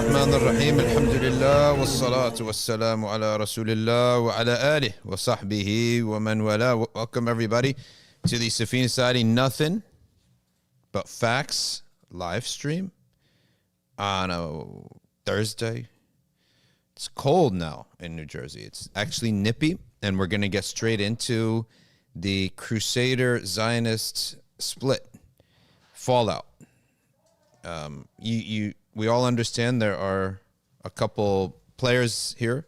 الرحمن الرحيم الحمد لله والصلاة والسلام على رسول الله وعلى آله وصحبه ومن والاه. Welcome everybody to the Safina Society Nothing But Facts live stream on a Thursday. It's cold now in New Jersey. It's actually nippy, and we're going to get straight into the Crusader Zionist split fallout. We all understand there are a couple players here.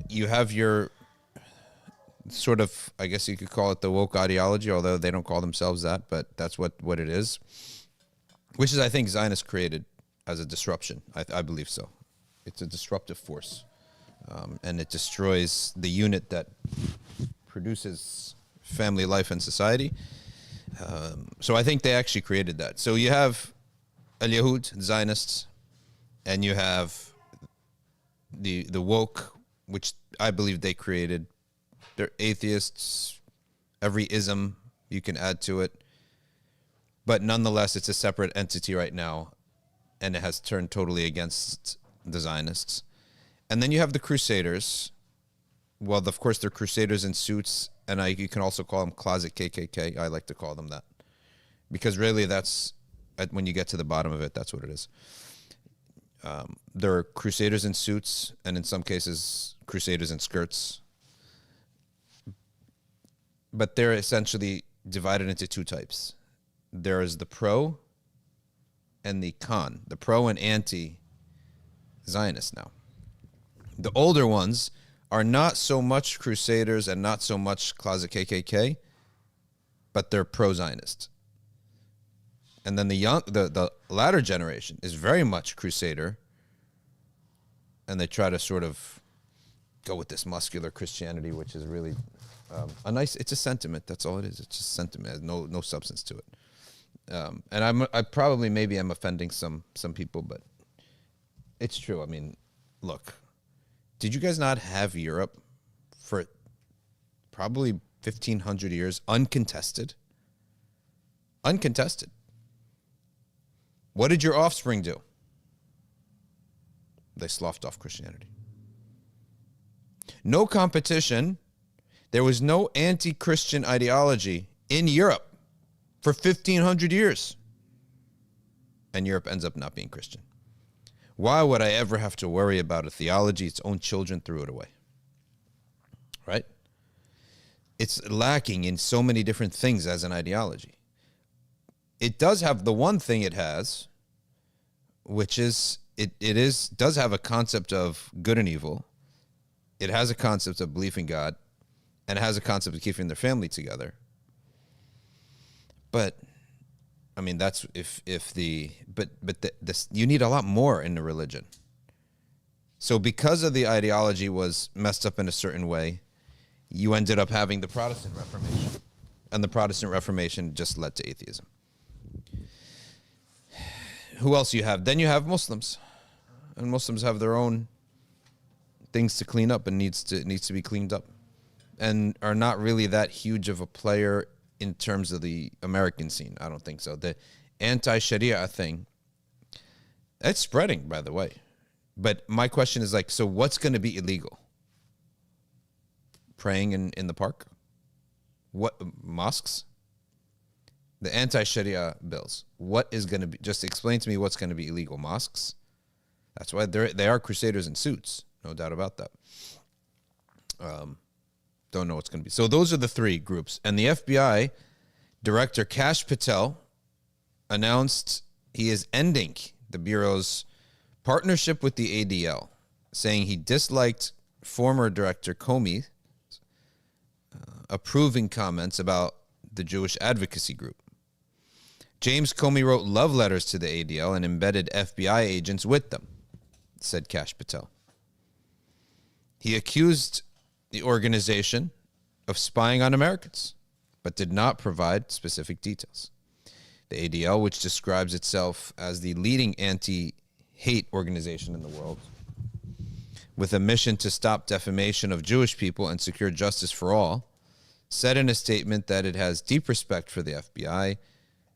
You have your sort of, I guess you could call it the woke ideology, although they don't call themselves that, but that's what it is, which is, I think, Zionists created as a disruption. I believe so. It's a disruptive force, and it destroys the unit that produces family life and society. So I think they actually created that. So you have al-Yahud, Zionists, and you have the woke, which I believe they created. They're atheists, every ism you can add to it. But nonetheless, it's a separate entity right now, and it has turned totally against the Zionists. And then you have the Crusaders. Well, of course, they're Crusaders in suits, and you can also call them closet KKK. I like to call them that. Because really, that's, when you get to the bottom of it, that's what it is. There are Crusaders in suits, and in some cases, Crusaders in skirts. But they're essentially divided into two types. There is the pro and the con, the pro and anti-Zionist now. The older ones are not so much Crusaders and not so much closet KKK, but they're pro-Zionist. And then the latter generation is very much Crusader, and they try to sort of go with this muscular Christianity, which is really it's a sentiment. That's all it is. It's just sentiment. It has no substance to it. And I probably maybe am offending some people, but it's true. I mean, look, did you guys not have Europe for probably 1,500 years uncontested? Uncontested. What did your offspring do? They sloughed off Christianity. No competition. There was no anti-Christian ideology in Europe for 1,500 years. And Europe ends up not being Christian. Why would I ever have to worry about a theology? Its own children threw it away. Right? It's lacking in so many different things as an ideology. It does have the one thing it has, which is it does have a concept of good and evil. It has a concept of belief in God, and it has a concept of keeping their family together. But I mean, that's you need a lot more in the religion. So because of the ideology was messed up in a certain way, you ended up having the Protestant Reformation, and the Protestant Reformation just led to atheism. Who else you have? Then you have Muslims, and Muslims have their own things to clean up and needs to be cleaned up, and are not really that huge of a player in terms of the American scene. I don't think so. The anti-Sharia thing, it's spreading, by the way. But my question is like, so what's going to be illegal? Praying in the park? What, mosques? The anti-Sharia bills. What is going to be, just explain to me what's going to be illegal. Mosques? That's why they are Crusaders in suits. No doubt about that. Don't know what's going to be. So those are the three groups. And the FBI Director Kash Patel announced he is ending the Bureau's partnership with the ADL, saying he disliked former Director Comey's approving comments about the Jewish advocacy group. James Comey wrote love letters to the ADL and embedded FBI agents with them, said Kash Patel. He accused the organization of spying on Americans, but did not provide specific details. The ADL, which describes itself as the leading anti-hate organization in the world, with a mission to stop defamation of Jewish people and secure justice for all, said in a statement that it has deep respect for the FBI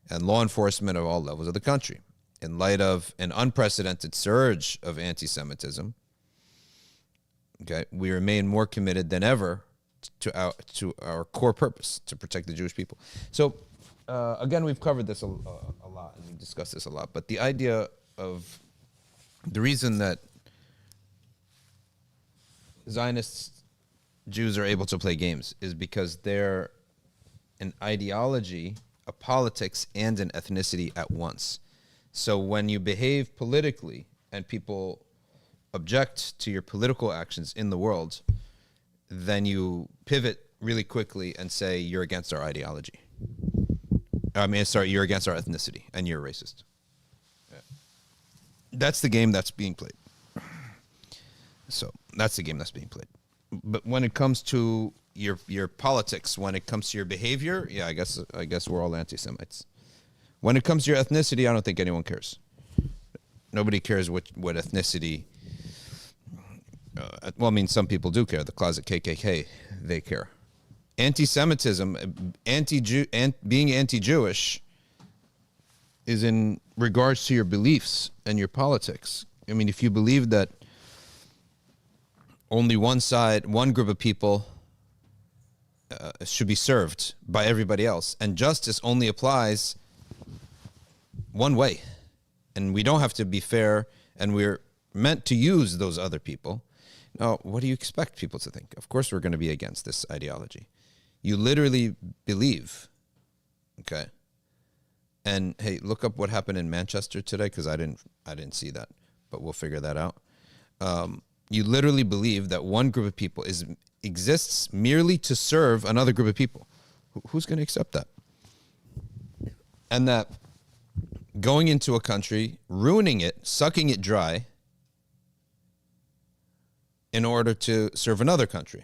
and law enforcement of all levels of the country. in light of an unprecedented surge of anti-Semitism, okay, we remain more committed than ever to our core purpose, to protect the Jewish people. So, again, we've covered this a lot, and we've discussed this a lot, but the idea of the reason that Zionist Jews are able to play games is because they're an ideology, a politics, and an ethnicity at once. So when you behave politically and people object to your political actions in the world, then you pivot really quickly and say you're against our ideology. You're against our ethnicity and you're racist. That's the game that's being played. So that's the game that's being played. But when it comes to your politics, when it comes to your behavior, yeah, I guess we're all anti-Semites. When it comes to your ethnicity, I don't think anyone cares. Nobody cares what ethnicity. Well, I mean, some people do care. The closet KKK, they care. Anti-Semitism, being anti-Jewish, is in regards to your beliefs and your politics. I mean, if you believe that only one group of people should be served by everybody else, and justice only applies one way, and we don't have to be fair, and we're meant to use those other people. Now, what do you expect people to think? Of course we're going to be against this ideology. You literally believe, okay? And hey, look up what happened in Manchester today, because I didn't see that, but we'll figure that out. You literally believe that one group of people exists merely to serve another group of people. Who's going to accept that? And that going into a country, ruining it, sucking it dry, in order to serve another country.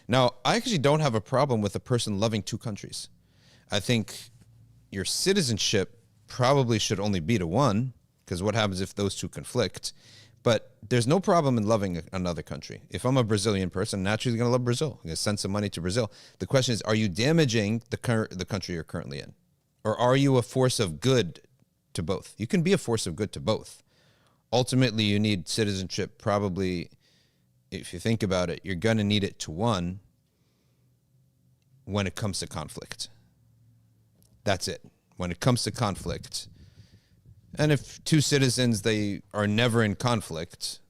Now, I actually don't have a problem with a person loving two countries. I think your citizenship probably should only be to one, because what happens if those two conflict? But there's no problem in loving another country. If I'm a Brazilian person, I'm naturally going to love Brazil. I'm going to send some money to Brazil. The question is, are you damaging the country you're currently in? Or are you a force of good to both? You can be a force of good to both. Ultimately, you need citizenship probably, if you think about it, you're going to need it to one when it comes to conflict. That's it. When it comes to conflict. And if two citizens, they are never in conflict,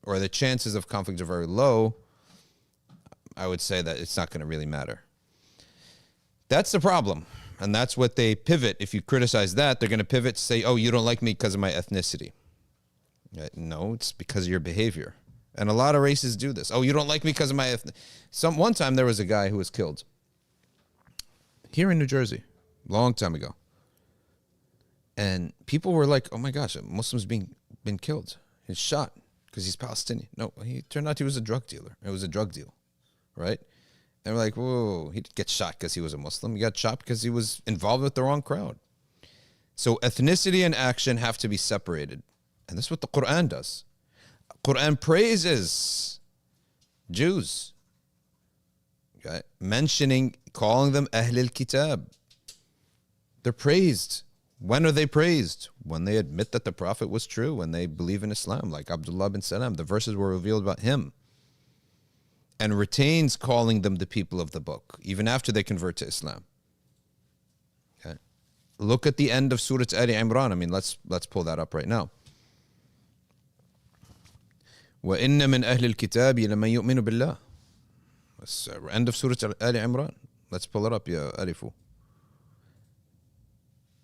or the chances of conflict are very low, I would say that it's not going to really matter. That's the problem. And that's what they pivot. If you criticize that, they're going to pivot to say, oh, you don't like me because of my ethnicity. No, it's because of your behavior. And a lot of races do this. Oh, you don't like me because of my ethnicity. One time there was a guy who was killed here in New Jersey, long time ago. And people were like, oh my gosh, a Muslim's been killed. He's shot because he's Palestinian. No, he turned out he was a drug dealer. It was a drug deal, right? And we're like, whoa, he didn't get shot because he was a Muslim. He got shot because he was involved with the wrong crowd. So ethnicity and action have to be separated. And that's what the Quran does. Quran praises Jews, okay? Calling them Ahlul Kitab. They're praised. When are they praised? When they admit that the Prophet was true, when they believe in Islam, like Abdullah bin Salam. The verses were revealed about him. And retains calling them the people of the book, even after they convert to Islam. Okay. Look at the end of Surah Ali Imran. I mean, let's pull that up right now. وَإِنَّ مِنْ أَهْلِ الْكِتَابِ لَمَنْ يُؤْمِنُ بِاللَّهِ. That's end of Surah Ali Imran. Let's pull it up, ya Alifu.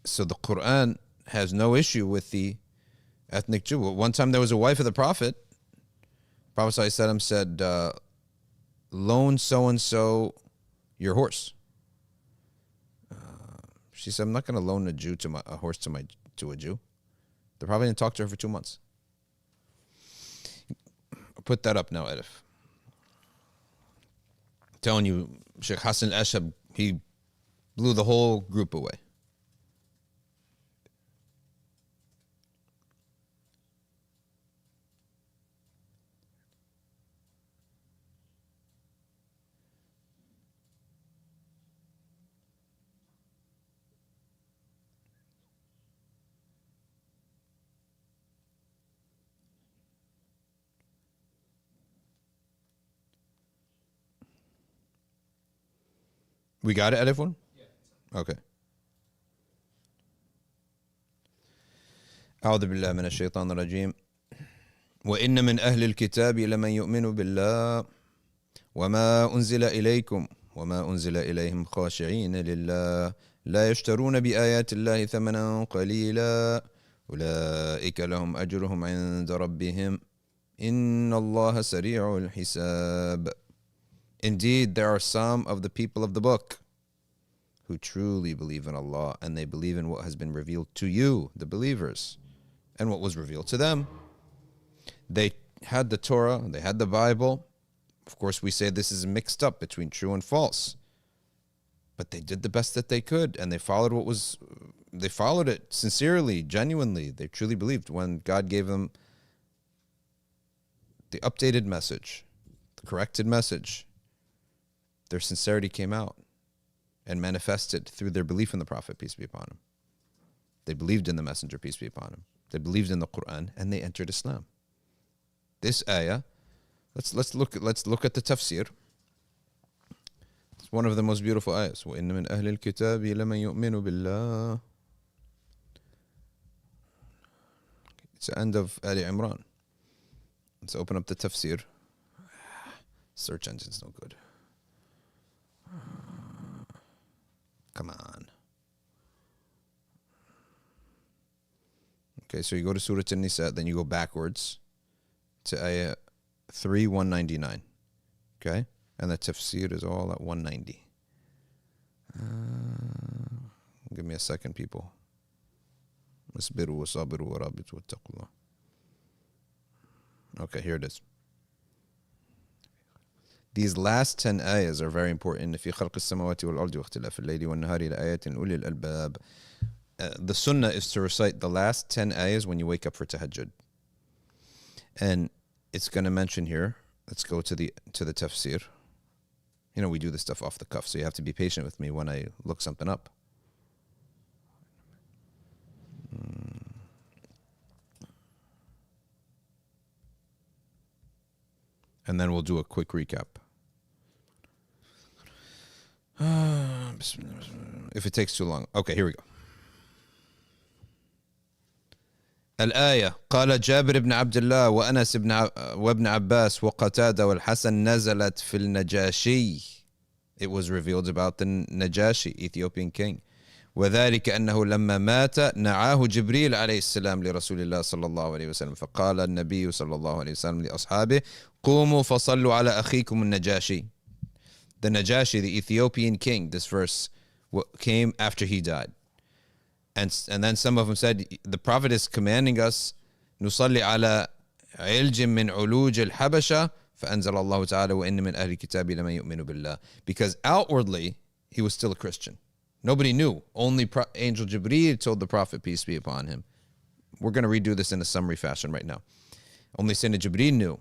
So the Quran has no issue with the ethnic Jew. One time there was a wife of the Prophet. Prophet ﷺ said, loan so-and-so your horse. She said, I'm not going to loan a horse to a Jew. The Prophet didn't talk to her for 2 months. I'll put that up now, Edif. I'm telling you, Sheikh Hassan al-Ashab, he blew the whole group away. We got it, Alif one? Yeah. Okay. أعوذ بالله من الشيطان الرجيم وإن من أهل الكتاب لمن يؤمن بالله وما أنزل إليكم وما أنزل إليهم خاشعين لله لا يشترون بآيات الله ثمنا قليلا أولئك لهم أجرهم عند ربهم إن الله سريع الحساب. Indeed, there are some of the people of the book who truly believe in Allah, and they believe in what has been revealed to you, the believers, and what was revealed to them. They had the Torah, they had the Bible. Of course, we say this is mixed up between true and false. But they did the best that they could, and they followed they followed it sincerely, genuinely. They truly believed when God gave them the updated message, the corrected message. Their sincerity came out and manifested through their belief in the Prophet, peace be upon him. They believed in the Messenger, peace be upon him. They believed in the Quran, and they entered Islam. This ayah, let's look at the tafsir. It's one of the most beautiful ayahs. وَإِنَّ مِنْ أَهْلِ الْكِتَابِ لَمَنْ يُؤْمِنُ بِاللَّهِ. It's the end of Ali Imran. Let's open up the tafsir. Search engine's no good. Come on. Okay, so you go to Surah An-Nisa, then you go backwards to ayah 3, 199. Okay? And the tafsir is all at 190. Give me a second, people. Okay, here it is. These last 10 ayahs are very important. في خلق السماوات والأرض واختلاف الليل والنهار لآيات لأولي الألباب. The sunnah is to recite the last 10 ayahs when you wake up for tahajjud. And it's going to mention here, let's go to the tafsir. You know, we do this stuff off the cuff, so you have to be patient with me when I look something up. And then we'll do a quick recap. If it takes too long. Okay, here we go. الآية قال جابر بن عبد الله وأنس وابن عباس وقتادة والحسن نزلت في النجاشي. It was revealed about the Najashi, Ethiopian king. وذلك أنه لما مات نعاه جبريل عليه السلام لرسول الله صلى الله عليه وسلم فقال النبي صلى الله عليه وسلم لأصحابه قوموا فصلوا على أخيكم النجاشي. The Najashi, the Ethiopian king, this verse came after he died. And then some of them said, the Prophet is commanding us, نصلي على علج من علوج الحبشة فأنزل الله تعالى وإن من أهل الكتاب لمن يؤمن بالله. Because outwardly, he was still a Christian. Nobody knew. Only Angel Jibreel told the Prophet, peace be upon him. We're going to redo this in a summary fashion right now. Only Sayyidina Jibreel knew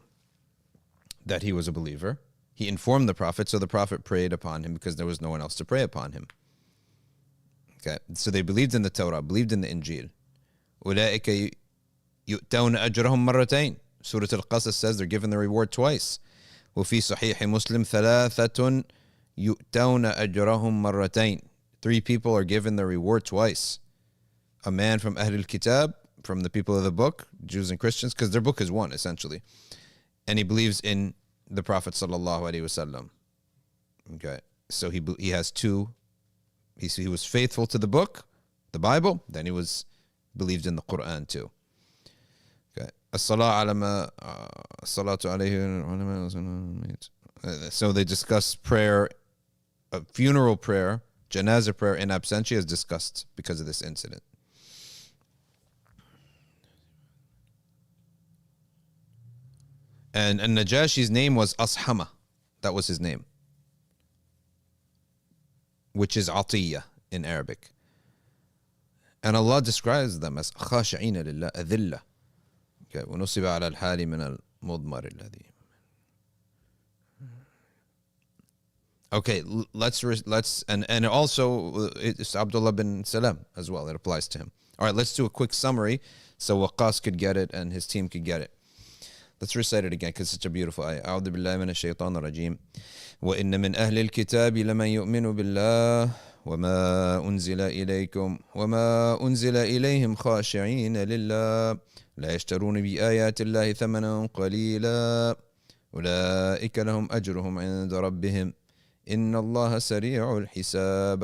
that he was a believer. He informed the Prophet, so the Prophet prayed upon him because there was no one else to pray upon him. Okay, so they believed in the Torah, believed in the Injil. أولئك يؤتون أجرهم مرتين. Surah Al-Qasas says they're given the reward twice. وفي صحيح مسلم ثلاثة يؤتون أجرهم مرتين. 3 people are given the reward twice. A man from Ahl al-Kitab, from the people of the book, Jews and Christians, because their book is one, essentially. And he believes in the Prophet sallallahu alaihi wasallam. Okay, so he has 2. He was faithful to the book, the Bible. Then he was believed in the Quran too. Okay, as-salatu alayhi. So they discuss prayer, funeral prayer, janazah prayer in absentia is discussed because of this incident. And Najashi's name was Ashama. That was his name, which is Atiyya in Arabic. And Allah describes them as خاشعين لله أذلة. Okay, ونصب على الحال من المضمر الذي. Okay, let's and also it's Abdullah bin Salam as well. It applies to him. All right, let's do a quick summary so Waqas could get it and his team could get it. Let's recite it again because it's such a beautiful ayah. أعوذ بالله من الشيطان الرجيم وإن من أهل الكتاب لمن يؤمن بالله وما أنزل إليكم وما أنزل إليهم خاشعين لله لا يشترون بآيات الله ثمنا قليلا أولئك لهم أجرهم عند ربهم إن الله سريع الحساب.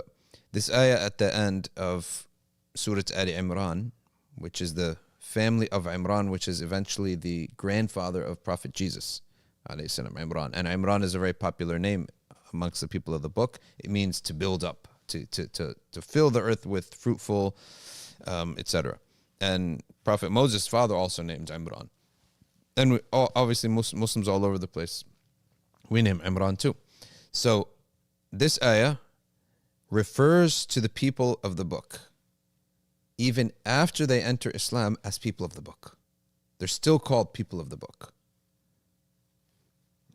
This ayah at the end of Surah Al-Imran, which is the family of Imran, which is eventually the grandfather of Prophet Jesus, Imran. And Imran is a very popular name amongst the people of the book. It means to build up, to fill the earth with fruitful, etc. And Prophet Moses' father also named Imran. And obviously Muslims all over the place, we name Imran too. So this ayah refers to the people of the book, even after they enter Islam, as people of the book. They're still called people of the book.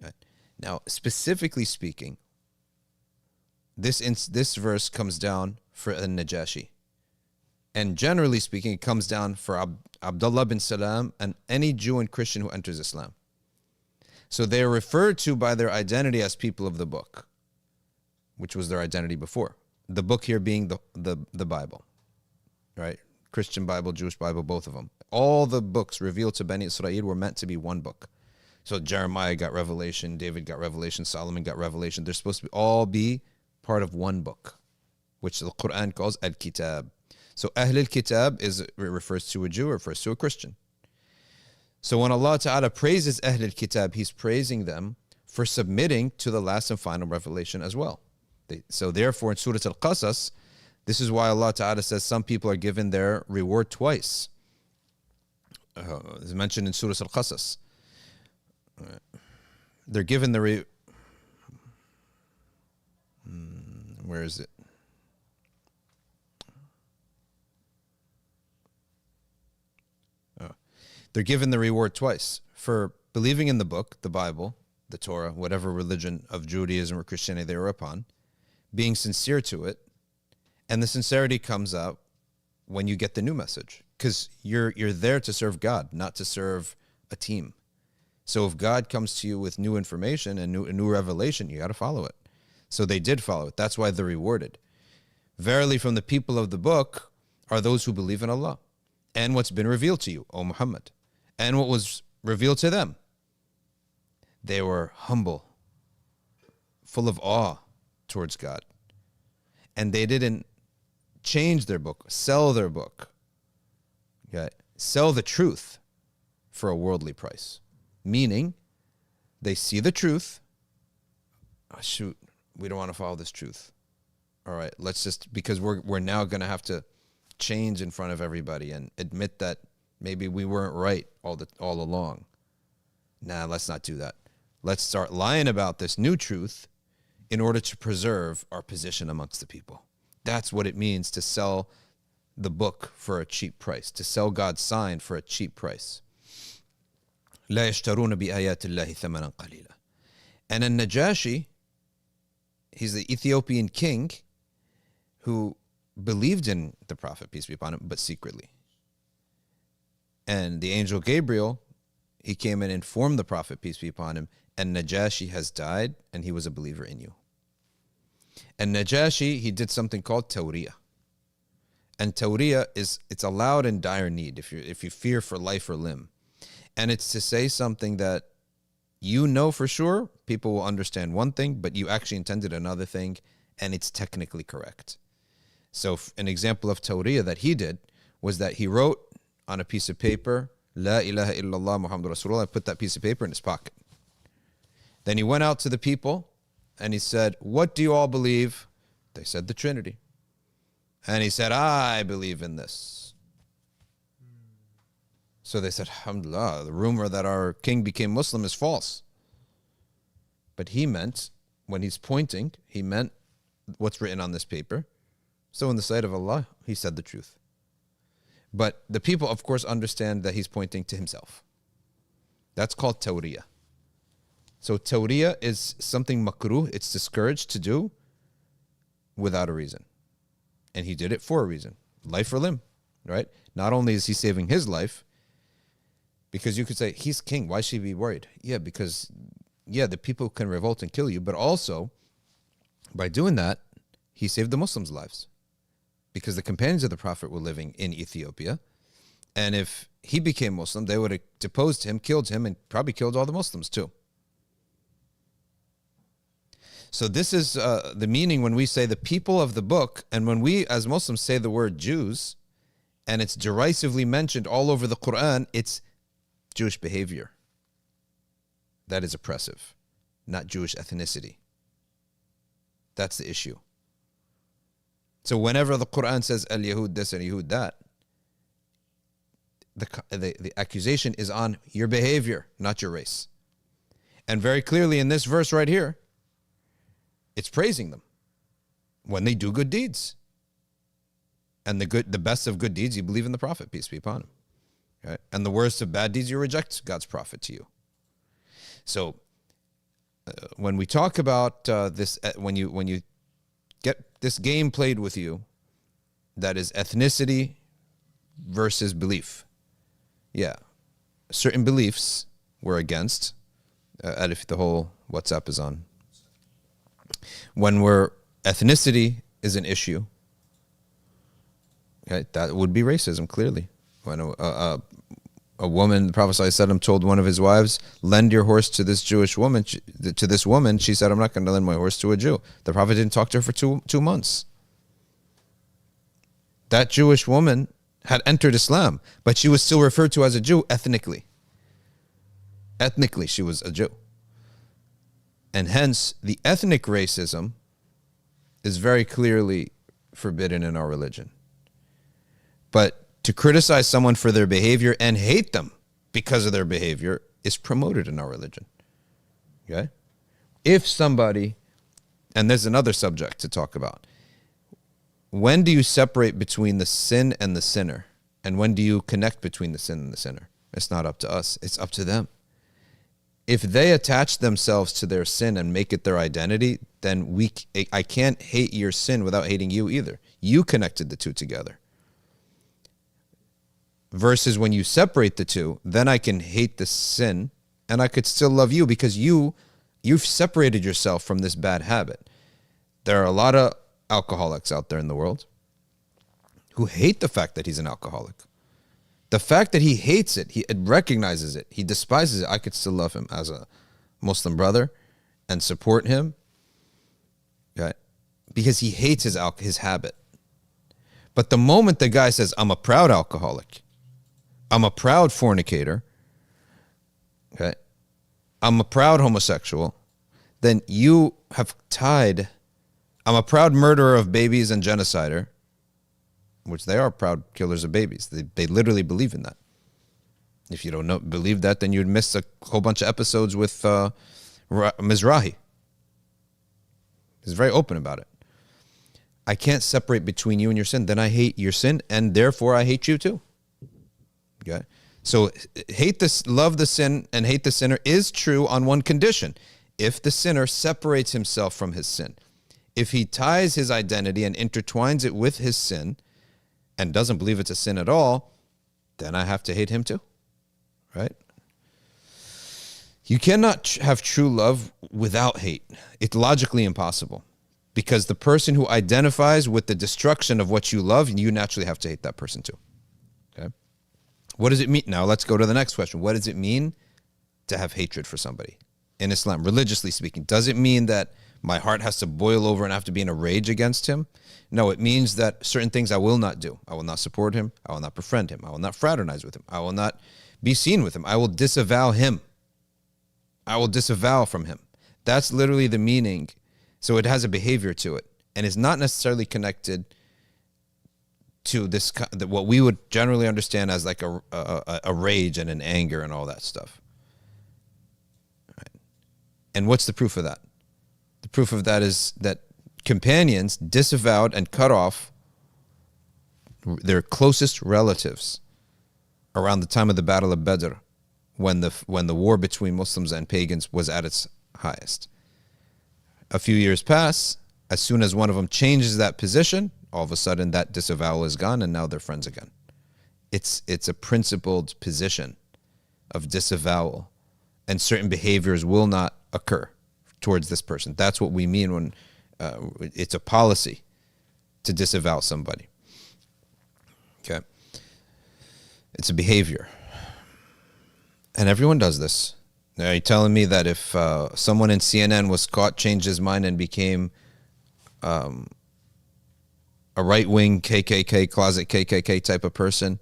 Right. Now, specifically speaking, this verse comes down for al-Najashi. And generally speaking, it comes down for Abdullah bin Salam and any Jew and Christian who enters Islam. So they are referred to by their identity as people of the book, which was their identity before. The book here being the Bible, right? Christian Bible, Jewish Bible, both of them. All the books revealed to Bani Israel were meant to be one book. So Jeremiah got revelation, David got revelation, Solomon got revelation. They're supposed to all be part of one book, which the Quran calls al-Kitab. So Ahl al-Kitab refers to a Jew, refers to a Christian. So when Allah Ta'ala praises Ahl al-Kitab, He's praising them for submitting to the last and final revelation as well. So therefore in Surah Al-Qasas, this is why Allah Ta'ala says some people are given their reward twice. As mentioned in Surah Al-Qasas. They're given the where is it? They're given the reward twice for believing in the book, the Bible, the Torah, whatever religion of Judaism or Christianity they were upon, being sincere to it, and the sincerity comes out when you get the new message, because you're there to serve God, not to serve a team. So if God comes to you with new information and a new revelation, you got to follow it. So they did follow it. That's why they're rewarded. Verily, from the people of the book are those who believe in Allah and what's been revealed to you, O Muhammad, and what was revealed to them. They were humble, full of awe towards God. And they didn't change their book, sell their book, okay? Sell the truth for a worldly price. Meaning, they see the truth. Oh, shoot, we don't want to follow this truth. All right, let's just, because we're now going to have to change in front of everybody and admit that maybe we weren't right all along. Nah, let's not do that. Let's start lying about this new truth in order to preserve our position amongst the people. That's what it means to sell the book for a cheap price, to sell God's sign for a cheap price. لا يشترون بآيات الله ثمنا قليلا. And al-Najashi, he's the Ethiopian king who believed in the Prophet, peace be upon him, but secretly. And the angel Gabriel, he came and informed the Prophet, peace be upon him, and Najashi has died and he was a believer in you. And Najashi, he did something called tawriyah. And tawriyah it's allowed in dire need, if you fear for life or limb. And it's to say something that you know for sure people will understand one thing, but you actually intended another thing, and it's technically correct. So an example of tawriyah that he did was that he wrote on a piece of paper, La ilaha illallah Muhammadur Rasulullah, put that piece of paper in his pocket. Then he went out to the people and he said, what do you all believe? They said the Trinity. And he said, I believe in this. So they said, alhamdulillah, the rumor that our king became Muslim is false. But he meant, when he's pointing, he meant what's written on this paper. So in the sight of Allah, he said the truth. But the people, of course, understand that he's pointing to himself. That's called tawriyah. So tawriyah is something makruh, it's discouraged to do without a reason. And he did it for a reason, life or limb, right? Not only is he saving his life, Because you could say, he's king, why should he be worried? Yeah, because, yeah, the people can revolt and kill you, but also, by doing that, he saved the Muslims' lives. Because the companions of the Prophet were living in Ethiopia, and if he became Muslim, they would have deposed him, killed him, and probably killed all the Muslims too. So this is the meaning when we say the people of the book, and when we as Muslims say the word Jews, and it's derisively mentioned all over the Quran, it's Jewish behavior. That is oppressive, not Jewish ethnicity. That's the issue. So whenever the Quran says al-Yahud this and Yahud that, the accusation is on your behavior, not your race. And very clearly in this verse right here, it's praising them when they do good deeds. And the best of good deeds, you believe in the Prophet, peace be upon him. Right? And the worst of bad deeds, you reject God's Prophet to you. So when we talk about this, when you get this game played with you, that is ethnicity versus belief. Yeah, certain beliefs we're against. If the whole WhatsApp is on. When ethnicity is an issue, okay, that would be racism, clearly. When a woman, the Prophet ﷺ told one of his wives, lend your horse to this Jewish woman, to this woman, she said, I'm not going to lend my horse to a Jew. The Prophet didn't talk to her for two months. That Jewish woman had entered Islam, but she was still referred to as a Jew ethnically. Ethnically, she was a Jew. And hence, the ethnic racism is very clearly forbidden in our religion. But to criticize someone for their behavior and hate them because of their behavior is promoted in our religion. Okay? If somebody, and there's another subject to talk about, when do you separate between the sin and the sinner? And when do you connect between the sin and the sinner? It's not up to us. It's up to them. If they attach themselves to their sin and make it their identity, then I can't hate your sin without hating you either. You connected the two together. Versus when you separate the two, then I can hate the sin and I could still love you because you've separated yourself from this bad habit. There are a lot of alcoholics out there in the world who hate the fact that he's an alcoholic. The fact that he hates it, he recognizes it, he despises it, I could still love him as a Muslim brother and support him, okay? Because he hates his habit. But the moment the guy says, I'm a proud alcoholic, I'm a proud fornicator, okay, I'm a proud homosexual, then you have tied, I'm a proud murderer of babies and genocider, which they are proud killers of babies. They literally believe in that. If you don't believe that, then you'd miss a whole bunch of episodes with Mizrahi. He's very open about it. I can't separate between you and your sin. Then I hate your sin, and therefore I hate you too. Okay? So love the sin and hate the sinner is true on one condition. If the sinner separates himself from his sin. If he ties his identity and intertwines it with his sin, and doesn't believe it's a sin at all, then I have to hate him too, right? You cannot have true love without hate. It's logically impossible because the person who identifies with the destruction of what you love, you naturally have to hate that person too, okay? What does it mean? Now let's go to the next question. What does it mean to have hatred for somebody in Islam, religiously speaking? Does it mean that my heart has to boil over and I have to be in a rage against him? No, it means that certain things I will not do. I will not support him. I will not befriend him. I will not fraternize with him. I will not be seen with him. I will disavow him. I will disavow from him. That's literally the meaning. So it has a behavior to it and is not necessarily connected to this, what we would generally understand as like a rage and an anger and all that stuff. Right. And what's the proof of that? The proof of that is that companions disavowed and cut off their closest relatives around the time of the Battle of Badr, when the war between Muslims and pagans was at its highest. A few years pass. As soon as one of them changes that position, all of a sudden that disavowal is gone and now they're friends again. It's a principled position of disavowal, and certain behaviors will not occur towards this person. That's what we mean when it's a policy to disavow somebody. Okay. It's a behavior. And everyone does this. Now, are you telling me that if someone in CNN was caught, changed his mind, and became a right-wing KKK, closet KKK type of person,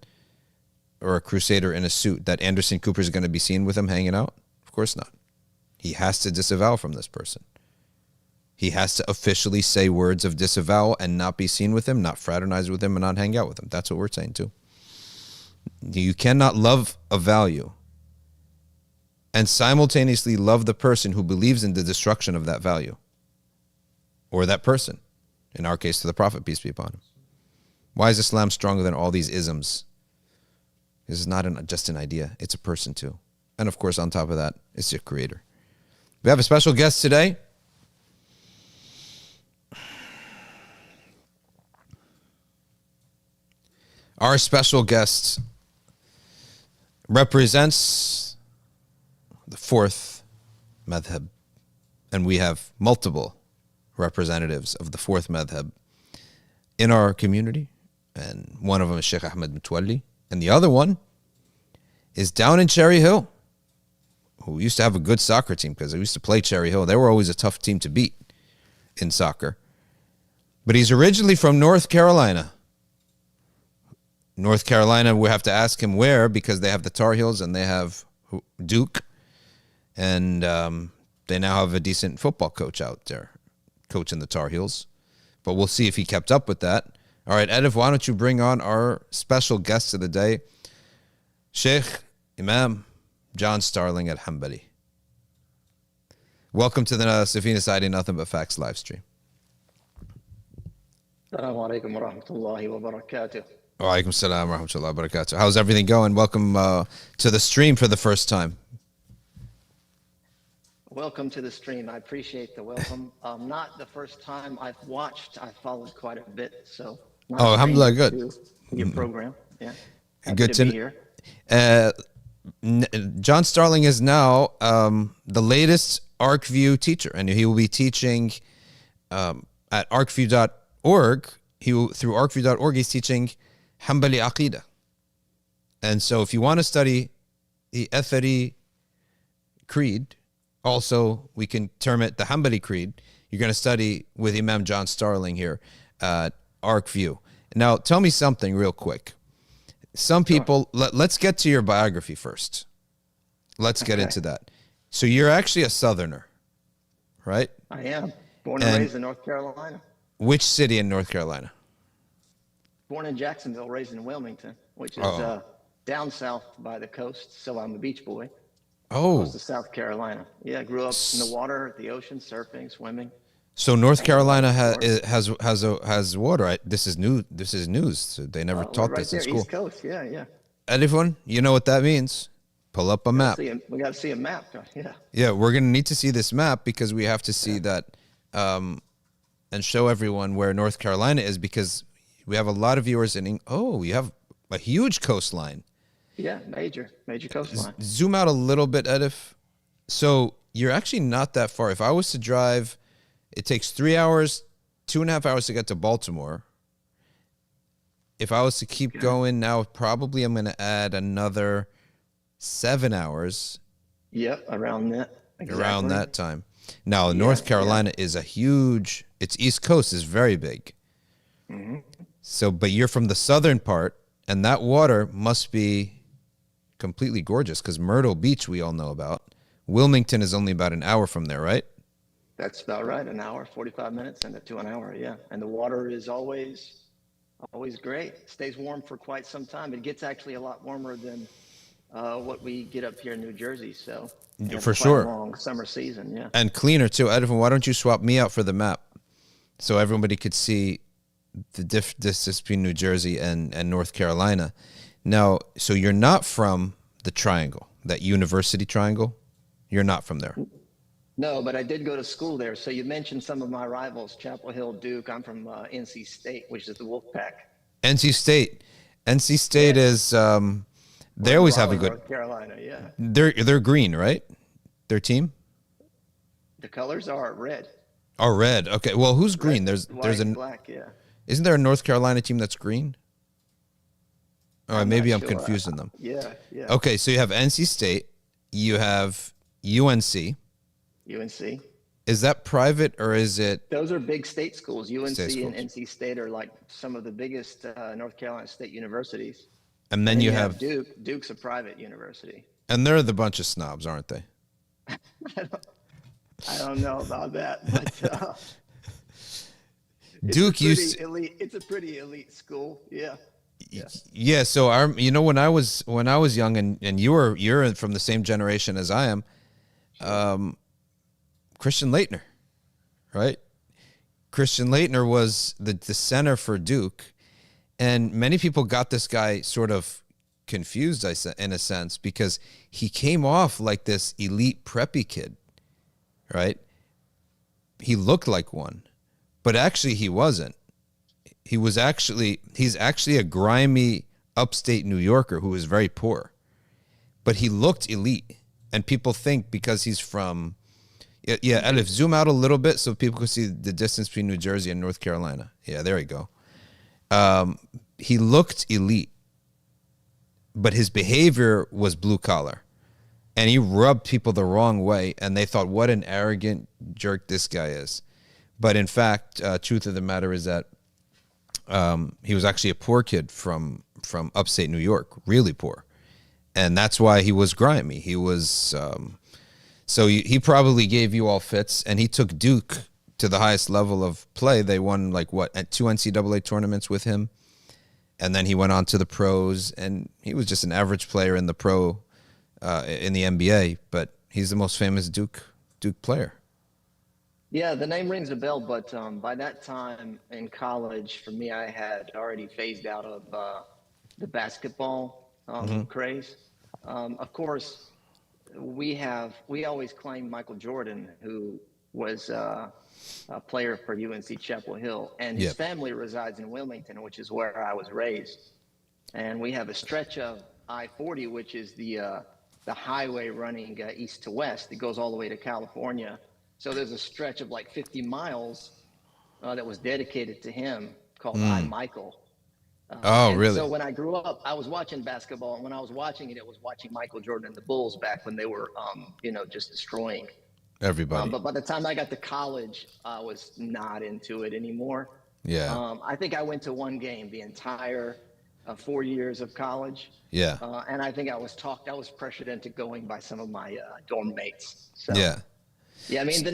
or a Crusader in a suit, that Anderson Cooper is going to be seen with him hanging out? Of course not. He has to disavow from this person. He has to officially say words of disavowal and not be seen with him, not fraternize with him, and not hang out with him. That's what we're saying too. You cannot love a value and simultaneously love the person who believes in the destruction of that value or that person. In our case, to the Prophet, peace be upon him. Why is Islam stronger than all these isms? This is not just an idea. It's a person too. And of course, on top of that, it's your creator. We have a special guest today. Our special guest represents the fourth madhhab, and we have multiple representatives of the fourth madhhab in our community, and one of them is Shaykh Ahmed Mutawalli, and the other one is down in Cherry Hill, who used to have a good soccer team because they used to play Cherry Hill. They were always a tough team to beat in soccer. But he's originally from North Carolina. North Carolina, we have to ask him where, because they have the Tar Heels and they have Duke. And they now have a decent football coach out there, coaching the Tar Heels. But we'll see if he kept up with that. All right, Edif, why don't you bring on our special guest of the day, Shaykh Imam John Starling at Hanbali. Welcome to the Safina Society Nothing But Facts live stream. Assalamu alaikum wa rahmatullahi wa barakatuh. Wa alaikum salam wa rahmatullahi wa barakatuh. How's everything going? Welcome to the stream for the first time. Welcome to the stream. I appreciate the welcome. Not the first time I've watched. I followed quite a bit. So alhamdulillah, good. Your program. Yeah. Good to be here. John Starling is now the latest Arkview teacher, and he will be teaching at Arkview.org. Through Arkview.org, he's teaching Hanbali Aqeeda. And so if you want to study the Athari Creed, also we can term it the Hanbali Creed, you're going to study with Imam John Starling here at Arkview. Now, tell me something real quick. Some people, let's get to your biography first. Let's get into that. So you're actually a Southerner, right? I am. Born and raised in North Carolina. Which city in North Carolina? Born in Jacksonville, raised in Wilmington, which is down south by the coast. So I'm a beach boy. Oh. Close to South Carolina. Yeah, grew up in the water, the ocean, surfing, swimming. So North Carolina has water. This is new. This is news. So they never taught this in school. East Coast. Yeah, yeah. Everyone, you know what that means. Pull up a map. We got to see a map. Yeah. Yeah, we're gonna need to see this map because we have to see that, and show everyone where North Carolina is, because we have a lot of viewers in. Oh, you have a huge coastline. Yeah, major coastline. Zoom out a little bit, Edif. So you're actually not that far. If I was to drive, it takes 3 hours, 2.5 hours to get to Baltimore. If I was to keep going now, probably I'm going to add another 7 hours. Yep, around that. Exactly. Around that time. Now, North Carolina is its East Coast is very big. Mm-hmm. So, but you're from the southern part, and that water must be completely gorgeous, because Myrtle Beach we all know about. Wilmington is only about an hour from there, right? That's about right. An hour, 45 minutes into an hour, yeah. And the water is always great. It stays warm for quite some time. It gets actually a lot warmer than what we get up here in New Jersey. So for sure, long summer season, yeah. And cleaner too. Edwin, why don't you swap me out for the map so everybody could see the distance between New Jersey and North Carolina? Now, so you're not from the triangle, that university triangle? You're not from there. No, but I did go to school there. So you mentioned some of my rivals, Chapel Hill, Duke. I'm from NC State, which is the Wolfpack. NC State. NC State is They always have a Raleigh, good. North Carolina, yeah. They're green, right? Their team. The colors are red. Oh, red. Okay. Well, who's green? Red, There's white, and black, yeah. Isn't there a North Carolina team that's green? Or I'm maybe not I'm sure. confusing them. Yeah, yeah. Okay, so you have NC State, you have UNC. UNC. Is that private or is it? Those are big state schools. UNC State schools. and NC State are like some of the biggest North Carolina state universities. And then you have Duke. Duke's a private university. and they're the bunch of snobs, aren't they? I don't know about that, but Duke used elite. It's a pretty elite school. Yeah. Yeah, so when I was young and you're from the same generation as I am, Christian Laettner, right? Christian Laettner was the center for Duke, and many people got this guy sort of confused, in a sense, because he came off like this elite preppy kid, right? He looked like one, but actually he wasn't. He's actually a grimy upstate New Yorker who is very poor, but he looked elite, and people think because he's from, Elif, zoom out a little bit so people can see the distance between New Jersey and North Carolina. Yeah, there you go. He looked elite, but his behavior was blue collar, and he rubbed people the wrong way, and they thought, what an arrogant jerk this guy is. But in fact, truth of the matter is that he was actually a poor kid from upstate New York, really poor. And that's why he was grimy. He was, so he probably gave you all fits, and he took Duke to the highest level of play. They won at 2 NCAA tournaments with him. And then he went on to the pros, and he was just an average player in the in the NBA, but he's the most famous Duke player. Yeah, the name rings a bell, but by that time in college, for me, I had already phased out of the basketball craze. Of course, we always claim Michael Jordan, who was a player for UNC Chapel Hill, and his family resides in Wilmington, which is where I was raised. And we have a stretch of I-40, which is the highway running east to west. It goes all the way to California. So there's a stretch of like 50 miles that was dedicated to him called I-Michael. Really? So when I grew up, I was watching basketball, and when I was watching it, it was watching Michael Jordan and the Bulls back when they were, just destroying everybody. But by the time I got to college, I was not into it anymore. Yeah. I think I went to one game the entire 4 years of college. Yeah. And I think I was pressured into going by some of my dorm mates. So, yeah. Yeah, I mean the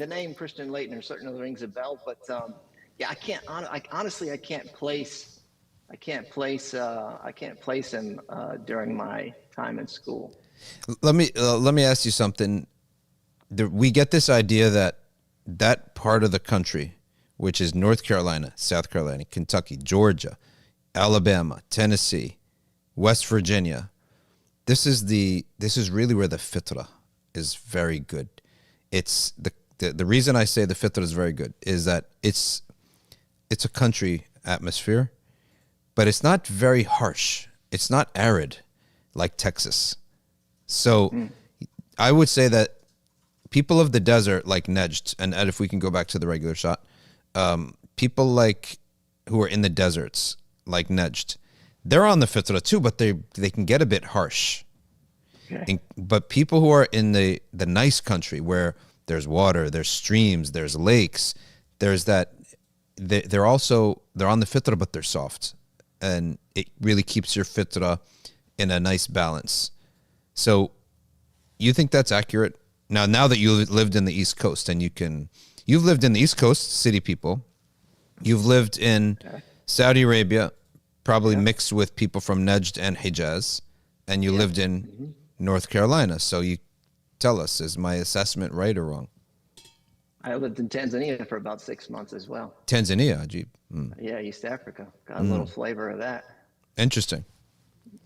name Christian Laettner certainly rings a bell, but I can't place him during my time in school. Let me ask you something. We get this idea that part of the country, which is North Carolina, South Carolina, Kentucky, Georgia, Alabama, Tennessee, West Virginia, this is really where the Fitra is very good. It's the reason I say the Fitra is very good is that it's a country atmosphere, but it's not very harsh. It's not arid like Texas. So I would say that people of the desert like Nejd, and Ed, if we can go back to the regular shot, people who are in the deserts like Nejd, they're on the Fitra too, but they can get a bit harsh. Okay. But people who are in the nice country where there's water, there's streams, there's lakes, there's that, they're on the Fitra, but they're soft, and it really keeps your Fitra in a nice balance. So you think that's accurate? Now that you lived in the East Coast, and you've lived in the East Coast, city people, you've lived in Saudi Arabia, probably mixed with people from Nejd and Hijaz, and you lived in North Carolina. So you tell us, is my assessment right or wrong? I lived in Tanzania for about 6 months as well. Tanzania, Ajib. Yeah, East Africa. Got a little flavor of that. Interesting.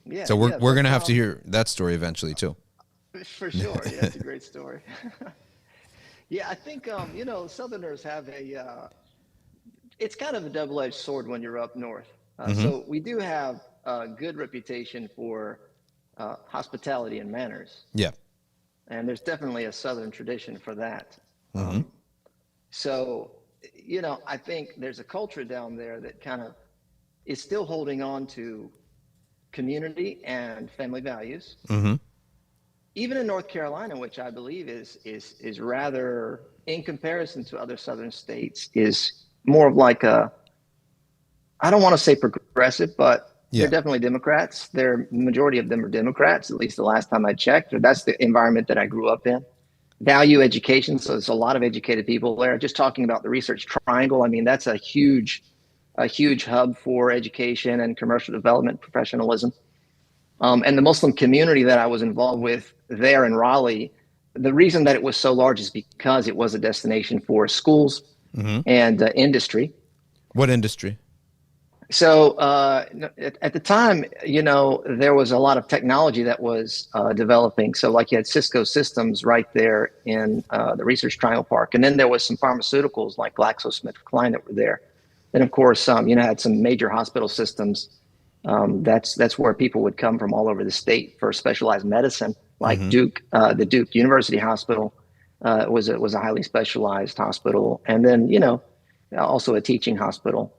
Yeah. So we're going to have to hear that story eventually too. For sure. Yeah, it's a great story. Yeah, I think, Southerners have it's kind of a double-edged sword when you're up north. So we do have a good reputation for hospitality and manners. Yeah. And there's definitely a Southern tradition for that. Mm-hmm. So, I think there's a culture down there that kind of is still holding on to community and family values. Mm-hmm. Even in North Carolina, which I believe is rather, in comparison to other Southern states, is more of like I don't want to say progressive, but they're definitely Democrats. Majority of them are Democrats, at least the last time I checked, or that's the environment that I grew up in. Value education, so there's a lot of educated people there. Just talking about the Research Triangle, I mean, that's a huge hub for education and commercial development professionalism. And the Muslim community that I was involved with there in Raleigh, the reason that it was so large is because it was a destination for schools and industry. What industry? So at the time, there was a lot of technology that was developing. So like you had Cisco Systems right there in the Research Triangle Park. And then there was some pharmaceuticals like GlaxoSmithKline that were there. Then, of course, had some major hospital systems. That's where people would come from all over the state for specialized medicine, like Duke. The Duke University Hospital was a highly specialized hospital. And then, also a teaching hospital.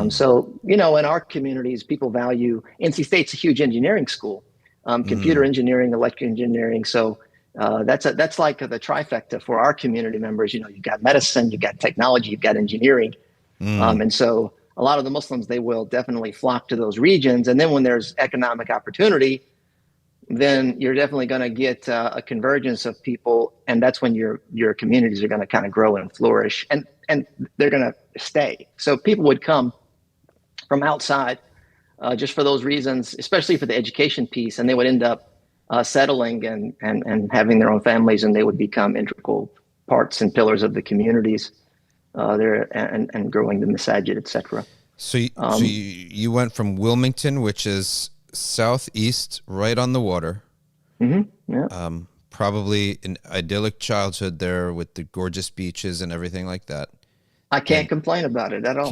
So, in our communities, people value, NC State's a huge engineering school, computer engineering, electrical engineering. So that's like the trifecta for our community members. You've got medicine, you've got technology, you've got engineering. And so a lot of the Muslims, they will definitely flock to those regions. And then when there's economic opportunity, then you're definitely going to get a convergence of people. And that's when your communities are going to kind of grow and flourish. And they're going to stay. So people would come from outside just for those reasons, especially for the education piece, and they would end up settling and having their own families, and they would become integral parts and pillars of the communities there and growing the masajid, etc. So you went from Wilmington, which is southeast, right on the water. Yeah. Probably an idyllic childhood there with the gorgeous beaches and everything like that. I can't complain about it at all.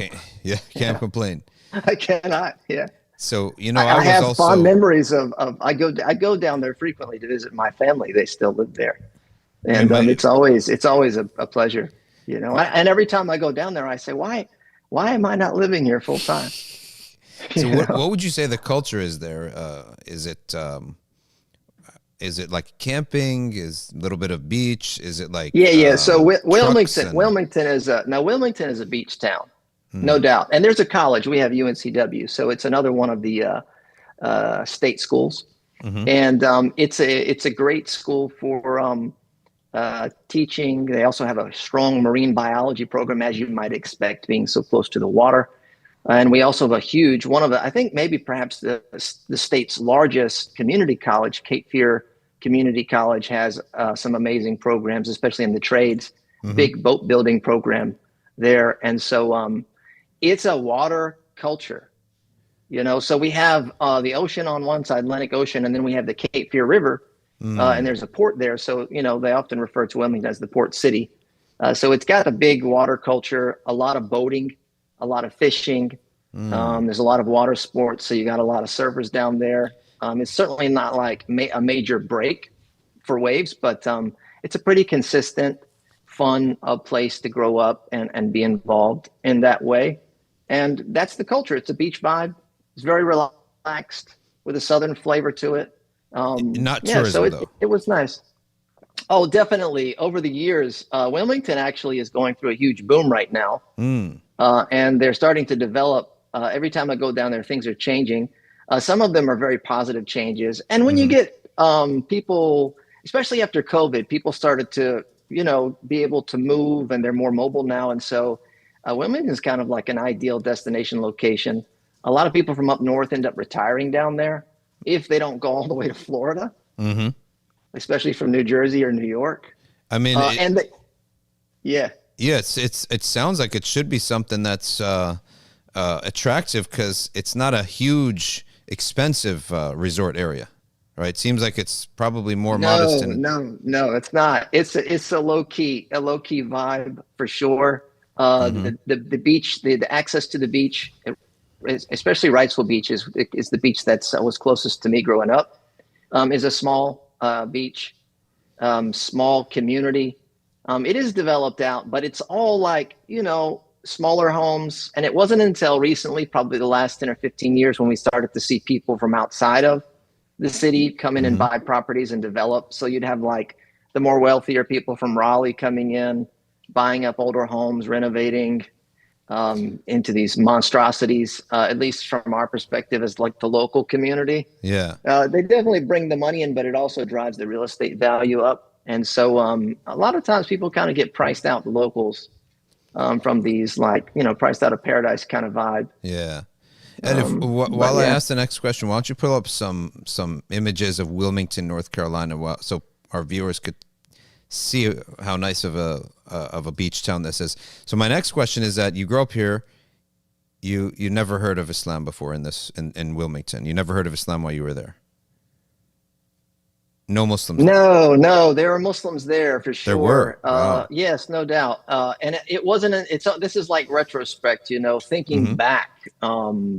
Can't complain. I cannot. Yeah. So I have also fond memories of I go down there frequently to visit my family. They still live there, and it's always a pleasure, And every time I go down there, I say, why am I not living here full time? So what would you say the culture is there? Is it like camping? Is a little bit of beach? Is it like So Wilmington is a beach town, no doubt. And there's a college. We have UNCW, so it's another one of the state schools, and it's a great school for teaching. They also have a strong marine biology program, as you might expect, being so close to the water. And we also have a huge I think maybe perhaps the state's largest community college, Cape Fear Community College, has some amazing programs, especially in the trades, big boat building program there. And so it's a water culture, so we have the ocean on one side, Atlantic Ocean, and then we have the Cape Fear River, and there's a port there. So, they often refer to Wilmington as the port city. So it's got a big water culture, a lot of boating, a lot of fishing. There's a lot of water sports. So you got a lot of surfers down there. It's certainly not like a major break for waves, but it's a pretty consistent, fun place to grow up and be involved in that way. And that's the culture. It's a beach vibe. It's very relaxed with a Southern flavor to it. Not tourism, so it was nice. Oh, definitely. Over the years, Wilmington actually is going through a huge boom right now. And they're starting to develop. Every time I go down there, things are changing. Some of them are very positive changes. And when you get people, especially after COVID, people started to, be able to move, and they're more mobile now. And so Wilmington is kind of like an ideal destination location. A lot of people from up north end up retiring down there if they don't go all the way to Florida, especially from New Jersey or New York. I mean, yes, it sounds like it should be something that's attractive because it's not a huge, expensive resort area, right? Seems like it's probably more modest. No, it's not. It's a low key vibe for sure. The beach, the access to the beach, especially Wrightsville Beach, is the beach that was closest to me growing up. is a small beach, small community. It is developed out, but it's all like, smaller homes. And it wasn't until recently, probably the last 10 or 15 years, when we started to see people from outside of the city come in and buy properties and develop. So you'd have like the more wealthier people from Raleigh coming in, buying up older homes, renovating into these monstrosities, at least from our perspective as like the local community. Yeah. They definitely bring the money in, but it also drives the real estate value up. And so a lot of times people kind of get priced out, the locals, from these like, priced out of paradise kind of vibe. Yeah. And while I ask the next question, why don't you pull up some images of Wilmington, North Carolina, so our viewers could see how nice of a beach town this is. So my next question is that you grew up here, you never heard of Islam before in Wilmington. You never heard of Islam while you were there. No Muslims. No, there were Muslims there for sure. There were. Wow. Yes, no doubt. And it wasn't. This is like retrospect, thinking back,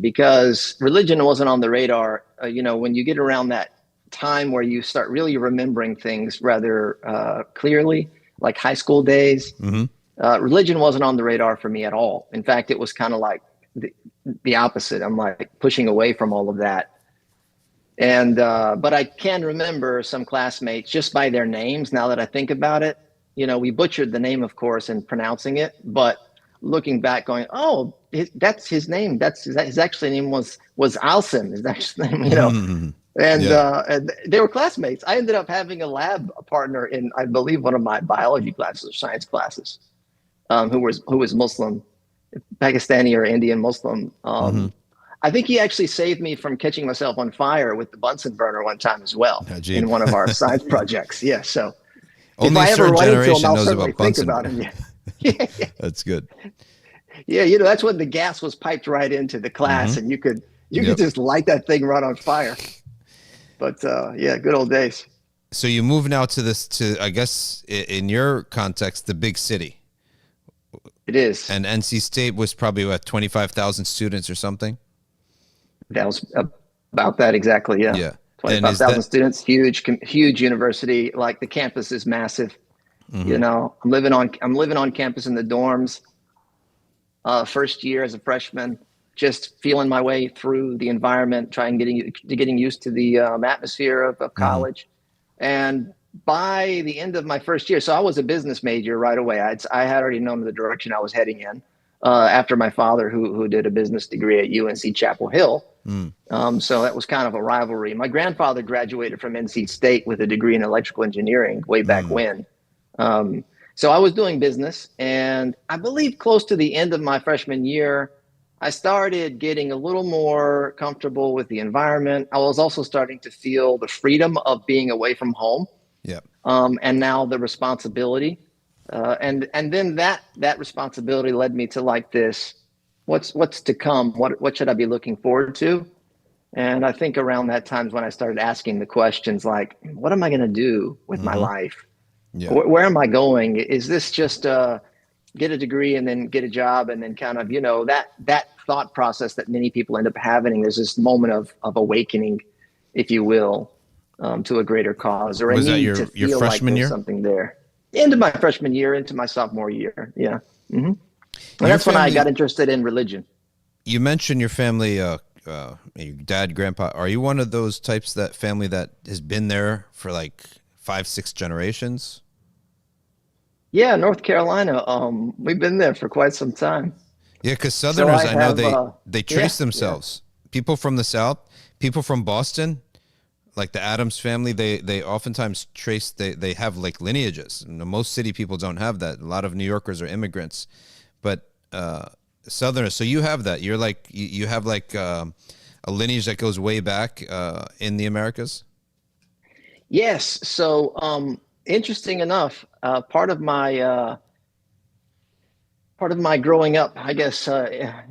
because religion wasn't on the radar. When you get around that time where you start really remembering things rather clearly, like high school days, religion wasn't on the radar for me at all. In fact, it was kind of like the opposite. I'm like pushing away from all of that. And but I can remember some classmates just by their names. Now that I think about it, we butchered the name, of course, in pronouncing it. But looking back, going, oh, that's his name. His actual name was Alsim. His actual name, And they were classmates. I ended up having a lab partner in, I believe, one of my biology classes or science classes, who was Muslim, Pakistani or Indian Muslim. I think he actually saved me from catching myself on fire with the Bunsen burner one time as well in one of our science projects. Yeah, so only if I a ever certain run into him, generation I'll knows certainly about think Bunsen about burner. him. Yeah. That's good. Yeah, that's when the gas was piped right into the class, and you could just light that thing right on fire. But yeah, good old days. So you move now to I guess in your context, the big city. It is. And NC State was probably what, 25,000 students or something. That was about that exactly. Yeah. Yeah. 25,000 students, huge university. Like the campus is massive. I'm living on campus in the dorms. First year as a freshman, just feeling my way through the environment, getting used to the atmosphere of college. And by the end of my first year, so I was a business major right away. I had already known the direction I was heading in after my father, who did a business degree at UNC Chapel Hill. So that was kind of a rivalry. My grandfather graduated from NC State with a degree in electrical engineering way back when. So I was doing business, and I believe close to the end of my freshman year, I started getting a little more comfortable with the environment. I was also starting to feel the freedom of being away from home. Yeah. And now the responsibility. And then that responsibility led me to like this, what's to come? What should I be looking forward to? And I think around that time is when I started asking the questions like, what am I going to do with my life? Yeah. Where am I going? Is this just get a degree and then get a job and then kind of, that thought process that many people end up having? There's this moment of awakening, if you will, to a greater cause, or Was a that need your to feel freshman like year? there's something there. End of my freshman year into my sophomore year. Yeah. And that's when I got interested in religion. You mentioned your family, your dad, grandpa. Are you one of those types, that family that has been there for like 5-6 generations? Yeah, North Carolina. We've been there for quite some time. Yeah, because Southerners, So I know they trace yeah, themselves. People from the South, people from Boston, like the Adams family, they oftentimes trace, they have like lineages. Most city people don't have that. A lot of New Yorkers are immigrants, but Southerners. So you have that. You're like you have like a lineage that goes way back in the Americas. Yes. So interesting enough, part of my growing up, I guess,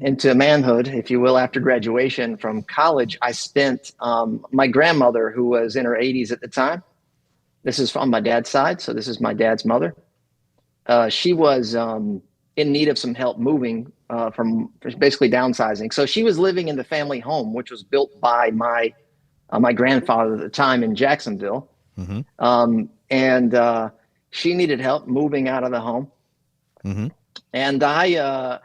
into manhood, if you will, after graduation from college, I spent my grandmother, who was in her 80s at the time. This is from my dad's side, so this is my dad's mother. She was in need of some help moving from basically downsizing. So she was living in the family home, which was built by my my grandfather at the time in Jacksonville. And she needed help moving out of the home. And I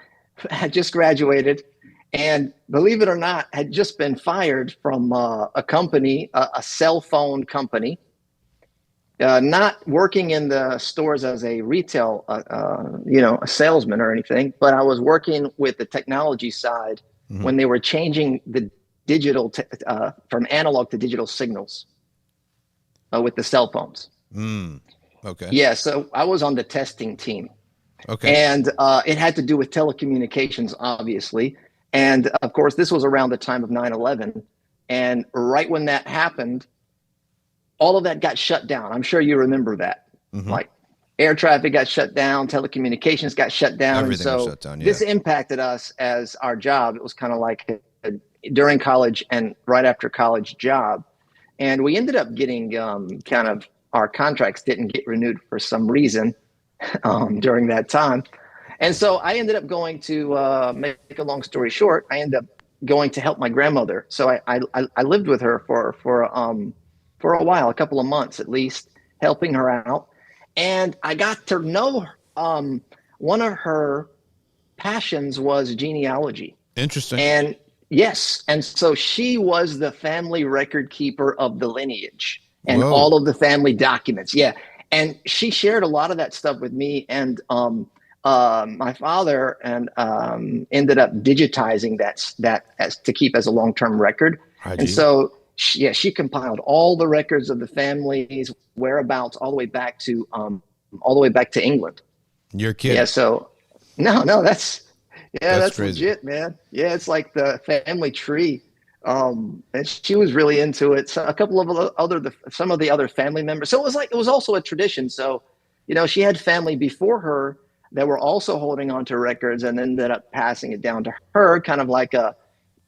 had just graduated, and believe it or not, had just been fired from a company, a cell phone company. Not working in the stores as a retail, a salesman or anything, but I was working with the technology side when they were changing the digital from analog to digital signals with the cell phones. Okay. Yeah, so I was on the testing team. Okay. And it had to do with telecommunications, obviously. And of course, this was around the time of 9/11. And right when that happened, all of that got shut down. I'm sure you remember that. Like air traffic got shut down, telecommunications got shut down. Everything and so was shut down, yeah. This impacted us as our job. It was kind of like during college and right after college job. And we ended up getting kind of our contracts didn't get renewed for some reason during that time. And so I ended up going to make a long story short, I ended up going to help my grandmother. So I lived with her for a while, a couple of months at least, helping her out. And I got to know one of her passions was genealogy. Interesting. And yes, and so she was the family record keeper of the lineage and all of the family documents. Yeah. And she shared a lot of that stuff with me. And my father and ended up digitizing that as to keep as a long-term record. And so she compiled all the records of the family's whereabouts all the way back to England. Your kid. Yeah. So no, that's legit, man. Yeah. It's like the family tree. And she was really into it. So a couple of some of the other family members. So it was also a tradition. So, she had family before her that were also holding on to records and ended up passing it down to her, kind of like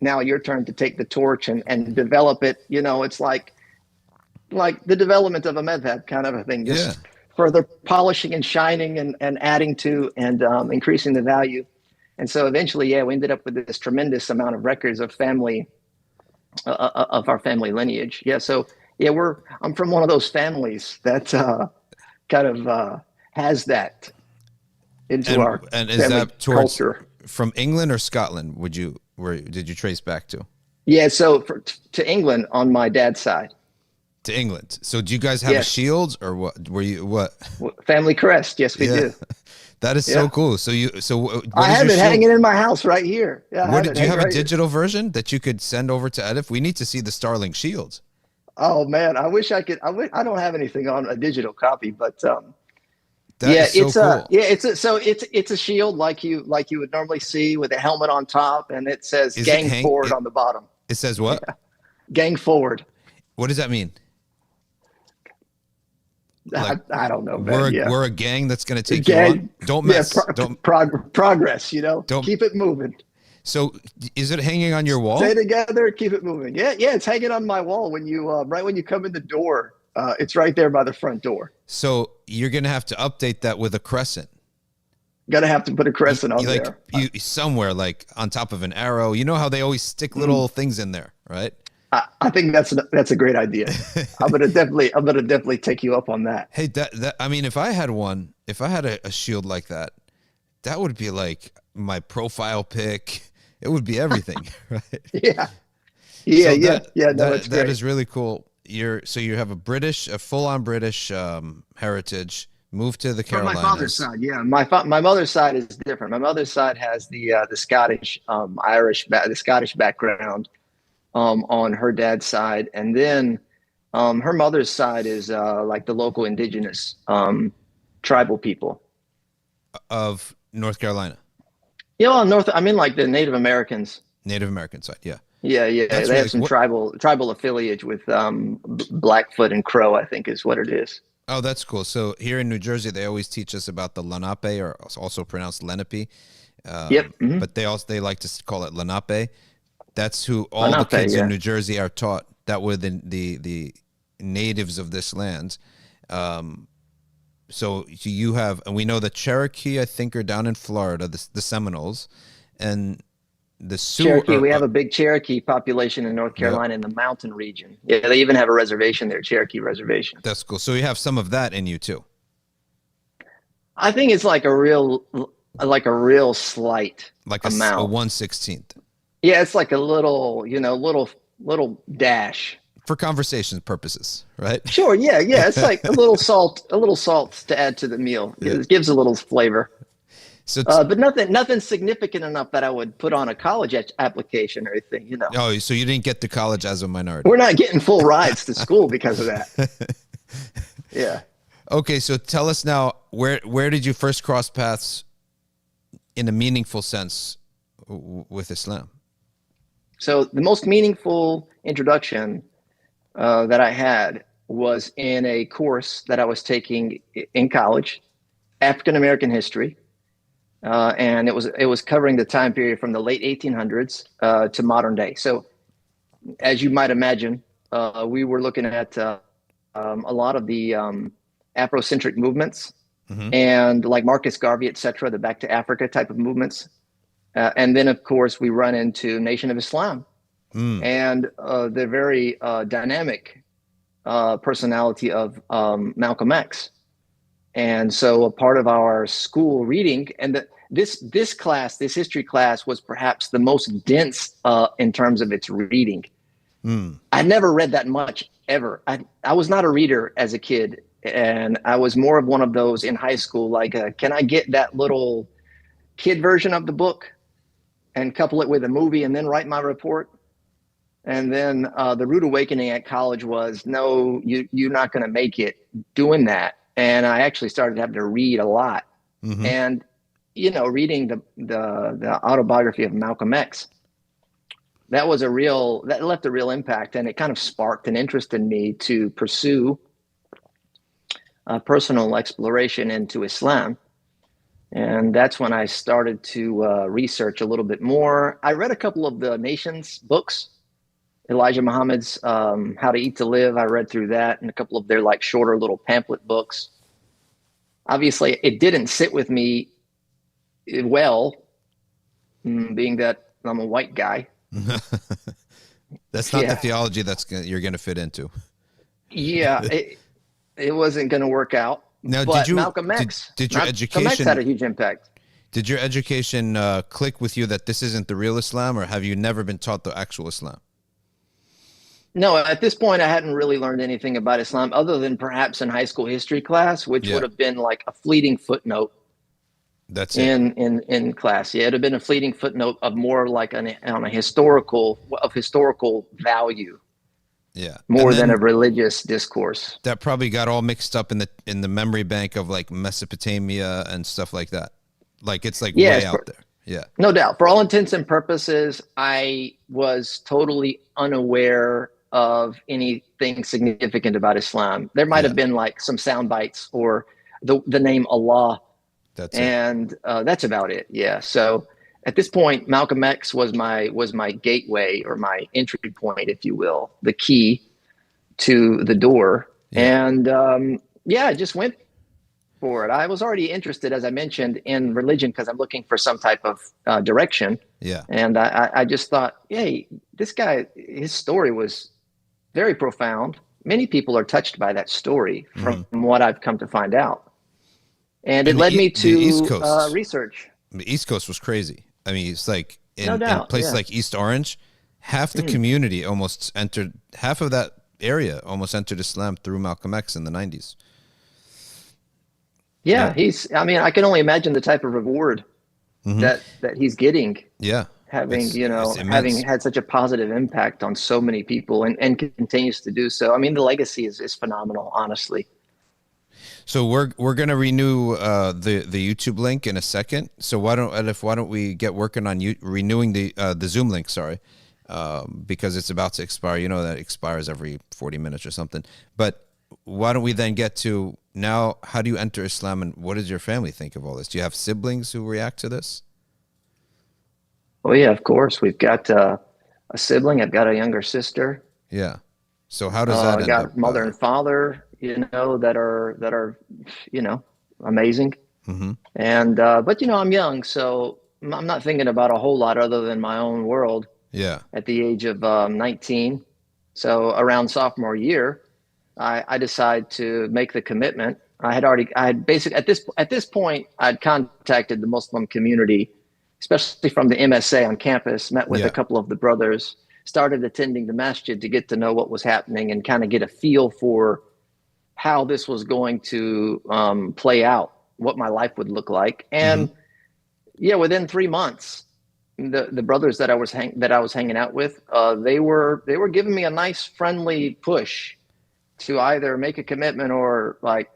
now your turn to take the torch and develop it. It's like the development of a madhhab kind of a thing, just further polishing and shining and adding to and increasing the value. And so eventually, we ended up with this tremendous amount of records of family, of our family lineage. Yeah. So I'm from one of those families that kind of has that into our and family is that towards culture. From England or Scotland? Did you trace back to? Yeah. So to England on my dad's side. To England. So do you guys have a shield or what? Were you what? Family crest. Yes, we do. That is so cool. So I have it hanging in my house right here. Yeah. Do you have a digital version that you could send over to Edif? We need to see the Starling shields. Oh man, I wish I could. I don't have anything on a digital copy, but it's cool. It's a shield like you would normally see with a helmet on top, and it says "Gang Forward" on the bottom. It says what? Yeah. Gang Forward. What does that mean? I don't know, man. We're a gang that's going to take you on. Don't mess. Progress. Don't keep it moving. So, is it hanging on your wall? Stay together. Keep it moving. Yeah. It's hanging on my wall when you right when you come in the door. It's right there by the front door. So you're going to have to update that with a crescent. Got to have to put a crescent on there. Somewhere like on top of an arrow. You know how they always stick little things in there, right? I think that's a great idea. I'm gonna definitely take you up on that. Hey, I mean, if I had a shield like that, that would be like my profile pic. It would be everything, right? Yeah. That is really cool. You have a full-on British heritage. Moved to the Carolinas. From my father's side, yeah. My mother's side is different. My mother's side has the Scottish, the Scottish background. On her dad's side, and then her mother's side is like the local indigenous tribal people of North Carolina. I mean like the Native Americans. Native American side, yeah. Yeah. They have some tribal affiliate with Blackfoot and Crow, I think is what it is. Oh, that's cool. So here in New Jersey, they always teach us about the Lenape, or also pronounced Lenape. But they like to call it Lenape. That's who all the kids in New Jersey are taught. That were the natives of this land. So you have, and we know the Cherokee, I think, are down in Florida, the Seminoles, and the Sioux. Cherokee. We have a big Cherokee population in North Carolina in the mountain region. Yeah, they even have a reservation there, Cherokee Reservation. That's cool. So you have some of that in you too. I think it's like a real slight Like amount. a 1/16. Yeah, it's like a little, little dash. For conversation purposes, right? Sure. Yeah. It's like a little salt to add to the meal. It gives a little flavor. So, but nothing significant enough that I would put on a college application or anything, Oh, so you didn't get to college as a minority. We're not getting full rides to school because of that. Yeah. Okay, so tell us now, where did you first cross paths in a meaningful sense with Islam? So the most meaningful introduction that I had was in a course that I was taking in college, African American history. And it was covering the time period from the late 1800s to modern day. So, as you might imagine, we were looking at a lot of the Afrocentric movements, and like Marcus Garvey, et cetera, the Back to Africa type of movements. And then, of course, we run into Nation of Islam and the very dynamic personality of Malcolm X. And so a part of our school reading, and this history class was perhaps the most dense in terms of its reading. I never read that much ever. I was not a reader as a kid, and I was more of one of those in high school, like, can I get that little kid version of the book and couple it with a movie and then write my report? And then the rude awakening at college was, no, you're not going to make it doing that. And I actually started having to read a lot. And, reading the autobiography of Malcolm X, that left a real impact, and it kind of sparked an interest in me to pursue personal exploration into Islam. And that's when I started to research a little bit more. I read a couple of the Nation's books, Elijah Muhammad's How to Eat to Live. I read through that, and a couple of their like shorter little pamphlet books. Obviously, it didn't sit with me well, being that I'm a white guy. That's not the theology you're going to fit into. Yeah, it wasn't going to work out. Now, but Malcolm X, did your education Malcolm X had a huge impact. Did your education click with you that this isn't the real Islam, or have you never been taught the actual Islam? No, at this point, I hadn't really learned anything about Islam other than perhaps in high school history class, which would have been like a fleeting footnote. That's it. In class. Yeah, it'd have been a fleeting footnote of more like on a historical value. Yeah. More than a religious discourse. That probably got all mixed up in the memory bank of like Mesopotamia and stuff like that. Like it's like way out there. Yeah. No doubt. For all intents and purposes, I was totally unaware of anything significant about Islam. There might have been like some sound bites or the name Allah. That's about it. Yeah. So at this point, Malcolm X was my gateway, or my entry point, if you will, the key to the door. Yeah. And I just went for it. I was already interested, as I mentioned, in religion because I'm looking for some type of direction. Yeah. And I just thought, hey, this guy, his story was very profound. Many people are touched by that story from what I've come to find out. And it led me to research. The East Coast was crazy. I mean, it's like in places like East Orange, half the community half of that area almost entered Islam through Malcolm X in the 90s. Yeah, I can only imagine the type of reward that he's getting. Yeah. Having had such a positive impact on so many people and continues to do so. I mean, the legacy is phenomenal, honestly. So we're going to renew the YouTube link in a second. So why don't we get working on renewing the Zoom link? Sorry, because it's about to expire. You know that expires every 40 minutes or something. But why don't we then get to now? How do you enter Islam, and what does your family think of all this? Do you have siblings who react to this? Oh yeah, of course. We've got a sibling. I've got a younger sister. Yeah. So how does that? I got mother and father, that are, amazing. And but I'm young, so I'm not thinking about a whole lot other than my own world Yeah. at the age of 19. So around sophomore year, I decided to make the commitment. I had basically at this point, I'd contacted the Muslim community, especially from the MSA on campus, met with a couple of the brothers, started attending the masjid to get to know what was happening and kind of get a feel for how this was going to play out, what my life would look like. And yeah, within 3 months, the brothers that I was hanging out with, they were giving me a nice friendly push to either make a commitment or like,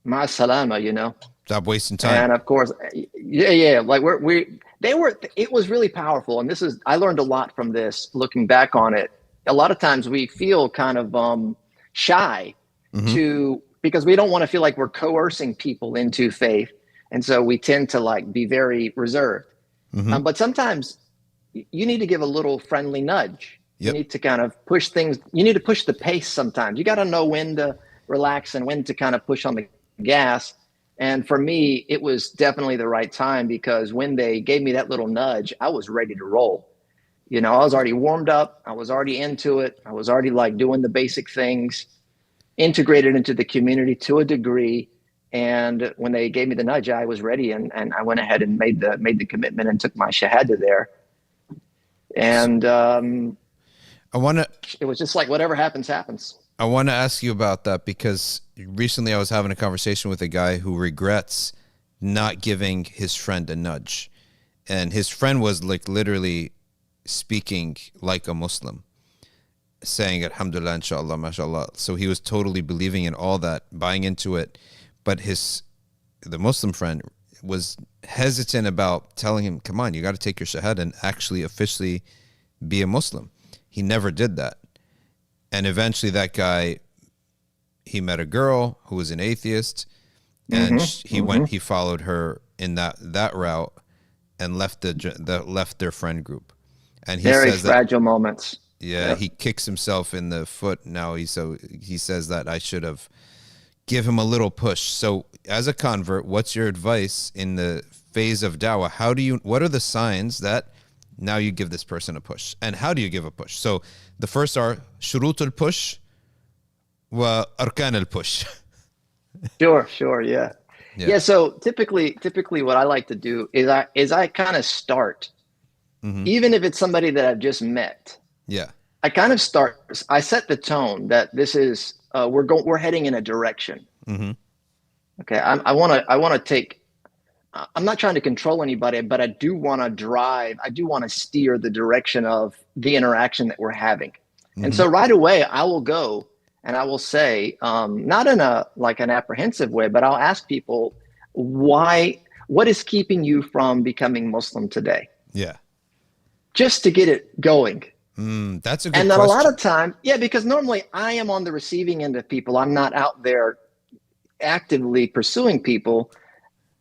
ma salama, you know. Stop wasting time. And of course, yeah, like it was really powerful. And I learned a lot from this, looking back on it. A lot of times we feel kind of shy because we don't want to feel like we're coercing people into faith. And so we tend to like be very reserved. But sometimes you need to give a little friendly nudge. You need to kind of push things. You need to push the pace sometimes. You got to know when to relax and when to kind of push on the gas. And for me, it was definitely the right time, because when they gave me that little nudge, I was ready to roll. You know, I was already warmed up. I was already into it. I was already like doing the basic things, integrated into the community to a degree. And when they gave me the nudge, I was ready, and I went ahead and made the commitment and took my shahada there. And it was just like, whatever happens, happens. I want to ask you about that, because recently I was having a conversation with a guy who regrets not giving his friend a nudge. And his friend was like literally speaking like a Muslim, saying alhamdulillah, inshallah, mashallah. So he was totally believing in all that, buying into it. But the Muslim friend was hesitant about telling him, come on, you got to take your shahada and actually officially be a Muslim. He never did that. And eventually that guy, he met a girl who was an atheist, and he followed her in that route and left their friend group. And he very says fragile moments. Yeah, yep. He kicks himself in the foot now. He says that I should have give him a little push. So as a convert, what's your advice in the phase of dawah? What are the signs that now you give this person a push? And how do you give a push? So the first are shurut al-push wa arkan al-push. Sure, yeah. So typically what I like to do is I kind of start, even if it's somebody that I've just met. Yeah. I set the tone that this is, we're heading in a direction. Okay. I want to take, I'm not trying to control anybody, but I do want to steer the direction of the interaction that we're having. And so right away I will go and I will say, not in an apprehensive way, but I'll ask people, what is keeping you from becoming Muslim today? Yeah. Just to get it going. That's a good question. And then a lot of time, because normally I am on the receiving end of people. I'm not out there actively pursuing people.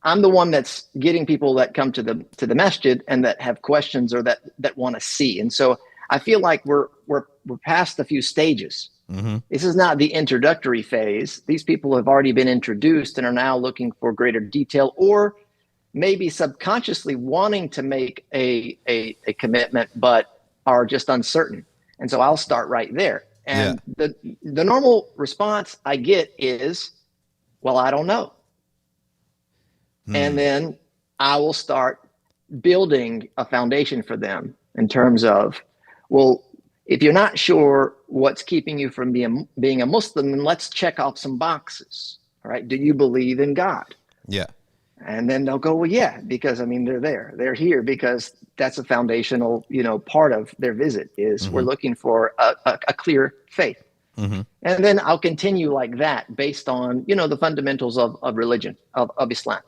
I'm the one that's getting people that come to the masjid and that have questions or that want to see. And so I feel like we're past a few stages. This is not the introductory phase. These people have already been introduced and are now looking for greater detail, or maybe subconsciously wanting to make a commitment, but are just uncertain. And so I'll start right there. And the normal response I get is, well, I don't know. And then I will start building a foundation for them in terms of, well, if you're not sure what's keeping you from being a Muslim, then let's check off some boxes. All right. Do you believe in God? Yeah. And then they'll go, well, yeah, because they're here because that's a foundational, part of their visit is we're looking for a clear faith. And then I'll continue like that based on, the fundamentals of religion, of Islam.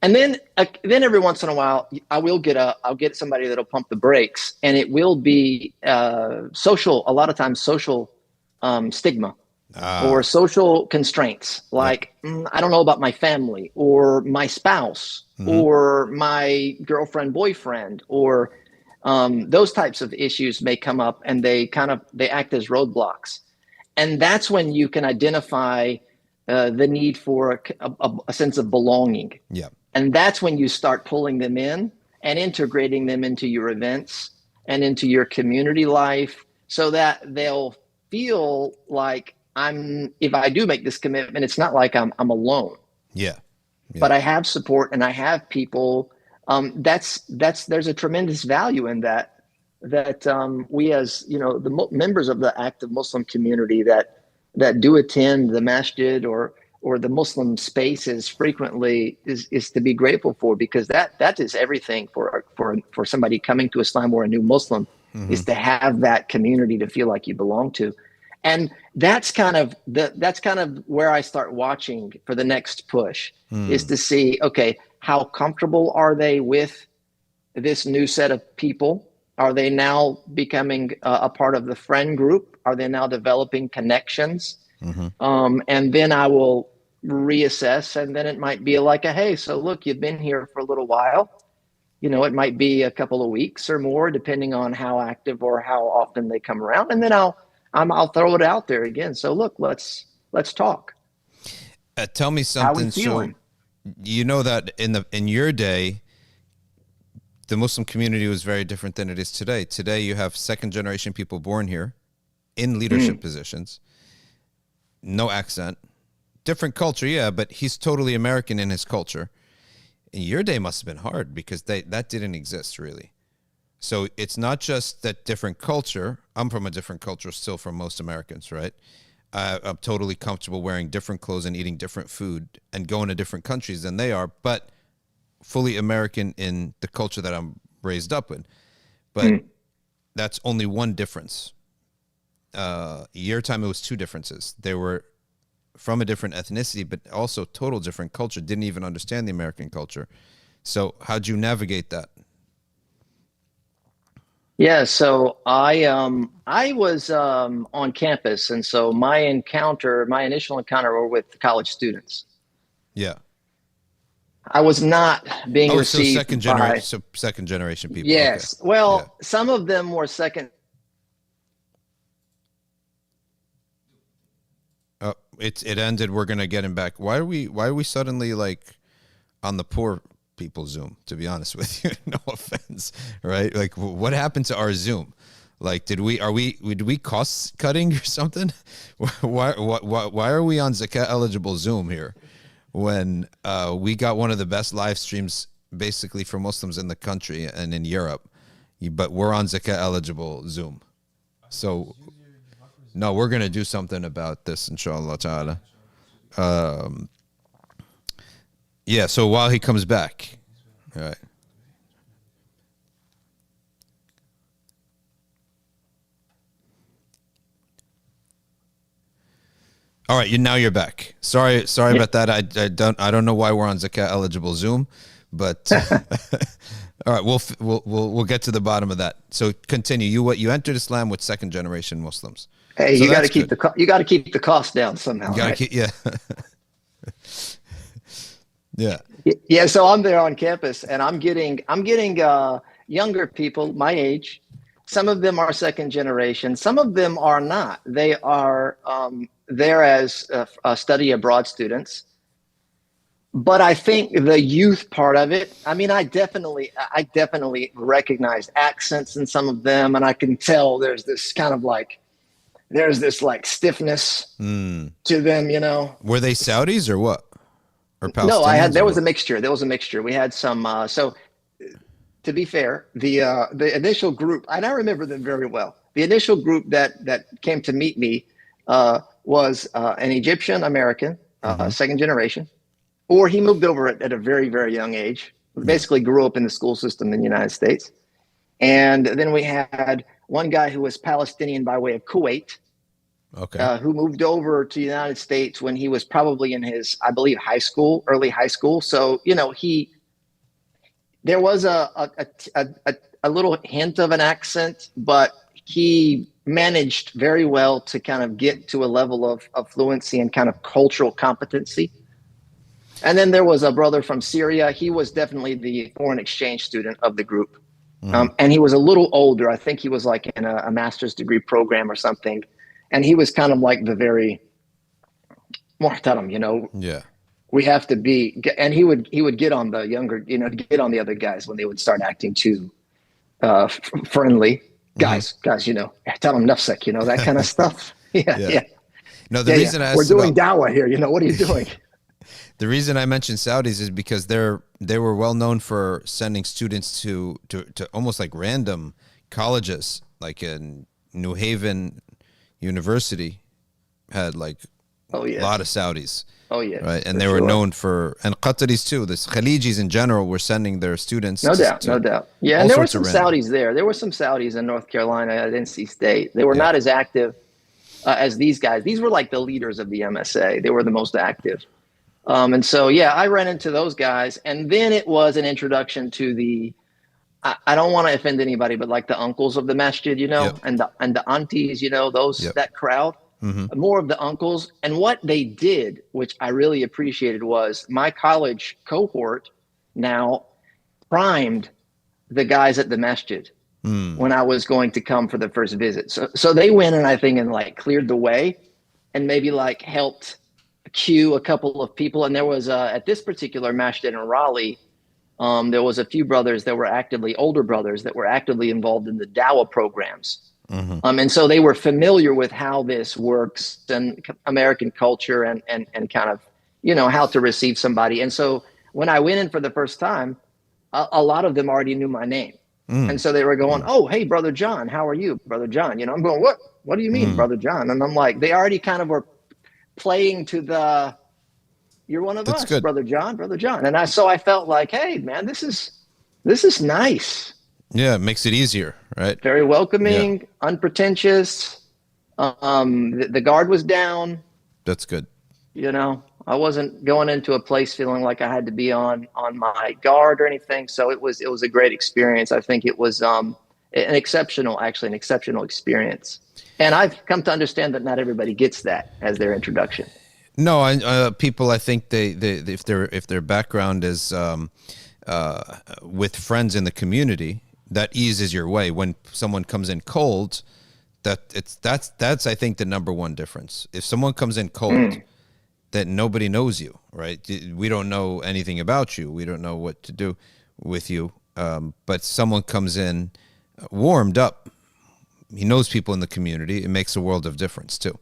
And then every once in a while, I'll get somebody that'll pump the brakes, and it will be a lot of times social stigma. Or social constraints, like I don't know about my family or my spouse or my girlfriend, boyfriend, or those types of issues may come up, and they act as roadblocks. And that's when you can identify the need for a sense of belonging. Yeah. And that's when you start pulling them in and integrating them into your events and into your community life, so that they'll feel like if I do make this commitment, it's not like I'm alone. Yeah. But I have support and I have people. There's a tremendous value in that we, as the members of the active Muslim community that do attend the masjid or the Muslim spaces frequently is to be grateful for, because that is everything for somebody coming to Islam or a new Muslim, is to have that community to feel like you belong to. And that's kind of where I start watching for the next push, is to see, okay, how comfortable are they with this new set of people? Are they now becoming a part of the friend group? Are they now developing connections? And then I will reassess, and then it might be like hey, so look, you've been here for a little while. It might be a couple of weeks or more, depending on how active or how often they come around. And then I'll throw it out there again. So look, let's talk. Tell me something. So that in your day, the Muslim community was very different than it is today. Today, you have second generation people born here in leadership positions, no accent, different culture. Yeah, but he's totally American in his culture. In your day must have been hard, because that didn't exist really. So it's not just that different culture. I'm from a different culture still from most Americans, right? I'm totally comfortable wearing different clothes and eating different food and going to different countries than they are, but fully American in the culture that I'm raised up in. But that's only one difference. Your time, it was two differences. They were from a different ethnicity, but also total different culture, didn't even understand the American culture. So how'd you navigate that? Yeah, so I was on campus, and so my initial encounter were with college students. Yeah. I was not being received. So second generation people. Yes. Okay. Well, some of them were second. It ended. We're gonna get him back. Why are we suddenly like on the poor people Zoom, to be honest with you? No offense, right? Like, what happened to our Zoom? Like, did we cost cutting or something? Why are we on zakat eligible Zoom here when we got one of the best live streams basically for Muslims in the country and in Europe, but we're on zakat eligible Zoom? So no, we're gonna do something about this, inshallah ta'ala. Yeah, so while he comes back. All right. All right, now you're back. Sorry about that. I don't know why we're on zakat eligible Zoom, but all right, we'll get to the bottom of that. So continue. You entered Islam with second generation Muslims. Hey, so you got to keep the cost down somehow. You got to keep, yeah. Yeah. Yeah. So I'm there on campus, and I'm getting younger people my age. Some of them are second generation. Some of them are not. They are there as study abroad students. But I think the youth part of it, I mean, I definitely recognized accents in some of them, and I can tell there's this stiffness to them, Were they Saudis or what? Or Palestinians? No, there was a mixture. We had some. So, to be fair, the initial group, and I remember them very well. The initial group that came to meet me was an Egyptian American, second generation, or he moved over at a very, very young age. Basically, grew up in the school system in the United States, and then we had one guy who was Palestinian by way of Kuwait. Okay. Who moved over to the United States when he was probably in his, I believe, early high school. So, there was a little hint of an accent, but he managed very well to kind of get to a level of fluency and kind of cultural competency. And then there was a brother from Syria. He was definitely the foreign exchange student of the group. And he was a little older. I think he was like in a master's degree program or something. And he was kind of like the very muhtaram, Yeah. we have to be, and he would get on the younger, get on the other guys when they would start acting too friendly. Guys, tell them nafsek, that kind of stuff. Yeah. No, the reason I asked we're doing dawah here. What are you doing? The reason I mentioned Saudis is because they were well known for sending students to almost like random colleges, like in New Haven University had like a lot of Saudis. Oh yeah, right, and they were known for, and Qataris too. The Khalijis in general were sending their students. No doubt. Yeah, and there were some Saudis there. There were some Saudis in North Carolina at NC State. They were not as active as these guys. These were like the leaders of the MSA. They were the most active. And so, I ran into those guys, and then it was an introduction to the, I don't want to offend anybody, but like the uncles of the masjid, and the aunties, that crowd. Mm-hmm. More of the uncles. And what they did, which I really appreciated, was my college cohort now primed the guys at the masjid when I was going to come for the first visit. So they went and I think and like cleared the way and maybe like helped cue a couple of people. And there was at this particular masjid in Raleigh, there was a few brothers that were older brothers that were actively involved in the dawah programs. Mm-hmm. And so they were familiar with how this works and American culture and kind of, how to receive somebody. And so when I went in for the first time, a lot of them already knew my name. And so they were going, oh, hey, Brother John, how are you, Brother John? I'm going, what do you mean, Brother John? And I'm like, they already kind of were playing to the, you're one of us, good. Brother John. And I felt like, hey, man, this is nice. Yeah, it makes it easier, right? Very welcoming, unpretentious. The guard was down. That's good. I wasn't going into a place feeling like I had to be on my guard or anything. So it was a great experience. I think it was an exceptional experience. And I've come to understand that not everybody gets that as their introduction. No, people, I think they if their background is with friends in the community, that eases your way. When someone comes in cold, that's I think the number one difference. If someone comes in cold, that nobody knows you, right? We don't know anything about you. We don't know what to do with you. But someone comes in warmed up. He knows people in the community. It makes a world of difference too.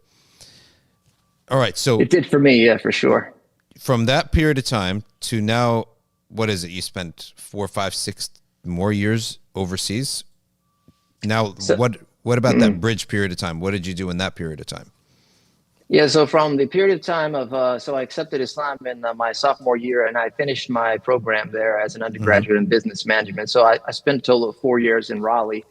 All right, so it did for me, yeah, for sure. From that period of time to now, what is it? You spent 4, 5, 6 more years overseas. Now, what about that bridge period of time? What did you do in that period of time? Yeah, so from the period of time of, so I accepted Islam in my sophomore year, and I finished my program there as an undergraduate in business management. So I spent a total of 4 years in Raleigh.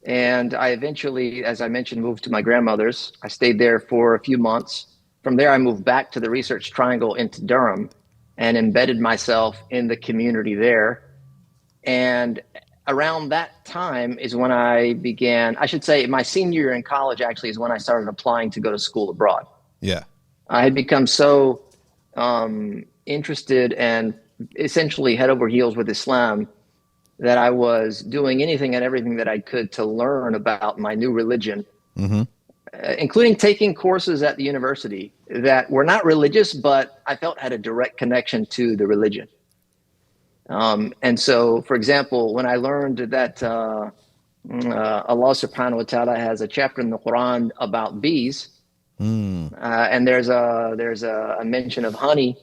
And I eventually, as I mentioned, moved to my grandmother's. I stayed there for a few months. From there, I moved back to the Research Triangle into Durham and embedded myself in the community there. And around that time is when I began, I should say my senior year in college actually is when I started applying to go to school abroad. Yeah. I had become so interested and essentially head over heels with Islam that I was doing anything and everything that I could to learn about my new religion, including taking courses at the university that were not religious, but I felt had a direct connection to the religion. And so, for example, when I learned that Allah subhanahu wa ta'ala has a chapter in the Quran about bees, and there's a mention of honey,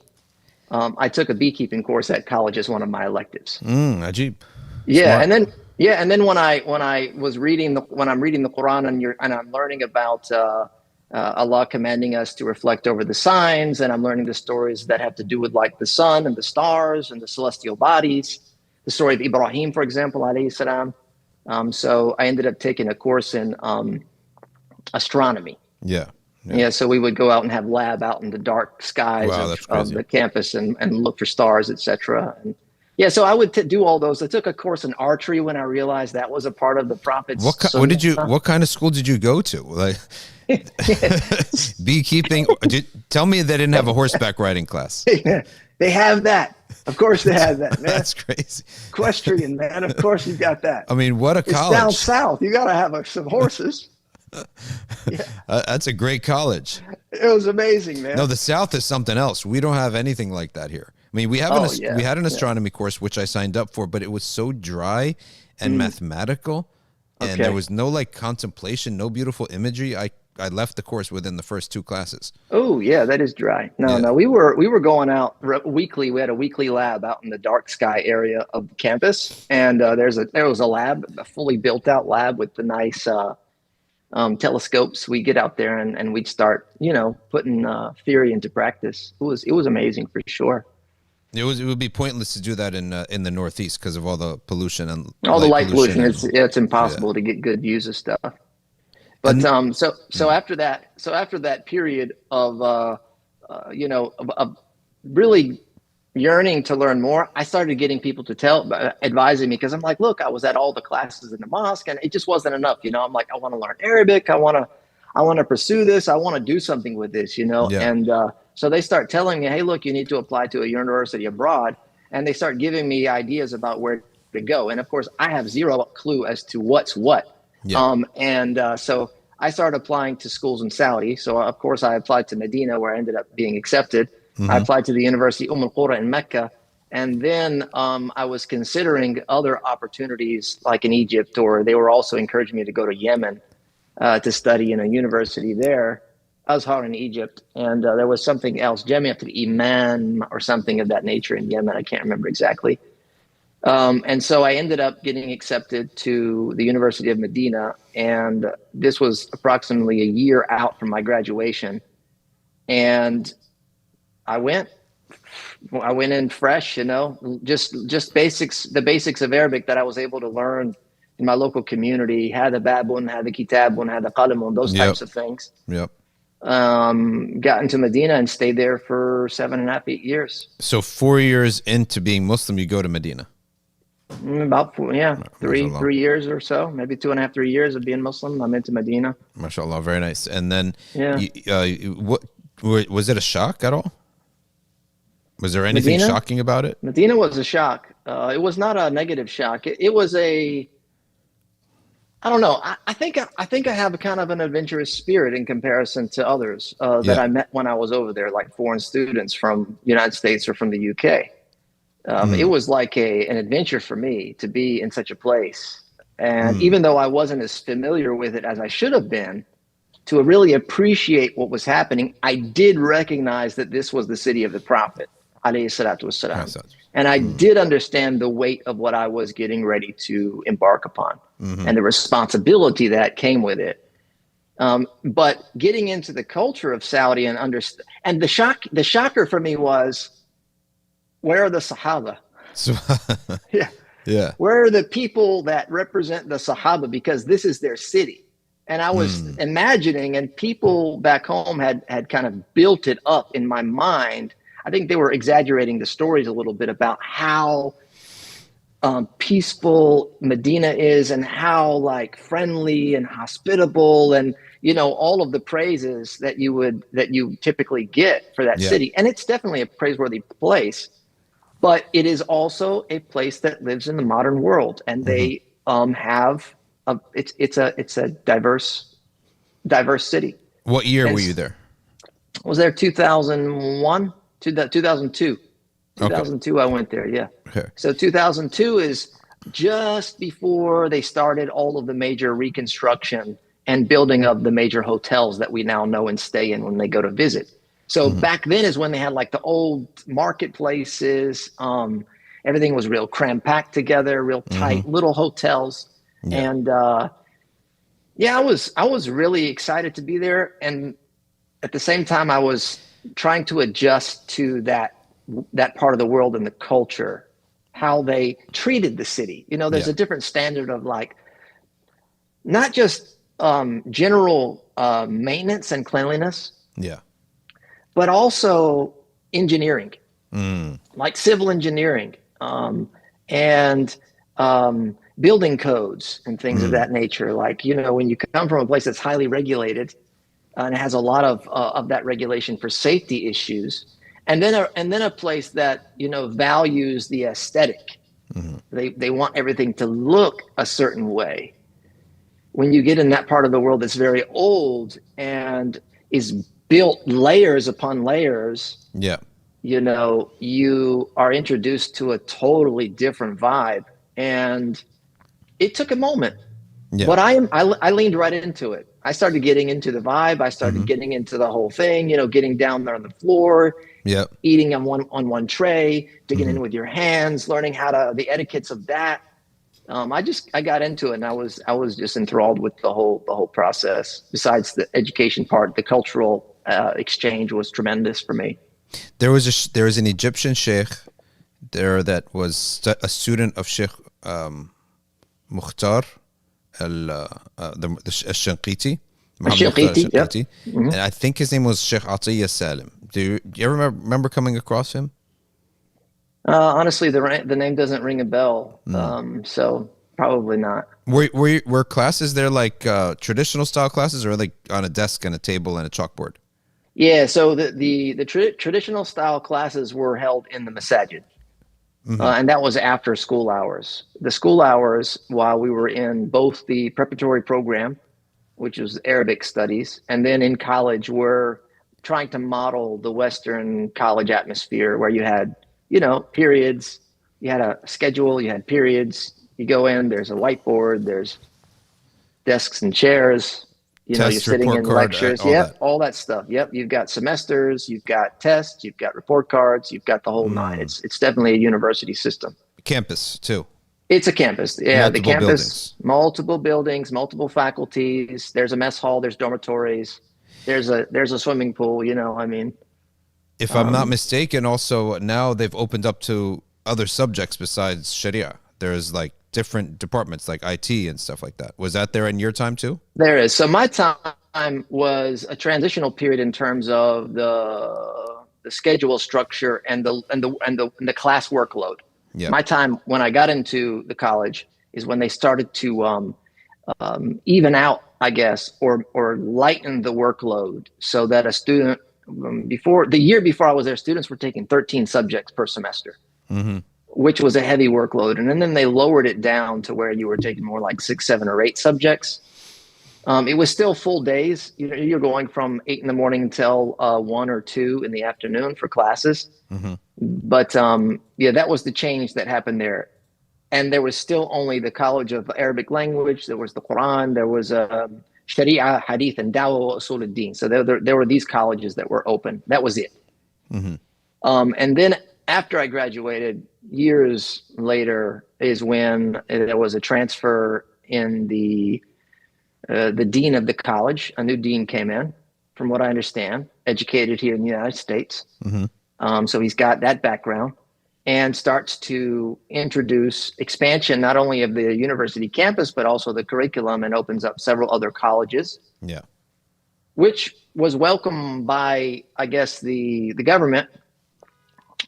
I took a beekeeping course at college as one of my electives. Ajib. Yeah, Smart. and then when I'm reading the Quran and I'm learning about Allah commanding us to reflect over the signs, and I'm learning the stories that have to do with like the sun and the stars and the celestial bodies, the story of Ibrahim, for example, alayhi salam. So I ended up taking a course in astronomy. Yeah, so we would go out and have lab out in the dark skies of the campus and look for stars, etc. Yeah, so I would do all those. I took a course in archery when I realized that was a part of the Prophet's. What kind of school did you go to? Like beekeeping? Tell me they didn't have a horseback riding class. They have that. Of course they have that, man. That's crazy. Equestrian, man. Of course you've got that. I mean, what a college. It's down south. You got to have some horses. Yeah, That's a great college. it was amazing, man. No, the South is something else. We don't have anything like that here. I mean, we have Oh yeah, we had an yeah. astronomy course which I signed up for, but it was so dry and mathematical, and there Okay. was no like contemplation, no beautiful imagery. I left the course within the first 2 classes. Oh yeah, that is dry. No, Yeah. no, we were going out weekly. We had a weekly lab out in the dark sky area of the campus, and there was a lab, a fully built out lab with the nice telescopes. We get out there and we'd start, putting theory into practice. It was amazing for sure. It would be pointless to do that in the Northeast because of all the pollution and All the light pollution, and, it's impossible to get good views of stuff. But and so after that period of of really yearning to learn more, I started getting people to advising me, because I'm like, look, I was at all the classes in the mosque and it just wasn't enough. I'm like, I want to learn Arabic. I want to pursue this. I want to do something with this, yeah. and so they start telling me, hey, look, you need to apply to a university abroad. And they start giving me ideas about where to go. And of course, I have zero clue as to what's what. Yeah. So I started applying to schools in Saudi. So of course, I applied to Medina, where I ended up being accepted. I applied to the University al in Mecca. And then I was considering other opportunities like in Egypt, or they were also encouraging me to go to Yemen to study in a university there, Azhar in Egypt. And there was something else, Jamiat al-Iman or something of that nature in Yemen. I can't remember exactly. And so I ended up getting accepted to the University of Medina. And this was approximately a year out from my graduation. And I went in fresh, just basics, the basics of Arabic that I was able to learn in my local community. Had the babun, had the kitabun, had the qalamun, those types of things. Yep. Got into Medina and stayed there for 7.5, 8 years. So 4 years into being Muslim, you go to Medina. About 4, three Mashallah. years or so, maybe 2.5, 3 years of being Muslim. I'm into Medina. MashaAllah, very nice. And then, Yeah. what was it a shock at all? Was there anything Medina? shocking about it? Medina was a shock. It was not a negative shock. It was I don't know. I think I have a kind of an adventurous spirit in comparison to others that I met when I was over there, like foreign students from the United States or from the UK. It was like an adventure for me to be in such a place. And even though I wasn't as familiar with it as I should have been, to really appreciate what was happening, I did recognize that this was the city of the Prophet, alayhi salatu wassalam. And I did understand the weight of what I was getting ready to embark upon and the responsibility that came with it. But getting into the culture of Saudi and the shocker for me was, where are the Sahaba? Yeah. Where are the people that represent the Sahaba? Because this is their city. And I was imagining, and people back home had kind of built it up in my mind. I think they were exaggerating the stories a little bit about how peaceful Medina is and how like friendly and hospitable and all of the praises that you typically get for that city. And it's definitely a praiseworthy place, but it is also a place that lives in the modern world, and they have it's a diverse city. What year were you there? I was there 2001 to 2002. 2002 I went there, yeah. Okay. So 2002 is just before they started all of the major reconstruction and building of the major hotels that we now know and stay in when they go to visit. So back then is when they had like the old marketplaces. Everything was real cram-packed together, real tight little hotels. Yeah. And I was really excited to be there. And at the same time, I was trying to adjust to that part of the world and the culture, how they treated the city. There's a different standard of like, not just general maintenance and cleanliness, but also engineering, like civil engineering and building codes and things of that nature. Like, when you come from a place that's highly regulated and it has a lot of that regulation for safety issues, and then a place that, values the aesthetic. They want everything to look a certain way. when you get in that part of the world that's very old and is built layers upon layers, Yeah. you know, you are introduced to a totally different vibe. And it took a moment, Yeah. but I leaned right into it. I started getting into the vibe. I started getting into the whole thing, you know, getting down there on the floor, Yeah. eating on one tray, digging in with your hands, learning the etiquettes of that. I got into it, and I was just enthralled with the whole process. Besides the education part, the cultural exchange was tremendous for me. There was an Egyptian sheikh there that was a student of Sheikh Mukhtar the Shanqiti, Muhammad Mukhtar Shaykh, yep. Shanqiti, and I think his name was Sheikh Atiyah Salim. Do you ever remember coming across him? Honestly, the name doesn't ring a bell, so probably not. Were classes there like traditional style classes, or like on a desk and a table and a chalkboard? Yeah, so the traditional style classes were held in the masajid, and that was after school hours. The school hours, while we were in both the preparatory program, which was Arabic studies, and then in college, we're trying to model the Western college atmosphere where you had, you know, periods, you had a schedule, you had periods, you go in, there's a whiteboard, there's desks and chairs, you know, you're sitting in lectures. Yep, all that stuff. Yep, you've got semesters, you've got tests, you've got report cards, you've got the whole nine. It's definitely a university system. Campus too. It's a campus. Yeah, Multiple the campus, buildings. multiple buildings, multiple faculties. There's a mess hall, there's dormitories, there's a swimming pool, you know, I mean. If I'm not mistaken, also now they've opened up to other subjects besides Sharia. There's like different departments like IT and stuff like that. Was that there in your time too? There is. So my time was a transitional period in terms of the schedule structure and the class workload. Yeah. My time when I got into the college is when they started to even out, I guess, or lighten the workload so that a student the year before I was there, students were taking 13 subjects per semester, which was a heavy workload. And then they lowered it down to where you were taking more like 6, 7, or 8 subjects. It was still full days. You know, you're going from 8 in the morning until 1 or 2 in the afternoon for classes. But yeah, that was the change that happened there. And there was still only the College of Arabic Language. There was the Quran. There was Sharia, Hadith, and Dawah Usul al-Din. So there were these colleges that were open. That was it. And then after I graduated, years later, is when there was a transfer in the dean of the college. A new dean came in, from what I understand, educated here in the United States. So he's got that background, and starts to introduce expansion, not only of the university campus, but also the curriculum, and opens up several other colleges. Yeah. Which was welcomed by, I guess, the government.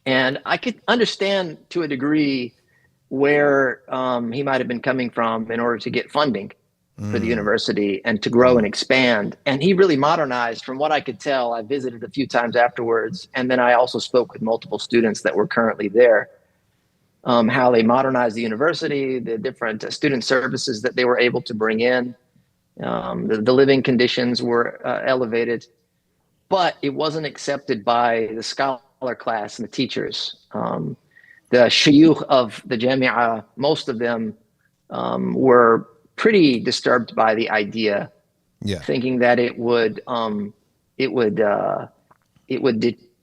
And I could understand to a degree where he might have been coming from in order to get funding for the university and to grow and expand. And he really modernized, from what I could tell. I visited a few times afterwards, and then I also spoke with multiple students that were currently there, how they modernized the university, the different student services that they were able to bring in. The living conditions were elevated, but it wasn't accepted by the scholar class and the teachers. The shuyukh of the Jami'ah, most of them were pretty disturbed by the idea, thinking that it would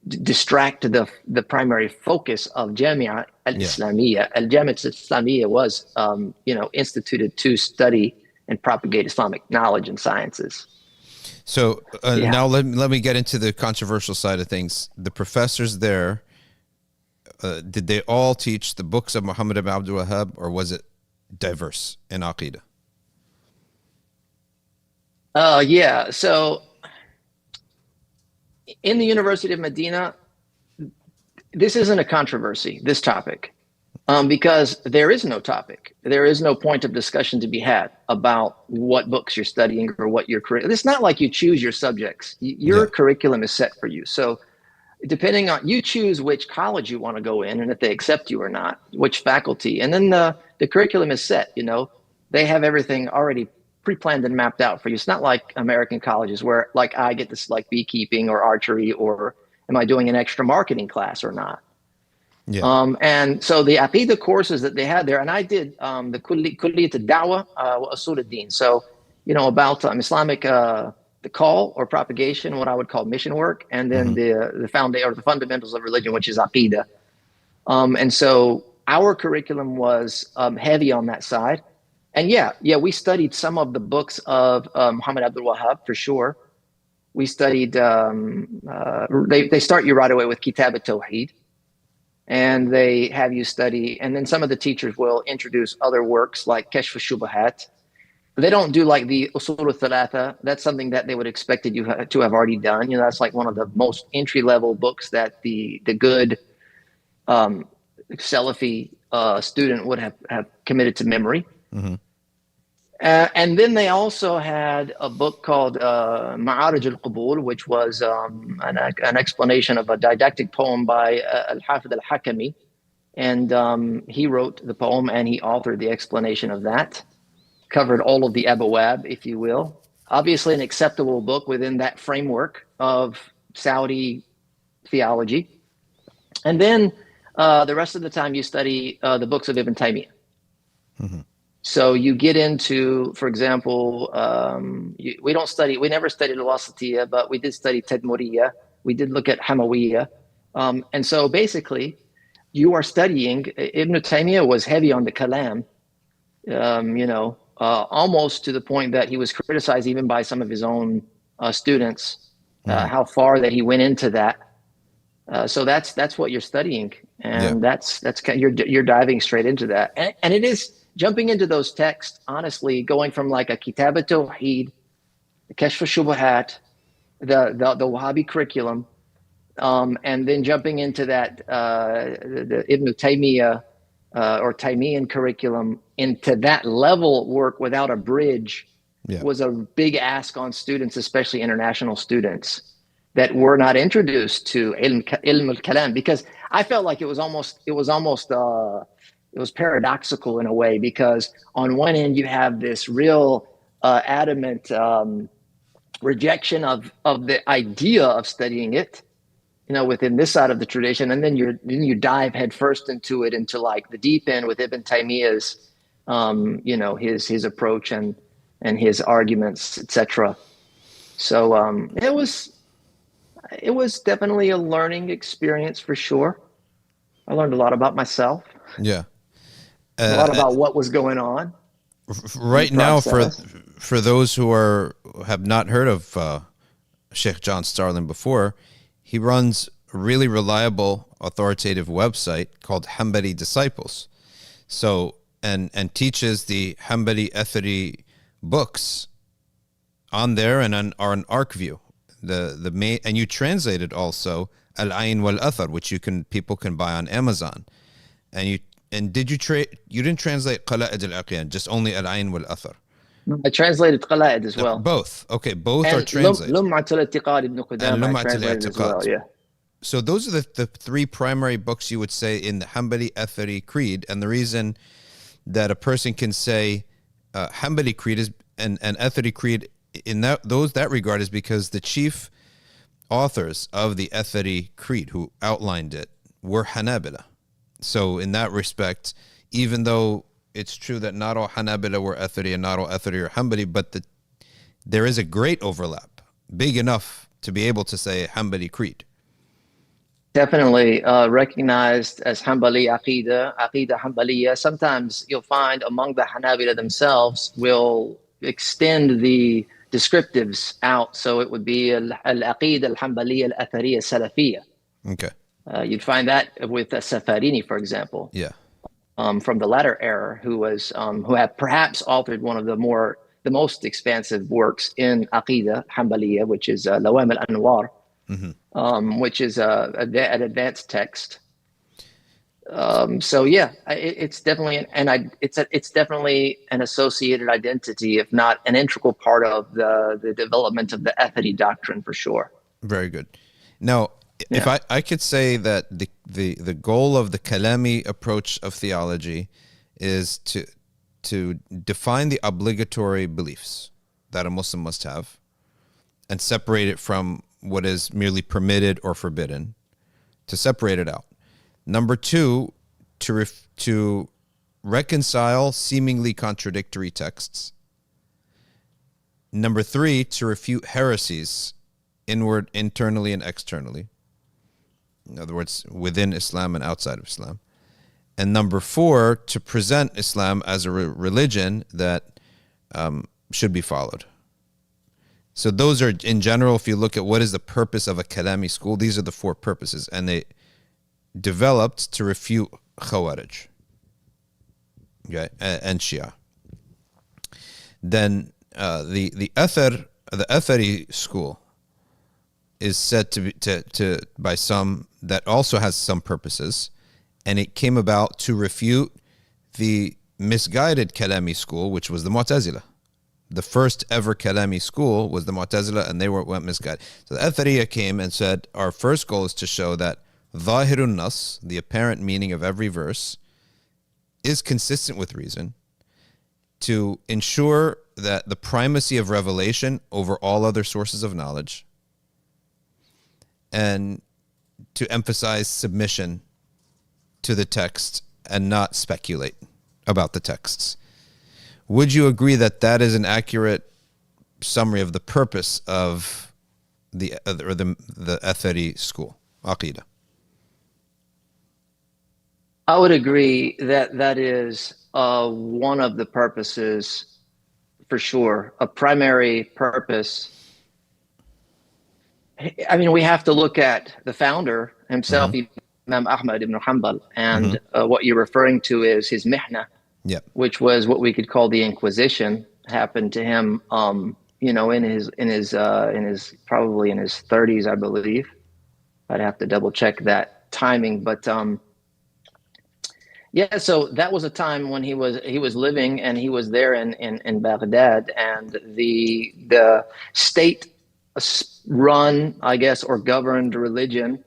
distract the primary focus of Jami'ah al-Islamiyya. Al-Jami'ah al-Islamiyya was instituted to study and propagate Islamic knowledge and sciences. So now let me get into the controversial side of things. The professors there, did they all teach the books of Muhammad ibn Abdul Wahhab, or was it diverse in Aqeeda? Yeah. So in the University of Medina, this isn't a controversy, this topic, because there is no topic. There is no point of discussion to be had about what books you're studying or what your curriculum. It's not like you choose your subjects. Your curriculum is set for you. So depending on, you choose which college you want to go in and if they accept you or not, which faculty. And then the curriculum is set, they have everything already pre-planned and mapped out for you. It's not like American colleges where like I get to select beekeeping or archery, or am I doing an extra marketing class or not? Yeah. And so the Aqeeda courses that they had there, and I did the Kulliyat al-Da'wah wa Usul al-Din. So, about Islamic, the call or propagation, what I would call mission work, and then the fundamentals of religion, which is Aqeeda. And so our curriculum was heavy on that side. And we studied some of the books of Muhammad Abdul Wahhab for sure. We studied, they start you right away with Kitab al-Tawheed, and they have you study, and then some of the teachers will introduce other works like Kashf al-Shubahat. They don't do like the Usul al-Thalatha. That's something that they would expected you to have already done. That's like one of the most entry-level books that the good Salafi student would have committed to memory. Mm-hmm. And then they also had a book called Ma'arij al-Qubul, which was an explanation of a didactic poem by al-Hafid al-Hakami. And he wrote the poem and he authored the explanation of that. Covered all of the abawab, if you will. Obviously an acceptable book within that framework of Saudi theology. And then the rest of the time you study the books of Ibn Taymiyyah. Mm-hmm. So you get into, for example, we never studied al-Wasatiyya, but we did study Tadmuriyya. We did look at Hamawiyya. And so basically you are studying, Ibn Taymiyyah was heavy on the kalam, almost to the point that he was criticized even by some of his own students, how far that he went into that. So that's what you're studying, and that's you're diving straight into that, and it is jumping into those texts. Honestly, going from like a Kitab al-Tawheed, the Kashf al-Shubahat, the Wahhabi curriculum, and then jumping into that the Ibn Taymiyyah or Taymiyyan curriculum into that level work without a bridge was a big ask on students, especially international students that were not introduced to ilm al-kalam, because I felt like it was paradoxical in a way, because on one end you have this real adamant rejection of the idea of studying it, within this side of the tradition, and then you dive headfirst into it, into like the deep end with Ibn Taymiyyah's, his approach and his arguments, etc. So it was definitely a learning experience for sure. I learned a lot about myself. Yeah. A lot about what was going on. Right now, for those who have not heard of Shaykh John Starling before, he runs a really reliable, authoritative website called Hanbali Disciples. So, and teaches the Hanbali Athari books on there and are on Arkview. The main, and you translated also Al-Ayn wal-Athar, which people can buy on Amazon. And did you didn't translate Qalaid al-Iqyan, just only Al-Ayn wal-Athar? I translated Qalaid as well. Both. Okay, both are translated. Lum'at al-I'tiqad ibn Qudama I translated as well, yeah. So those are the three primary books you would say in the Hanbali Athari Creed, and the reason that a person can say Hanbali Creed is and Athari Creed in that regard is because the chief authors of the Athari Creed who outlined it were Hanabila. So in that respect, even though it's true that not all Hanabila were Athari and not all Athari are Hanbali, but there is a great overlap, big enough to be able to say Hanbali Creed. Definitely recognized as Hanbali Aqeeda Hanbaliya. Sometimes you'll find among the Hanabila themselves will extend the descriptives out. So it would be al-Aqeeda al-Hanbaliya al-Athariya Salafiyya. Okay. You'd find that with Safarini, for example. Yeah. From the latter era, who had perhaps authored one of the most expansive works in Aqeeda Hanbaliya, which is Lawam al-Anwar. Mm-hmm. Which is an advanced text. So yeah, it's definitely it's definitely an associated identity, if not an integral part of the development of the Athari doctrine for sure. Very good. Now, if I could say that the goal of the Kalami approach of theology is to define the obligatory beliefs that a Muslim must have and separate it from what is merely permitted or forbidden, to separate it out. Number two, to reconcile seemingly contradictory texts. Number three, to refute heresies internally and externally. In other words, within Islam and outside of Islam. And number four, to present Islam as a religion that should be followed. So those are, in general, if you look at what is the purpose of a Kalami school, these are the four purposes. And they developed to refute Khawarij, okay, and Shia. Then the Athari school is said to be by some that also has some purposes, and it came about to refute the misguided Kalami school, which was the Mu'tazila. The first ever Kalami school was the Mu'tazila, and they went misguided. So the Athariya came and said, our first goal is to show that Zahirun Nas, the apparent meaning of every verse, is consistent with reason, to ensure that the primacy of revelation over all other sources of knowledge, and to emphasize submission to the text and not speculate about the texts. Would you agree that that is an accurate summary of the purpose of the Athari school, Aqeeda? I would agree that that is one of the purposes, for sure, a primary purpose. I mean, we have to look at the founder himself, Imam Ahmad ibn Hanbal, and what you're referring to is his mihnah, which was what we could call the Inquisition, happened to him, you know, in his probably in his 30s, I believe. I'd have to double check that timing, but yeah. So that was a time when he was living, and he was there in Baghdad, and the state run, I guess, or governed religion,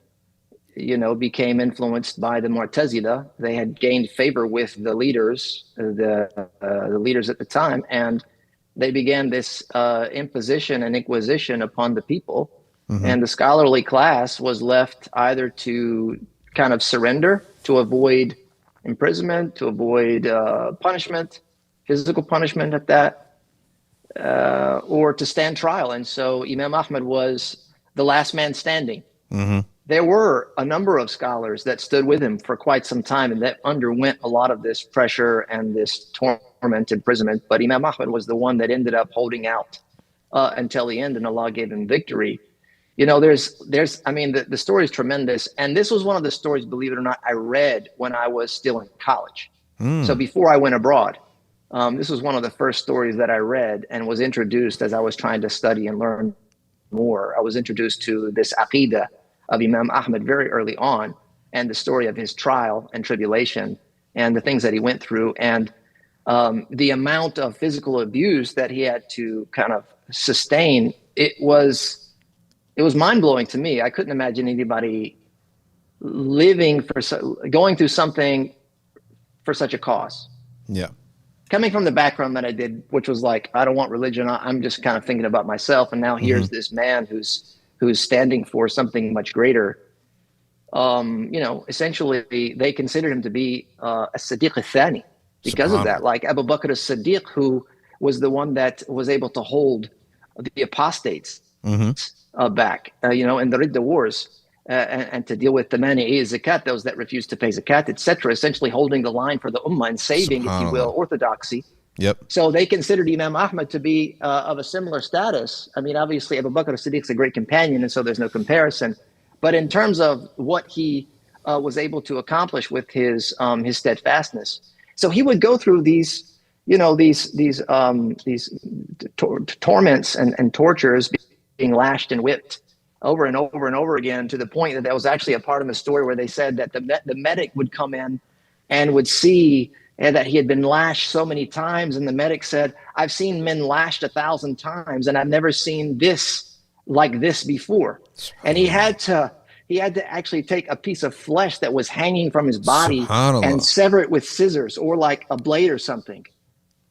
you know, became influenced by the Mu'tazila. They had gained favor with the leaders, the leaders at the time, and they began this imposition and inquisition upon the people. And the scholarly class was left either to kind of surrender, to avoid imprisonment, to avoid punishment, physical punishment at that, or to stand trial. And so Imam Ahmad was the last man standing. There were a number of scholars that stood with him for quite some time and that underwent a lot of this pressure and this torment, imprisonment. But Imam Ahmad was the one that ended up holding out until the end, and Allah gave him victory. You know, I mean, the story is tremendous. And this was one of the stories, believe it or not, I read when I was still in college. So before I went abroad, this was one of the first stories that I read and was introduced as I was trying to study and learn more. I was introduced to this Aqeeda of Imam Ahmad very early on, and the story of his trial and tribulation and the things that he went through, and the amount of physical abuse that he had to kind of sustain. It was mind-blowing to me. I couldn't imagine anybody going through something for such a cause. Yeah. Coming from the background that I did, which was like, I don't want religion. I'm just kind of thinking about myself. And now here's this man who's standing for something much greater. You know, essentially they considered him to be a Siddiq al-Thani because of that. Like Abu Bakr as-Siddiq, who was the one that was able to hold the apostates back, you know, in the Ridda wars, and to deal with the mani'i zakat, those that refused to pay zakat, etc., essentially holding the line for the ummah and saving, if you will, orthodoxy. So they considered Imam Ahmad to be of a similar status. I mean, obviously Abu Bakr as-Siddiq is a great companion, and so there's no comparison. But in terms of what he was able to accomplish with his steadfastness, so he would go through these, you know, these torments and tortures, being lashed and whipped over and over and over again, to the point that was actually a part of the story where they said that the medic would come in and would see that he had been lashed so many times, and the medic said, I've seen men lashed 1,000 times and I've never seen this like this before. And he had to actually take a piece of flesh that was hanging from his body and sever it with scissors or like a blade or something.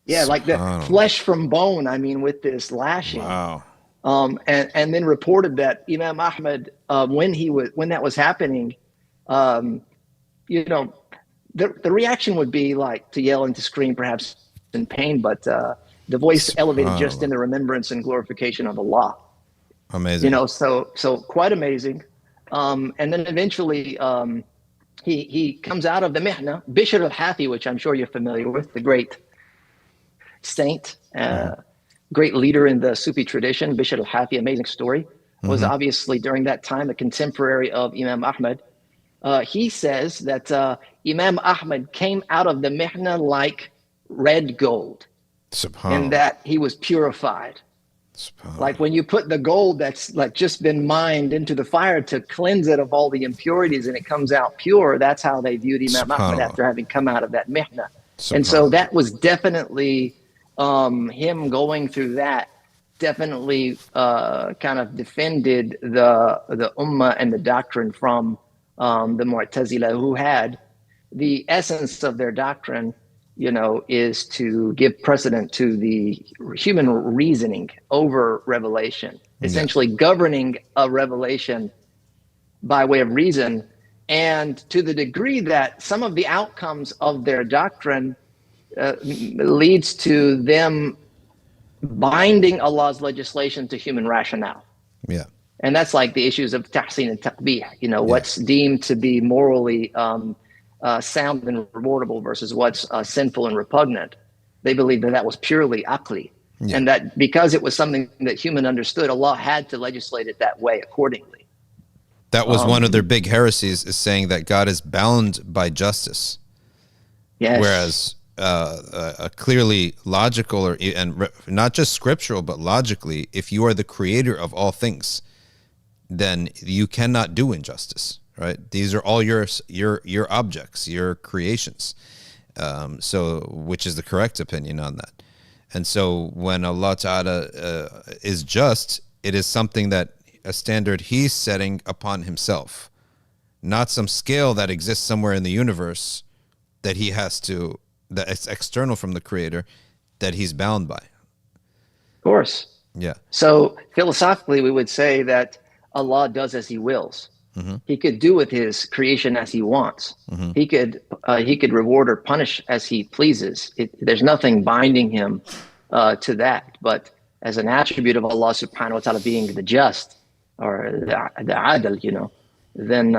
Yeah, like the Subhanallah. flesh from bone. I mean, with this lashing. Wow. And then reported that Imam Ahmad, when that was happening, you know, the reaction would be like to yell and to scream, perhaps in pain, but the voice elevated just in the remembrance and glorification of Allah. Amazing. You know, so quite amazing. And then eventually he comes out of the mihnah. Bishr al-Hafi, which I'm sure you're familiar with, the great saint, great leader in the Sufi tradition. Bishr al-Hafi, amazing story, was obviously during that time a contemporary of Imam Ahmad. He says that Imam Ahmad came out of the mihnah like red gold, and that he was purified. Like when you put the gold that's like just been mined into the fire to cleanse it of all the impurities and it comes out pure, that's how they viewed Imam Ahmad after having come out of that mihnah. And so that was definitely him going through that, definitely kind of defended the ummah and the doctrine from the Mu'tazila, who had the essence of their doctrine, you know, is to give precedent to the human reasoning over revelation, essentially governing a revelation by way of reason. And to the degree that some of the outcomes of their doctrine leads to them binding Allah's legislation to human rationale. Yeah. And that's like the issues of tahsin and taqbih, you know, what's deemed to be morally sound and rewardable versus what's sinful and repugnant. They believed that was purely aqli, and that because it was something that human understood, Allah had to legislate it that way accordingly. That was one of their big heresies, is saying that God is bound by justice. Yes. Whereas a clearly logical and not just scriptural, but logically, if you are the creator of all things, then you cannot do injustice. Right? These are all your objects, your creations. So, which is the correct opinion on that. And so when Allah Ta'ala is just, it is something that, a standard he's setting upon himself, not some scale that exists somewhere in the universe that he has to, that it's external from the creator, that he's bound by. Of course. Yeah. So philosophically, we would say that Allah does as he wills. He could do with his creation as he wants. He could reward or punish as he pleases. There's nothing binding him to that. But as an attribute of Allah subhanahu wa ta'ala being the just, or the adl, you know, then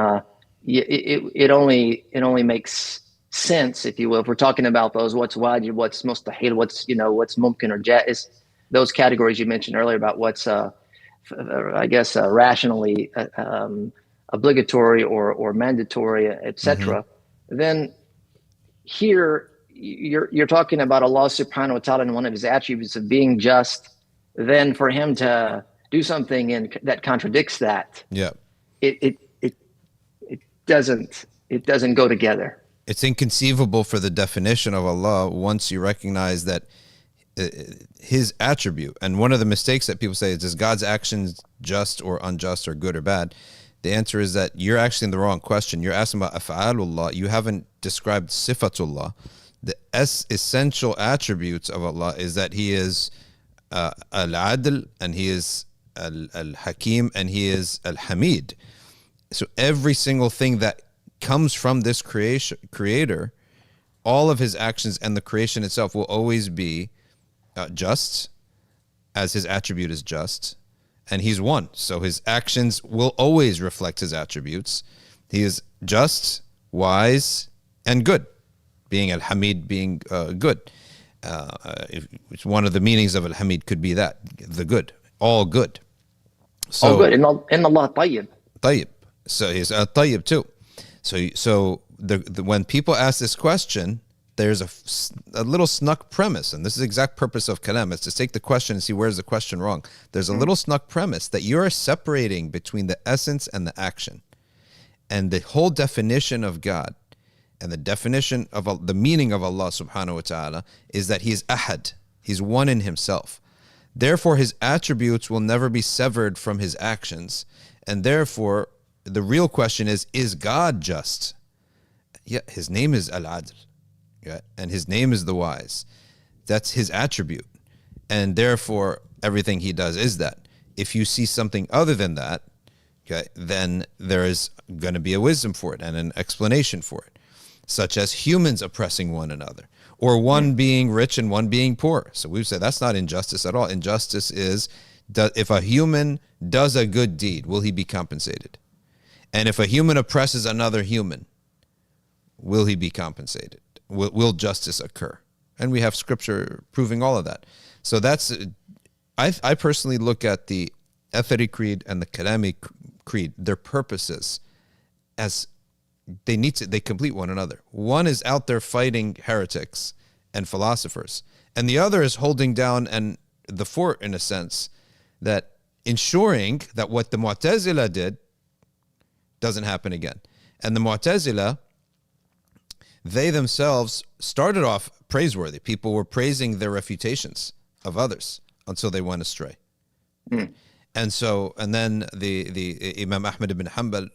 it only makes sense, if you will, if we're talking about those, what's wajib, what's mustahil, what's mumkin or jaiz, those categories you mentioned earlier about what's I guess rationally obligatory or mandatory, etc. Then here you're talking about Allah subhanahu wa ta'ala and one of his attributes of being just. Then for him to do something that contradicts that, it doesn't go together. It's inconceivable for the definition of Allah once you recognize that his attribute. And one of the mistakes that people say is God's actions just or unjust or good or bad? The answer is that you're asking the wrong question. You're asking about af'alullah. You haven't described sifatullah. The essential attributes of Allah is that he is al-adl, and he is al-hakim, and he is al-hamid. So every single thing that comes from this creator, all of his actions and the creation itself will always be just, as his attribute is just. And he's one, so his actions will always reflect his attributes. He is just, wise, and good, being al-Hamid, being good. One of the meanings of al-Hamid could be that, the good, all good. So, all good, in Allah tayyib. Tayyib. So he's tayyib too. So when people ask this question, there's a little snuck premise, and this is the exact purpose of kalam, is to take the question and see where's the question wrong. There's a little snuck premise that you're separating between the essence and the action. And the whole definition of God and the definition of the meaning of Allah subhanahu wa ta'ala is that he is ahad. He's one in himself. Therefore, his attributes will never be severed from his actions. And therefore, the real question is God just? Yeah, his name is al-Adl. Yeah, and his name is the wise. That's his attribute. And therefore, everything he does is that. If you see something other than that, okay, then there is going to be a wisdom for it and an explanation for it, such as humans oppressing one another, or one being rich and one being poor. So we say that's not injustice at all. Injustice is, if a human does a good deed, will he be compensated? And if a human oppresses another human, will he be compensated? Will justice occur? And we have scripture proving all of that. So that's, I personally look at the Athari creed and the Kalami creed, their purposes, as they complete one another. One is out there fighting heretics and philosophers, and the other is holding down the fort, in a sense, that ensuring that what the Mu'tazila did doesn't happen again. And the Mu'tazila, they themselves started off praiseworthy. People were praising their refutations of others until they went astray. And then the Imam Ahmad ibn Hanbal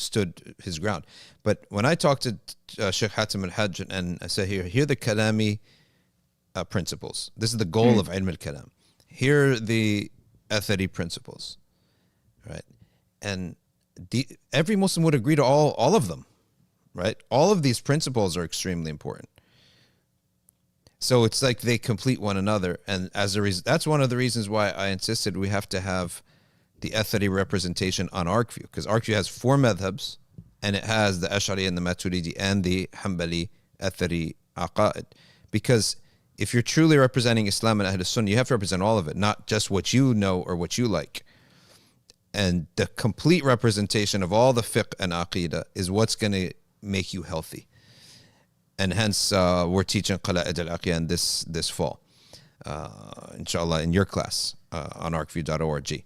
stood his ground. But when I talked to Shaykh Hatim al-Hajj and I said, here are the Kalami principles. This is the goal of Ilm al-Kalam. Here are the Athari principles, right? And every Muslim would agree to all of them, right? All of these principles are extremely important. So it's like they complete one another, and as a reason, that's one of the reasons why I insisted we have to have the Athari representation on Arkview, because Arkview has 4 madhabs, and it has the Ash'ari and the Maturidi and the Hanbali Athari Aqaid. Because if you're truly representing Islam and Ahl Sunnah, you have to represent all of it, not just what you know or what you like. And the complete representation of all the fiqh and Aqeeda is what's going to make you healthy. And hence, we're teaching Qalaid al-Iqyan this fall, inshallah, in your class on arkview.org.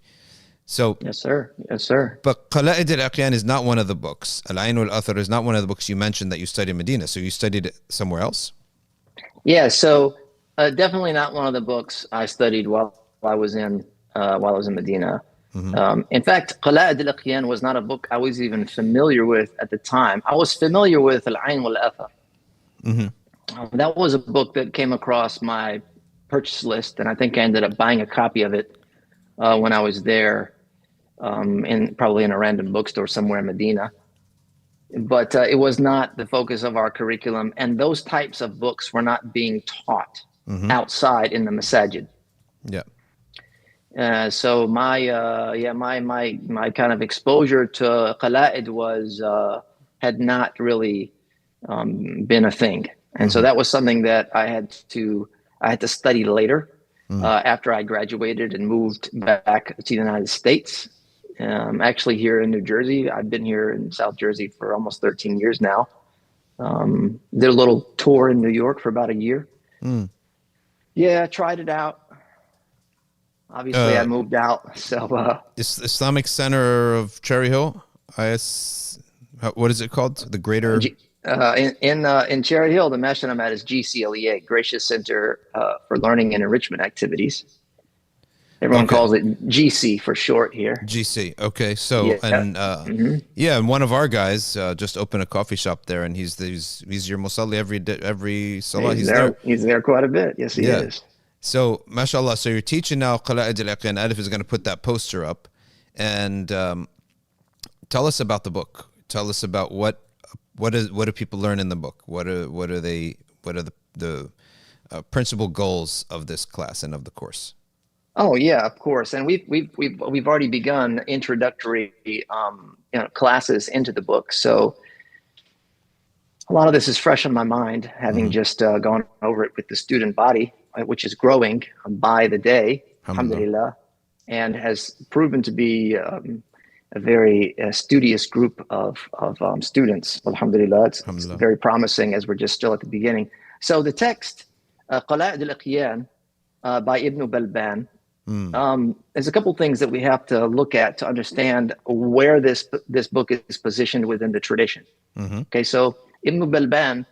So, yes, sir. Yes, sir. But Qalaid al-Iqyan is not one of the books. Al-Ayn wal-Athar is not one of the books you mentioned that you studied in Medina. So you studied it somewhere else? Yeah. So definitely not one of the books I studied while I was in Medina. In fact, Qalaid al-Iqyan was not a book I was even familiar with at the time. I was familiar with Al-Ayn wal-Athar. That was a book that came across my purchase list, and I think I ended up buying a copy of it when I was there, probably in a random bookstore somewhere in Medina. But it was not the focus of our curriculum, and those types of books were not being taught outside in the masajid. Yeah. So my kind of exposure to Qalaid had not really been a thing, and so that was something that I had to study later after I graduated and moved back to the United States. Actually, here in New Jersey, I've been here in South Jersey for almost 13 years now. Did a little tour in New York for about a year. Yeah, tried it out. Obviously, I moved out. So, Islamic Center of Cherry Hill, what is it called? The Greater. In Cherry Hill, the masjid I'm at is GCLEA, Gracious Center for Learning and Enrichment Activities. Everyone calls it GC for short here. GC. Okay. So, and one of our guys just opened a coffee shop there, and he's your musalli every salah. He's there. He's there quite a bit. Yes, he is. So, mashallah. So you're teaching now Qalaid al-Iqyan. Adif is going to put that poster up, and tell us about the book. Tell us about what do people learn in the book? What are the principal goals of this class and of the course? Oh yeah, of course. And we've already begun introductory classes into the book. So a lot of this is fresh on my mind, having just gone over it with the student body, which is growing by the day, alhamdulillah, and has proven to be a very studious group of students. Alhamdulillah, it's very promising as we're just still at the beginning. So the text, Qalaid al-Iqyan by Ibn Balban, there's a couple things that we have to look at to understand where this book is positioned within the tradition. Okay, so Ibn Balban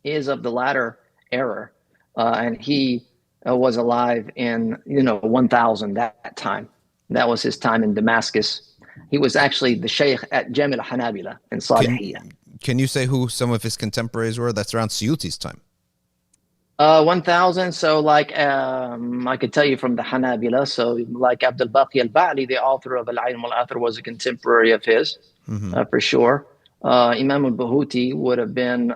is of the latter era, and he was alive in 1000 that time. That was his time in Damascus. He was actually the Shaykh at Jami' al-Hanabila in Salihiyya. Can you say who some of his contemporaries were? That's around Suyuti's time. 1,000. So like I could tell you from the Hanabila. So like Abdul Baqi al-Ba'li, the author of Al-Ilm al-Athar, was a contemporary of his, for sure. Imam al-Bahuti would have been,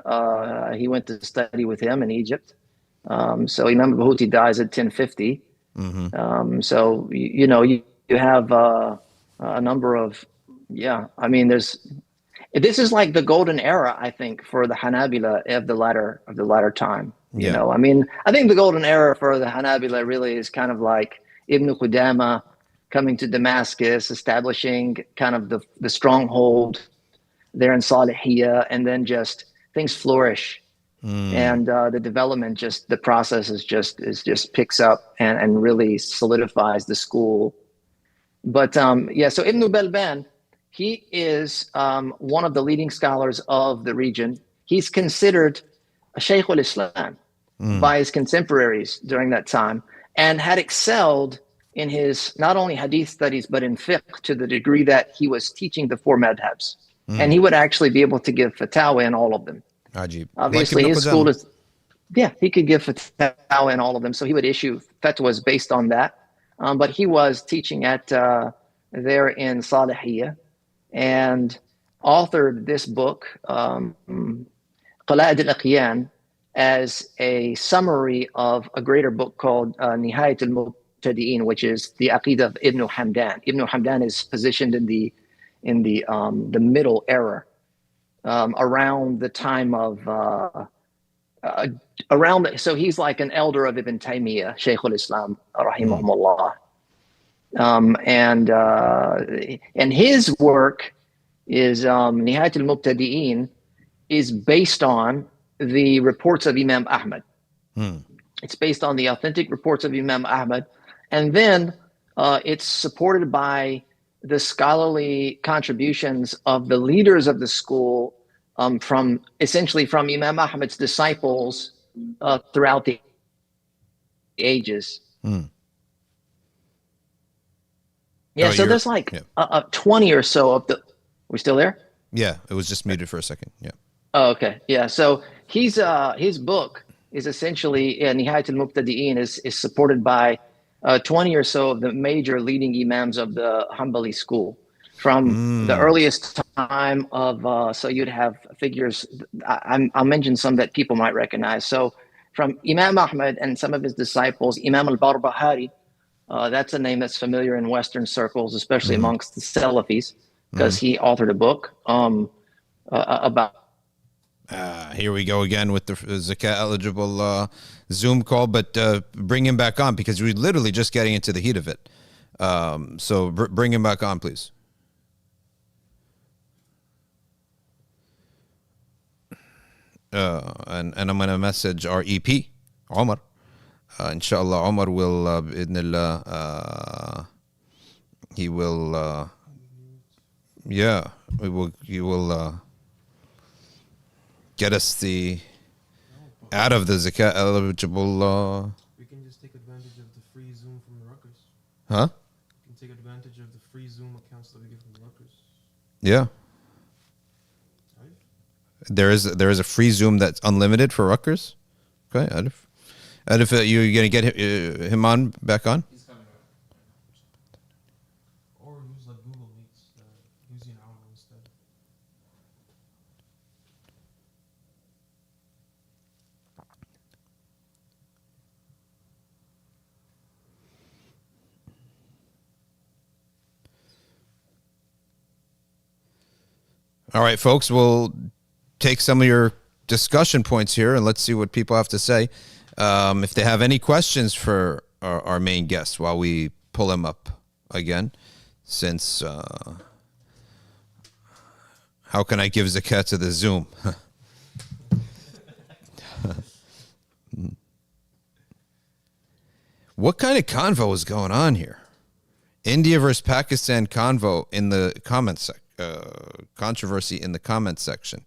he went to study with him in Egypt. So Imam al-Bahuti dies at 1050. So, you have a number of, yeah, I mean, this is like the golden era, I think, for the Hanabila of the latter time. Yeah. I mean, I think the golden era for the Hanabila really is kind of like Ibn Qudama coming to Damascus, establishing kind of the stronghold there in Salihiyah, and then just things flourish. And the development, just the process is just picks up and really solidifies the school. But yeah, so Ibn Balban, he is one of the leading scholars of the region. He's considered a Shaykh al-Islam by his contemporaries during that time, and had excelled in his not only hadith studies, but in fiqh, to the degree that he was teaching the four madhabs. And he would actually be able to give fatwa in all of them. Ajib. Obviously, his school is, yeah, he could give fatwa in all of them. So he would issue fatwas based on that. But he was teaching at there in Salihiyah, and authored this book, Qalaid al-Iqyan, as a summary of a greater book called Nihayat al-Mubtadieen, which is the Aqeeda of Ibn Hamdan. Ibn Hamdan is positioned in the middle era, around the time of so he's like an elder of Ibn Taymiyyah, Shaykh al-Islam, rahimahumullah. And his work is Nihayat al-Mubtadieen, is based on the reports of Imam Ahmad. It's based on the authentic reports of Imam Ahmad, and then it's supported by the scholarly contributions of the leaders of the school, from Imam Ahmad's disciples throughout the ages. Yeah, so there's like 20 or so of the. We still there? Yeah, it was just muted for a second. Yeah. Oh, okay. Yeah. So his book is essentially Nihayat al-Mubtadieen is supported by 20 or so of the major leading imams of the Hanbali school, from the earliest time of. So you'd have figures. I'll mention some that people might recognize. So from Imam Ahmad and some of his disciples, Imam al-Barbahari. That's a name that's familiar in Western circles, especially amongst the Salafis, because he authored a book about. Here we go again with the zakat eligible Zoom call, but bring him back on, because we're literally just getting into the heat of it. So bring him back on, please. And I'm going to message our EP, Omar. Inshallah, Omar will, he will, he will get us out of the zakat eligible. We can just take advantage of the free Zoom from the Rutgers. Huh? We can take advantage of the free Zoom accounts that we get from the Rutgers. Yeah. There is a free Zoom that's unlimited for Rutgers. Okay, Adif. Adif, you're gonna get him on back on? He's coming on. Or use like Google Meets, using our own instead. All right, folks, we'll take some of your discussion points here and let's see what people have to say. If they have any questions for our main guest while we pull him up again, since how can I give zakat to the Zoom? What kind of convo is going on here? India versus Pakistan convo in the comments controversy in the comments section.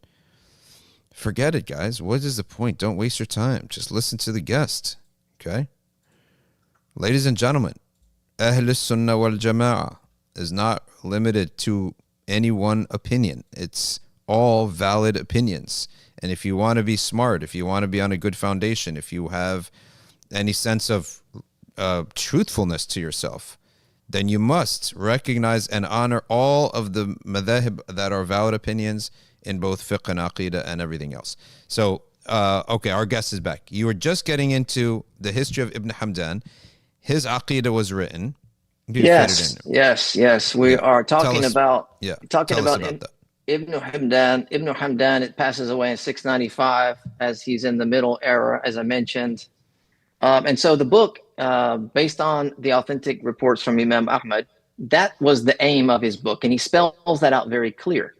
Forget it, guys. What is the point? Don't waste your time. Just listen to the guest. Okay? Ladies and gentlemen, Ahl Sunnah wal Jama'ah is not limited to any one opinion. It's all valid opinions. And if you want to be smart, if you want to be on a good foundation, if you have any sense of truthfulness to yourself, then you must recognize and honor all of the madhhab that are valid opinions in both fiqh and aqeeda and everything else. So, okay, our guest is back. You were just getting into the history of Ibn Hamdan. His aqeeda was written. Yes. We are talking about that. Ibn Hamdan. Ibn Hamdan, it passes away in 695 as he's in the middle era, as I mentioned. And so the book, based on the authentic reports from Imam Ahmad, that was the aim of his book, and he spells that out very clear.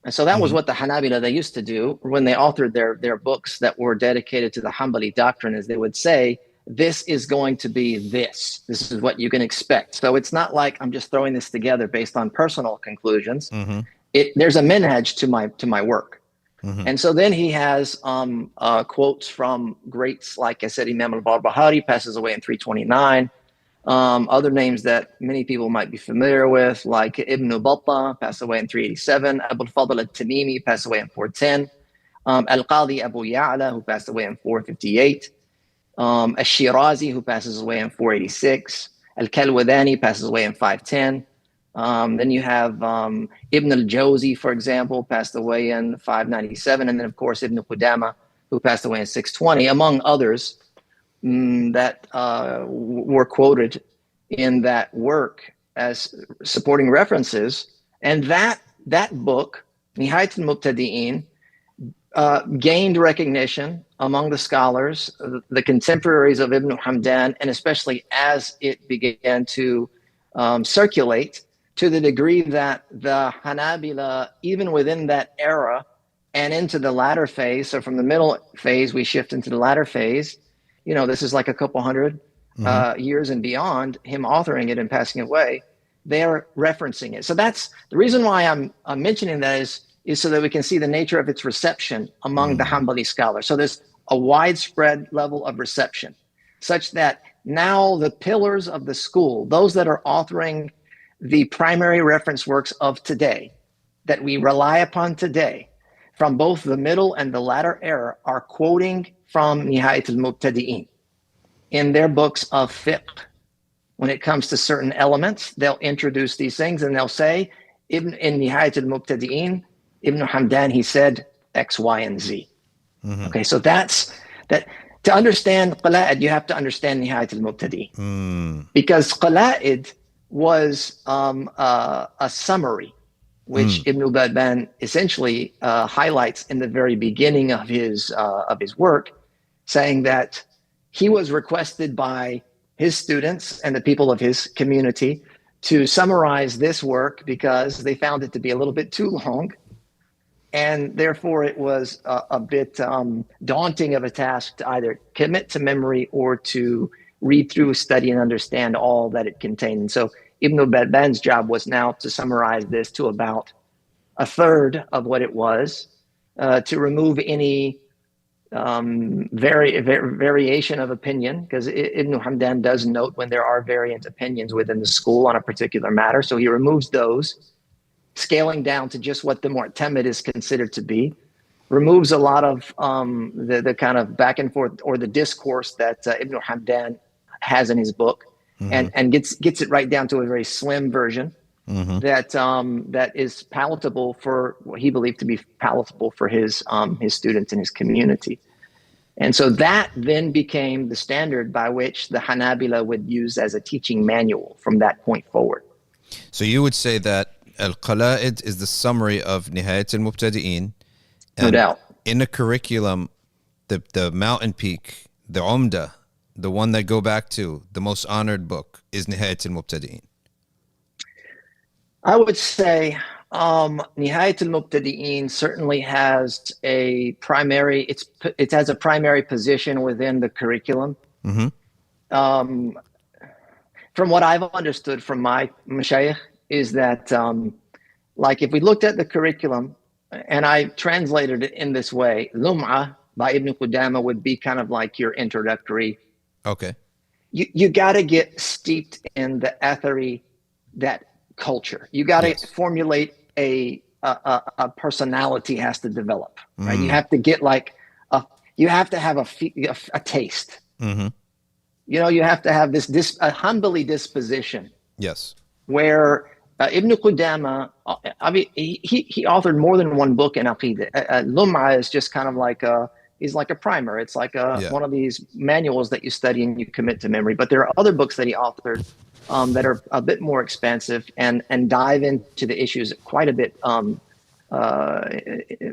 And so that was what the Hanabila, they used to do when they authored their books that were dedicated to the Hanbali doctrine, is they would say, this is going to be this. This is what you can expect. So it's not like I'm just throwing this together based on personal conclusions. There's a minhaj to my work. And so then he has quotes from greats, like I said, Imam al-Barbahari passes away in 329. Other names that many people might be familiar with, like Ibn Battah, passed away in 387. Abu al-Fadl al-Tamimi, passed away in 410. Al-Qadi Abu Ya'la, who passed away in 458. Al-Shirazi, who passes away in 486. Al-Kalwadani passes away in 510. Then you have Ibn al-Jawzi, for example, passed away in 597. And then, of course, Ibn Qudama, who passed away in 620, among others that were quoted in that work as supporting references. And that book, Nihayat al-Mubtadieen, gained recognition among the scholars, the contemporaries of Ibn Hamdan, and especially as it began to circulate, to the degree that the Hanabila, even within that era and into the latter phase, so from the middle phase, we shift into the latter phase, this is like a couple hundred years and beyond, him authoring it and passing away, they're referencing it. So that's the reason why I'm mentioning that is so that we can see the nature of its reception among the Hanbali scholars. So there's a widespread level of reception, such that now the pillars of the school, those that are authoring the primary reference works of today, that we rely upon today, from both the middle and the latter era, are quoting from Nihayat al-Mubtadieen in their books of fiqh. When it comes to certain elements, they'll introduce these things and they'll say, in Nihayat al-Mubtadieen, Ibn Hamdan, he said X, Y, and Z. Okay, so that's that. To understand Qalaid, you have to understand Nihayat al-Mubtadieen. Because Qalaid was a summary, which Ibn Badban essentially highlights in the very beginning of his work, saying that he was requested by his students and the people of his community to summarize this work because they found it to be a little bit too long, and therefore it was a bit daunting of a task to either commit to memory or to read through, study, and understand all that it contained. And so Ibn Badban's job was now to summarize this to about a third of what it was, to remove any variation of opinion, because Ibn Hamdan does note when there are variant opinions within the school on a particular matter. So he removes those, scaling down to just what the Mu'tamid is considered to be, removes a lot of the kind of back and forth or the discourse that Ibn Hamdan has in his book, and gets it right down to a very slim version that is palatable for what he believed to be palatable for his students and his community. And so that then became the standard by which the Hanabila would use as a teaching manual from that point forward. So you would say that Al-Qalaid is the summary of Nihayat al-Mubtadieen. No doubt. In the curriculum, the mountain peak, the Umda, the one that go back to, the most honored book, is Nihayat al-Mubtadieen. I would say Nihayat al-Mubtadieen certainly has a primary, it has a primary position within the curriculum. From what I've understood from my mashayikh is that, like if we looked at the curriculum, and I translated it in this way, Lum'ah by Ibn Qudama would be kind of like your introductory. Okay. You got to get steeped in the athari, that culture. You got to formulate a a personality has to develop, right? Mm. You have to get like you have to have a taste. Mm-hmm. You know, you have to have a Hanbali disposition. Yes. Where Ibn Qudama, I mean, he authored more than one book in Aqeeda. Lum'a is just kind of like he's like a primer. It's like one of these manuals that you study and you commit to memory. But there are other books that he authored that are a bit more expansive and dive into the issues quite a bit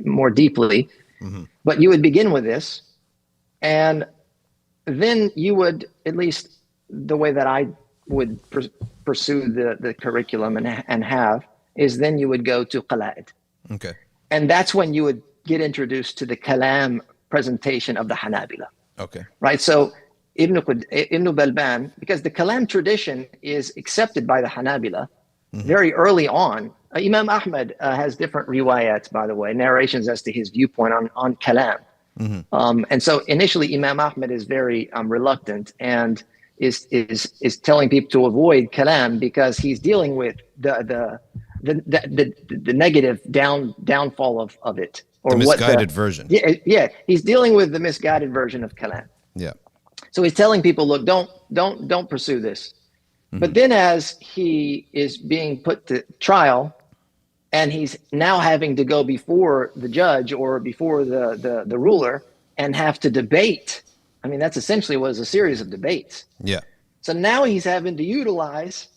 more deeply. Mm-hmm. But you would begin with this, and then you would, at least the way that I would pursue the curriculum and have, is then you would go to Qalaid. Okay. And that's when you would get introduced to the Kalam presentation of the Hanabila. Okay. Right. So Ibn Balban, because the Kalam tradition is accepted by the Hanabila very early on. Imam Ahmad has different riwayats, by the way, narrations as to his viewpoint on Kalam. Mm-hmm. And so initially Imam Ahmad is very reluctant and is telling people to avoid Kalam because he's dealing with the negative downfall of it, or the misguided version. Yeah, he's dealing with the misguided version of Kalam. Yeah. So he's telling people, look, don't pursue this. Mm-hmm. But then as he is being put to trial, and he's now having to go before the judge or before the ruler and have to debate. I mean, that's essentially was a series of debates. Yeah. So now he's having to utilize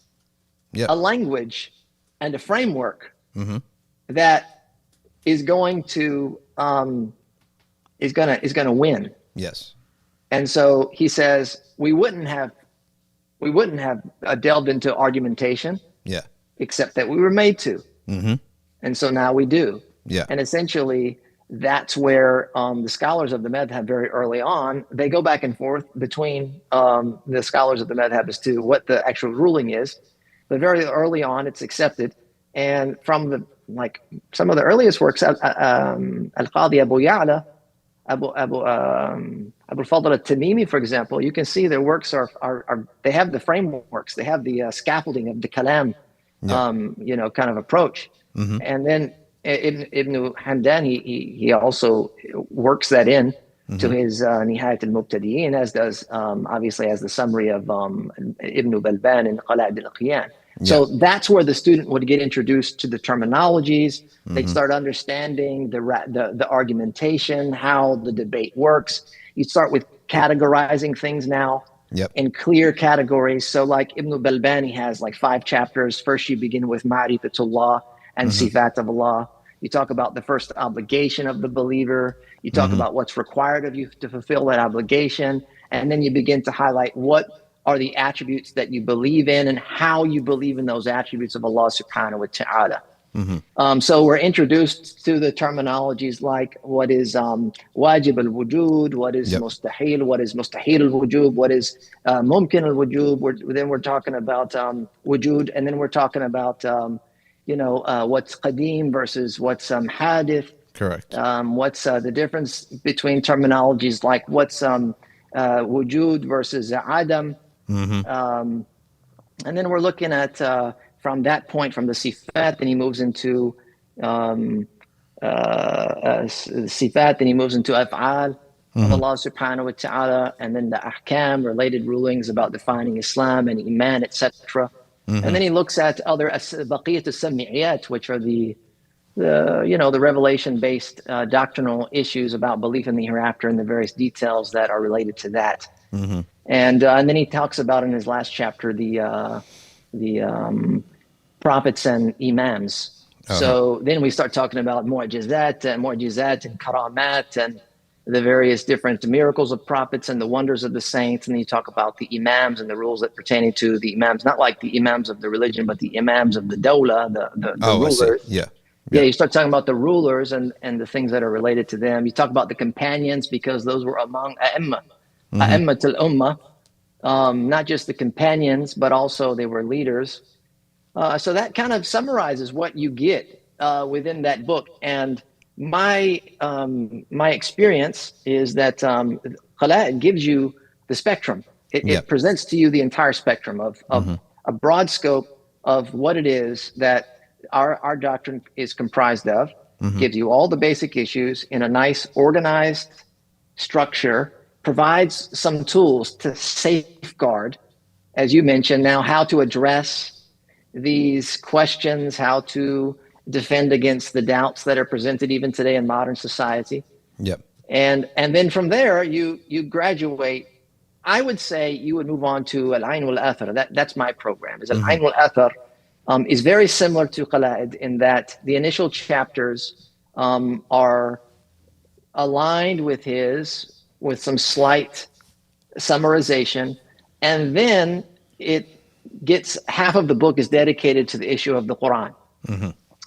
a language and a framework that is going to win. Yes. And so he says we wouldn't have delved into argumentation. Yeah. Except that we were made to. Mm-hmm. And so now we do. Yeah. And essentially, that's where the scholars of the Madhhab very early on, they go back and forth between the scholars of the Madhhab as to what the actual ruling is. But very early on, it's accepted. And from some of the earliest works, Al-Qadi Abu Ya'la, Abu al-Fadl al-Tamimi, for example, you can see their works are they have the frameworks, they have the scaffolding of the Kalam, kind of approach. Mm-hmm. And then Ibn Hamdan, he also works that in to his Nihayat al-Mubtadieen, as does obviously as the summary of Ibn Balban in Qalaid al-Iqyan. So that's where the student would get introduced to the terminologies. They'd start understanding the argumentation, how the debate works. You start with categorizing things now in clear categories. So like Ibn Balban, he has like 5 chapters. First, you begin with Ma'rifatullah and Sifat of Allah. You talk about the first obligation of the believer. You talk about what's required of you to fulfill that obligation. And then you begin to highlight what are the attributes that you believe in and how you believe in those attributes of Allah subhanahu wa ta'ala. So we're introduced to the terminologies like what is wajib al-wujud, what is mustahil, what is mustahil al-wujub, what is mumkin al-wujub. Then we're talking about wujud, and then we're talking about what's qadim versus what's hadith. Correct. What's the difference between terminologies like what's wujud versus adam. And then we're looking at from that point, from the sifat, then he moves into sifat, then he moves into af'al of Allah subhanahu wa ta'ala, and then the ahkam, related rulings about defining Islam and iman, etc. And then he looks at other baqiyat as-sam'iyat, which are the revelation-based doctrinal issues about belief in the hereafter and the various details that are related to that. And then he talks about in his last chapter the prophets and imams. So then we start talking about mu'jizat and karamat and the various different miracles of prophets and the wonders of the saints. And then you talk about the imams and the rules that pertaining to the imams, not like the imams of the religion, but the imams of the dawla, the rulers. Yeah, you start talking about the rulers and the things that are related to them. You talk about the companions because those were among a'immat al-ummah, not just the companions, but also they were leaders. So that kind of summarizes what you get within that book. And my experience is that Qalaid gives you the spectrum. It presents to you the entire spectrum of a broad scope of what it is that our doctrine is comprised of, gives you all the basic issues in a nice organized structure, provides some tools to safeguard, as you mentioned now, how to address these questions, how to defend against the doubts that are presented even today in modern society. Yep. And then from there, you graduate. I would say you would move on to al-ayn wal-athar. That's my program. Is al-ayn wal-athar is very similar to Qalaid in that the initial chapters are aligned with some slight summarization, and then it gets half of the book is dedicated to the issue of the Quran.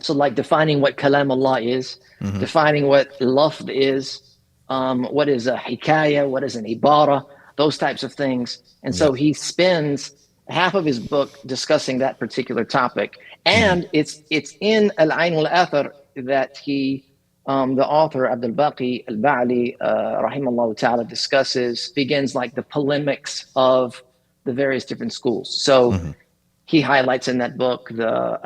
So like defining what kalam Allah is, defining what lafz is, what is a hikayah, what is an ibara, those types of things. And so he spends half of his book discussing that particular topic. And it's in Al-Ayn wal-Athar that the author Abdul Baqi al-Ba'li, rahimahullah ta'ala, begins like the polemics of the various different schools. So he highlights in that book the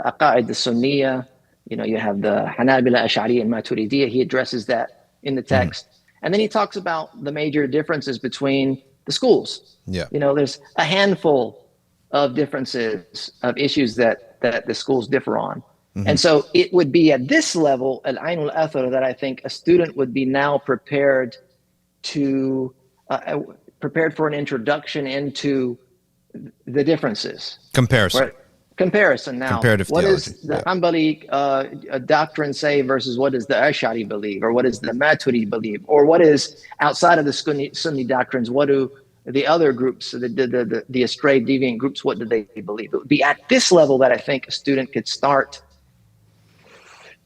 Aqaid al-Sunniyah, you have the Hanabila, Ash'ari, and Maturidiyah. He addresses that in the text. And then he talks about the major differences between the schools. Yeah. There's a handful of differences of issues that the schools differ on. And so it would be at this level, al-ayn wal-athar, that I think a student would be now prepared for an introduction into the differences. Comparison. Right? Comparison now. Comparative what theology. Does the Hanbali doctrine say versus what does the Ash'ari believe, or what does the Maturidi believe, or what is outside of the Sunni doctrines? What do the other groups, the astray, deviant groups, what do they believe? It would be at this level that I think a student could start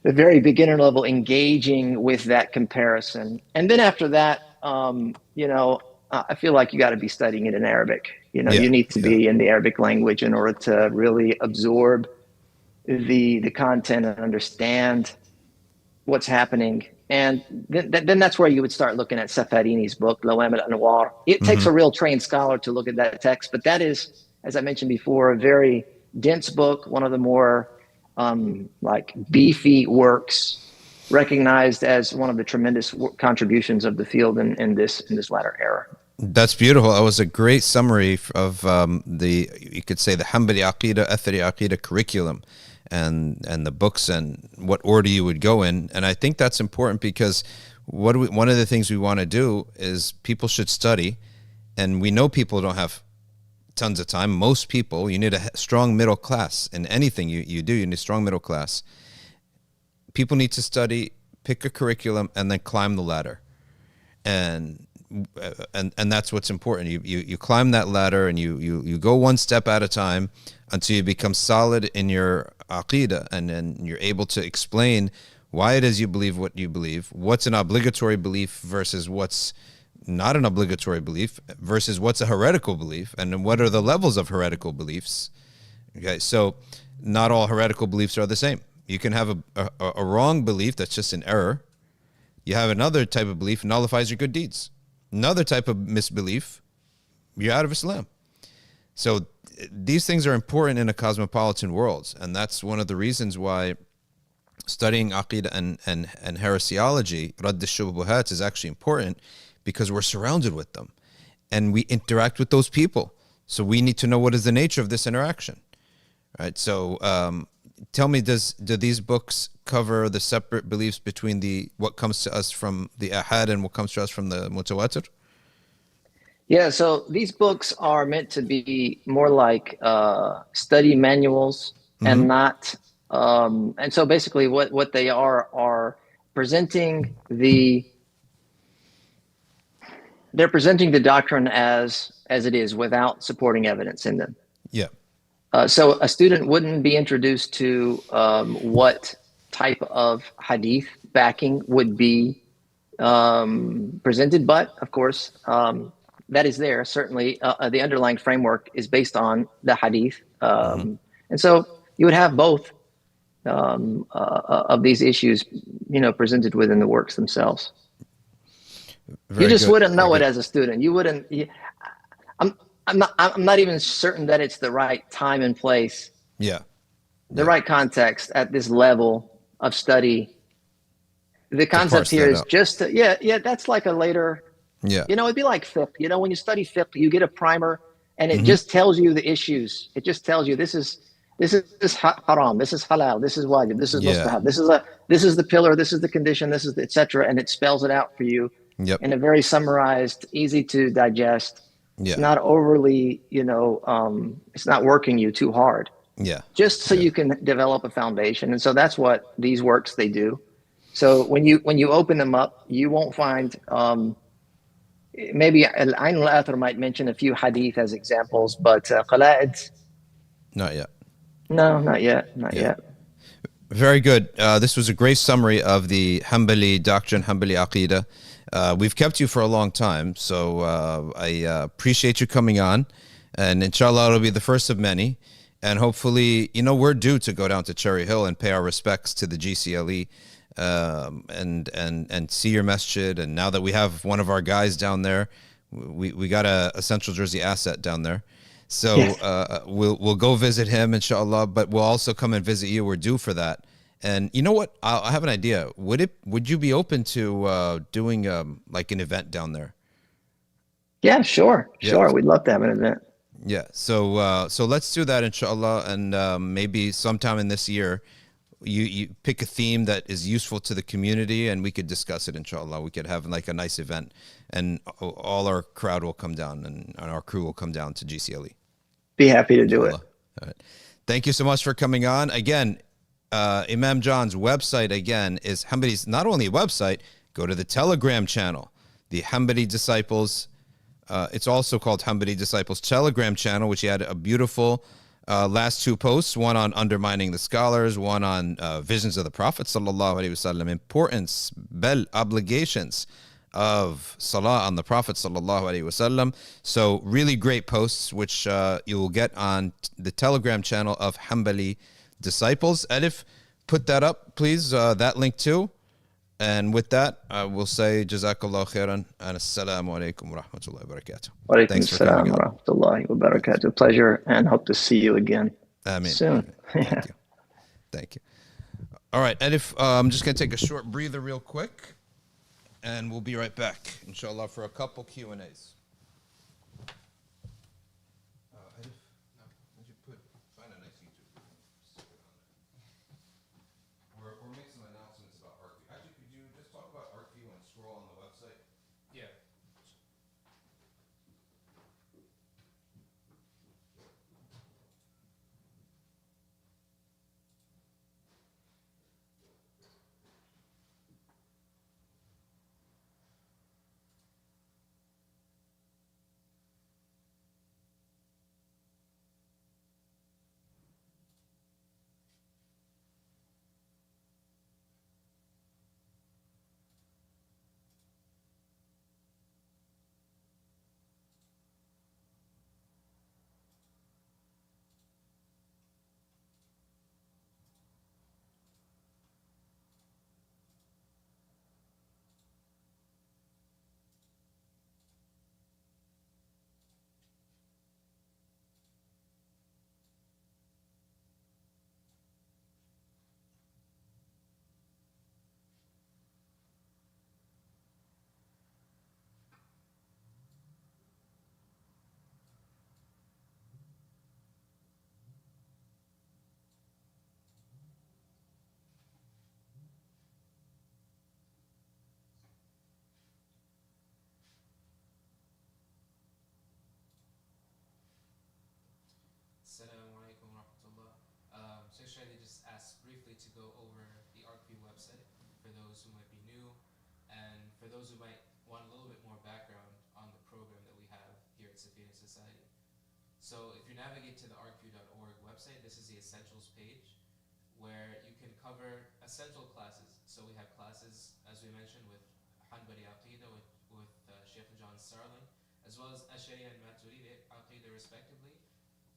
the very beginner level engaging with that comparison. And then after that, I feel like you got to be studying it in Arabic. You need to be in the Arabic language in order to really absorb the content and understand what's happening. And then that's where you would start looking at Safarini's book, Lawam al-Anwar. It takes a real trained scholar to look at that text, but that is, as I mentioned before, a very dense book, one of the more beefy works, recognized as one of the tremendous contributions of the field in this latter era. That's beautiful. That was a great summary of you could say the Hanbali Aqeeda, Athari Aqeeda curriculum, and the books and what order you would go in. And I think that's important because one of the things we want to do is people should study, and we know people don't have tons of time. Most people, you need a strong middle class in anything you do. You need a strong middle class. People need to study, pick a curriculum, and then climb the ladder. And that's what's important. You climb that ladder, and you go one step at a time until you become solid in your aqeeda, and then you're able to explain why it is you believe what you believe, what's an obligatory belief versus what's not an obligatory belief, versus what's a heretical belief, and then what are the levels of heretical beliefs. Okay, so not all heretical beliefs are the same. You can have a wrong belief that's just an error. You have another type of belief nullifies your good deeds. Another type of misbelief, you're out of Islam. So these things are important in a cosmopolitan world, and that's one of the reasons why studying Aqeeda and heresiology, Radd al-Shubuhat, is actually important, because we're surrounded with them and we interact with those people. So we need to know what is the nature of this interaction, right? So tell me, do these books cover the separate beliefs between what comes to us from the Ahad and what comes to us from the Mutawatir? Yeah, so these books are meant to be more like study manuals and not, and so basically what they are presenting they're presenting the doctrine as it is without supporting evidence in them. Yeah. So a student wouldn't be introduced to what type of hadith backing would be presented, but of course, that is there. Certainly, the underlying framework is based on the hadith. And so you would have both of these issues, presented within the works themselves. You just wouldn't know it as a student. You wouldn't. I'm not even certain that it's the right time and place. Yeah. the right context at this level of study. The To concept parse here that is out. just to, yeah, that's like a later, Yeah. it'd be like fiqh. When you study fiqh, you get a primer and it Mm-hmm. just tells you the issues. It just tells you this is haram, this is halal, this is wajib, this is Yeah. mustahab, this is the pillar, this is the condition, this is the etc. And it spells it out for you Yep. in a very summarized, easy to digest. It's Yeah. not overly, it's not working you too hard, Yeah. just so Yeah. you can develop a foundation. And so that's what these works they do. So when you open them up, you won't find maybe Al-Ain al-Athar might mention a few hadith as examples, but Qalaid, Not yet. no, not yet, not Yeah. yet. Very good. This was a great summary of the Hanbali doctrine, Hanbali Aqeeda. We've kept you for a long time, so I appreciate you coming on. And inshallah, it'll be the first of many. And hopefully, we're due to go down to Cherry Hill and pay our respects to the GCLE and see your masjid. And now that we have one of our guys down there, we got a Central Jersey asset down there. So Yes. we'll go visit him, inshallah, but we'll also come and visit you. We're due for that. And you know what? I have an idea. Would you be open to doing like an event down there? Yeah, sure, Yeah. sure. We'd love to have an event. Yeah. So let's do that, inshallah, and maybe sometime in this year, you pick a theme that is useful to the community, and we could discuss it, inshallah. We could have like a nice event, and all our crowd will come down, and our crew will come down to GCLE. Be happy to do it. All right. Thank you so much for coming on. Again, Imam John's website, again, is Hanbali's not only website, go to the Telegram channel, the Hanbali Disciples. It's also called Hanbali Disciples Telegram channel, which he had a beautiful last two posts, one on undermining the scholars, one on visions of the Prophet sallallahu alaihi wasallam, importance, obligations of salah on the Prophet sallallahu alaihi wasallam. So really great posts, which you will get on the Telegram channel of Hanbali Disciples. Edif, put that up, please, that link too. And with that, I will say Jazakallah khairan and Assalamu alaikum wa rahmatullahi wa barakatuh. Walaikum Thanks for salam coming wa on. rahmatullahi wa barakatuh. Pleasure, and hope to see you again Ameen. soon. Thank you. Thank you. All right, Edif, I'm just going to take a short breather real quick, and we'll be right back, inshallah, for a couple Q&As. Edif, would you find a nice YouTube video? Or make some announcements about Arkview. Actually, could you just talk about Arkview and scroll on the website? Yeah. Assalamu alaikum wa rahmatullah. Shaykh Shadee just asked briefly to go over the Arkview website for those who might be new and for those who might want a little bit more background on the program that we have here at Safina Society. So if you navigate to the arkview.org website, this is the essentials page where you can cover essential classes. So we have classes, as we mentioned, with Hanbali Aqeeda, with Shaykh John Starling, as well as Ash'ari and Maturidi Aqeeda respectively,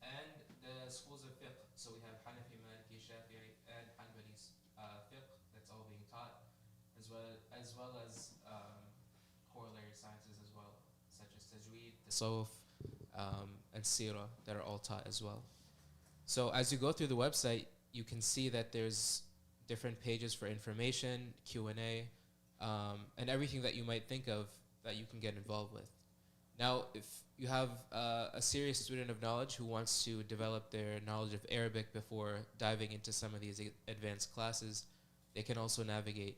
and the schools of fiqh. So we have Hanafi, Maliki, Shafi'i, and Hanbali's fiqh that's all being taught, as well as corollary sciences as well, such as tajweed, tasawwuf, and sira that are all taught as well. So as you go through the website, you can see that there's different pages for information, Q&A, and everything that you might think of that you can get involved with. Now, if you have a serious student of knowledge who wants to develop their knowledge of Arabic before diving into some of these advanced classes, they can also navigate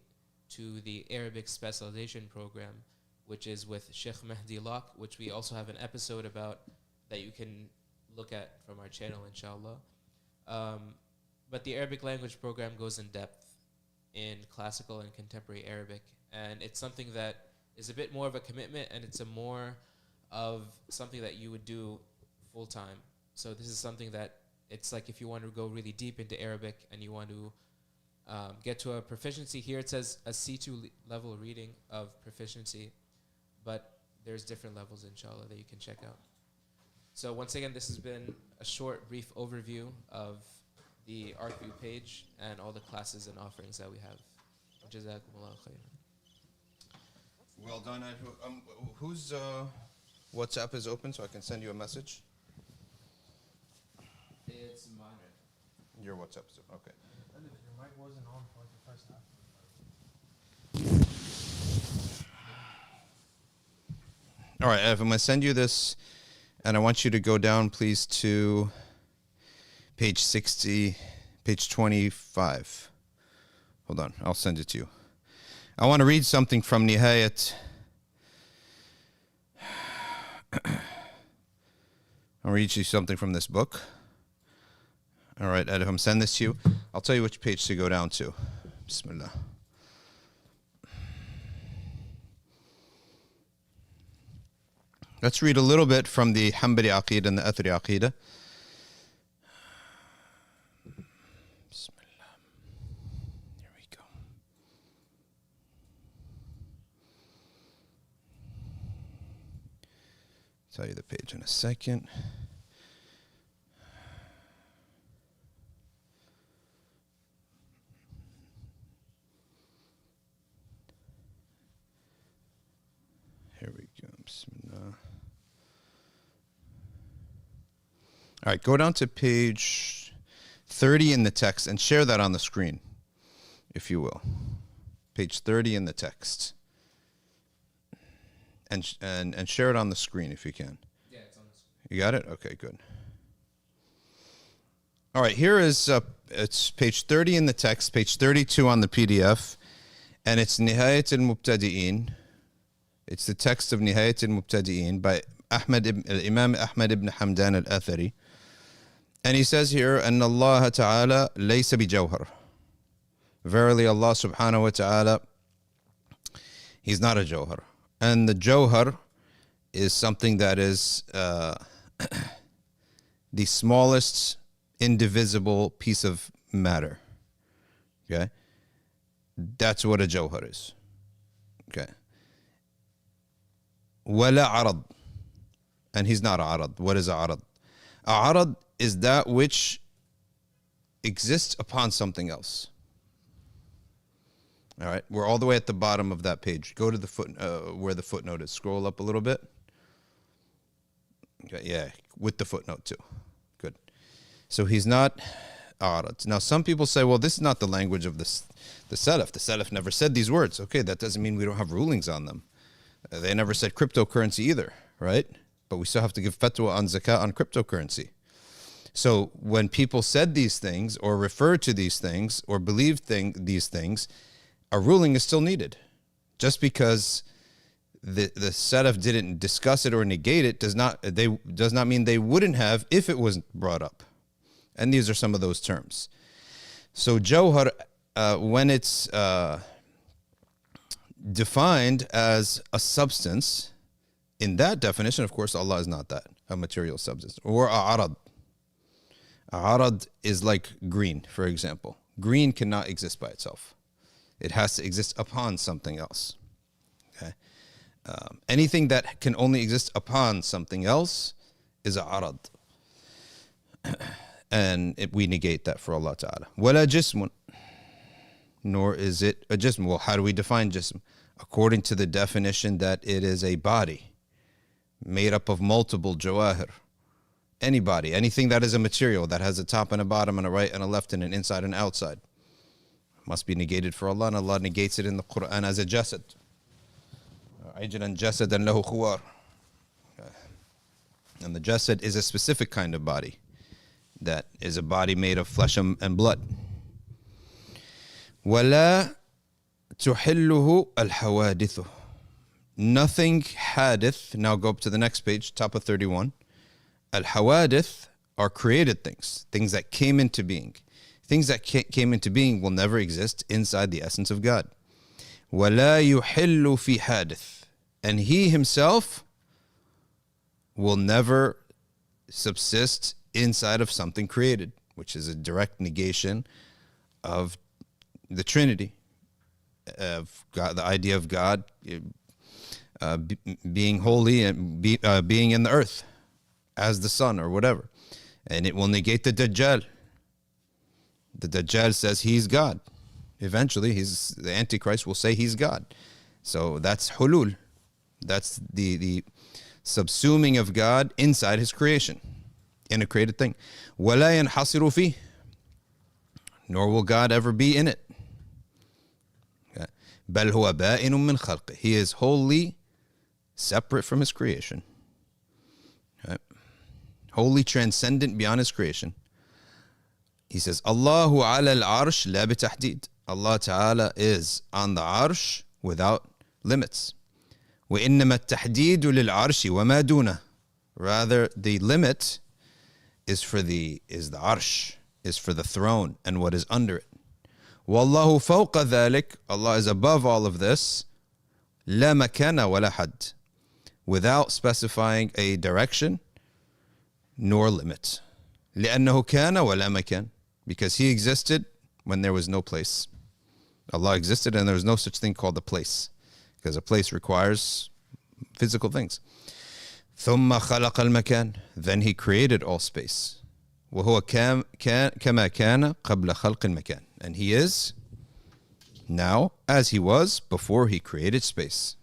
to the Arabic specialization program, which is with Sheikh Mahdi Locke, which we also have an episode about that you can look at from our channel, inshallah. But the Arabic language program goes in depth in classical and contemporary Arabic, and it's something that is a bit more of a commitment, and it's a more of something that you would do full time. So this is something that it's like if you want to go really deep into Arabic and you want to get to a proficiency. Here it says a C2 level reading of proficiency, but there's different levels, inshallah, that you can check out. So once again, this has been a short, brief overview of the Arkview page and all the classes and offerings that we have. Jazakumullahu khairan. Well done. Whose WhatsApp is open so I can send you a message? It's mine right. Your WhatsApp is open. Okay. Your mic wasn't on for like the first half. All right, Ev, I'm going to send you this, and I want you to go down, please, to page 60, page 25. Hold on, I'll send it to you. I want to read something from Nihayat. I'll read you something from this book. All right, Ed, if I'm sending this to you, I'll tell you which page to go down to. Bismillah. Let's read a little bit from the Hanbali Aqeeda and the Athari Aqeeda. Bismillah. Here we go. Tell you the page in a second. Here we go. Bismillah. All right, go down to page 30 in the text and share that on the screen, if you will. Page 30 in the text. And share it on the screen if you can. Yeah, it's on the screen. You got it? Okay, good. All right, here is it's page 30 in the text, page 32 on the PDF, and it's Nihayat al-Mubtadieen. It's the text of Nihayat al-Mubtadieen by Imam Ahmad ibn Hamdan al-Athari. And he says here, أن الله تعالى ليس بجوهر. Verily Allah subhanahu wa ta'ala, he's not a jawhar. And the jawhar is something that is the smallest indivisible piece of matter. Okay? That's what a jawhar is. Okay? ولا عرض. And he's not a arad. What is a arad? A arad is that which exists upon something else. All right, we're all the way at the bottom of that page. Go to the where the footnote is. Scroll up a little bit. Okay, yeah, with the footnote too. Good. So he's not arad. Now some people say, well, this is not the language of the Salaf. The Salaf never said these words. Okay, that doesn't mean we don't have rulings on them. They never said cryptocurrency either, right? But we still have to give fatwa on zakat on cryptocurrency. So when people said these things or referred to these things or believed these things, a ruling is still needed. Just because the Salaf didn't discuss it or negate it does not mean they wouldn't have if it was brought up. And these are some of those terms. So jawhar, when it's defined as a substance, in that definition, of course, Allah is not that, a material substance. Or a'arad. A'arad is like green, for example. Green cannot exist by itself. It has to exist upon something else. Okay? Anything that can only exist upon something else is a'arad. And we negate that for Allah Ta'ala. وَلَا جِسْمٌ. Nor is it a jism. Well, how do we define jism? According to the definition that it is a body made up of multiple jawahir. any body, anything that is a material that has a top and a bottom and a right and a left and an inside and outside, must be negated for Allah, and Allah negates it in the Quran as a jasad. عجلا جسدا له خوار. And the jasad is a specific kind of body, that is a body made of flesh and blood. ولا تحله الحوادث. Nothing hadith. Now go up to the next page, top of 31. Al-hawadith are created things, things that came into being. Things that came into being will never exist inside the essence of God. وَلَا يُحِلُّ فِي حَادِث. And He Himself will never subsist inside of something created, which is a direct negation of the Trinity, of God, the idea of God being holy and being in the earth as the sun or whatever. And it will negate the Dajjal. The Dajjal says he's God. Eventually, the Antichrist will say he's God. So that's hulul. That's the subsuming of God inside His creation, in a created thing. وَلَا يَنْحَصِرُ فِيهِ. Nor will God ever be in it. بَلْ هُوَ بَائِنٌ مِّنْ خَلْقِهِ. He is wholly separate from His creation. Right? Wholly transcendent beyond His creation. He says, Allahu ala al-arsh la bitahdid. Allah Ta'ala is on the arsh without limits. وَإِنَّمَا التَّحْدِيدُ لِلْعَرْشِ وَمَا دُونَهُ. Rather, the limit is the arsh, is for the throne and what is under it. وَاللَّهُ فَوْقَ ذَلِكَ. Allah is above all of this. لَا مَكَانَ وَلَا حَدٍّ. Without specifying a direction nor limit. لِأَنَّهُ كَانَ وَلَا مَكَانَ. Because He existed when there was no place. Allah existed and there was no such thing called a place, because a place requires physical things. ثُمَّ خَلَقَ الْمَكَانِ. Then He created all space. وَهُوَ كَمَا كَانَ قَبْلَ خَلْقِ الْمَكَانِ. And He is now as He was before He created space.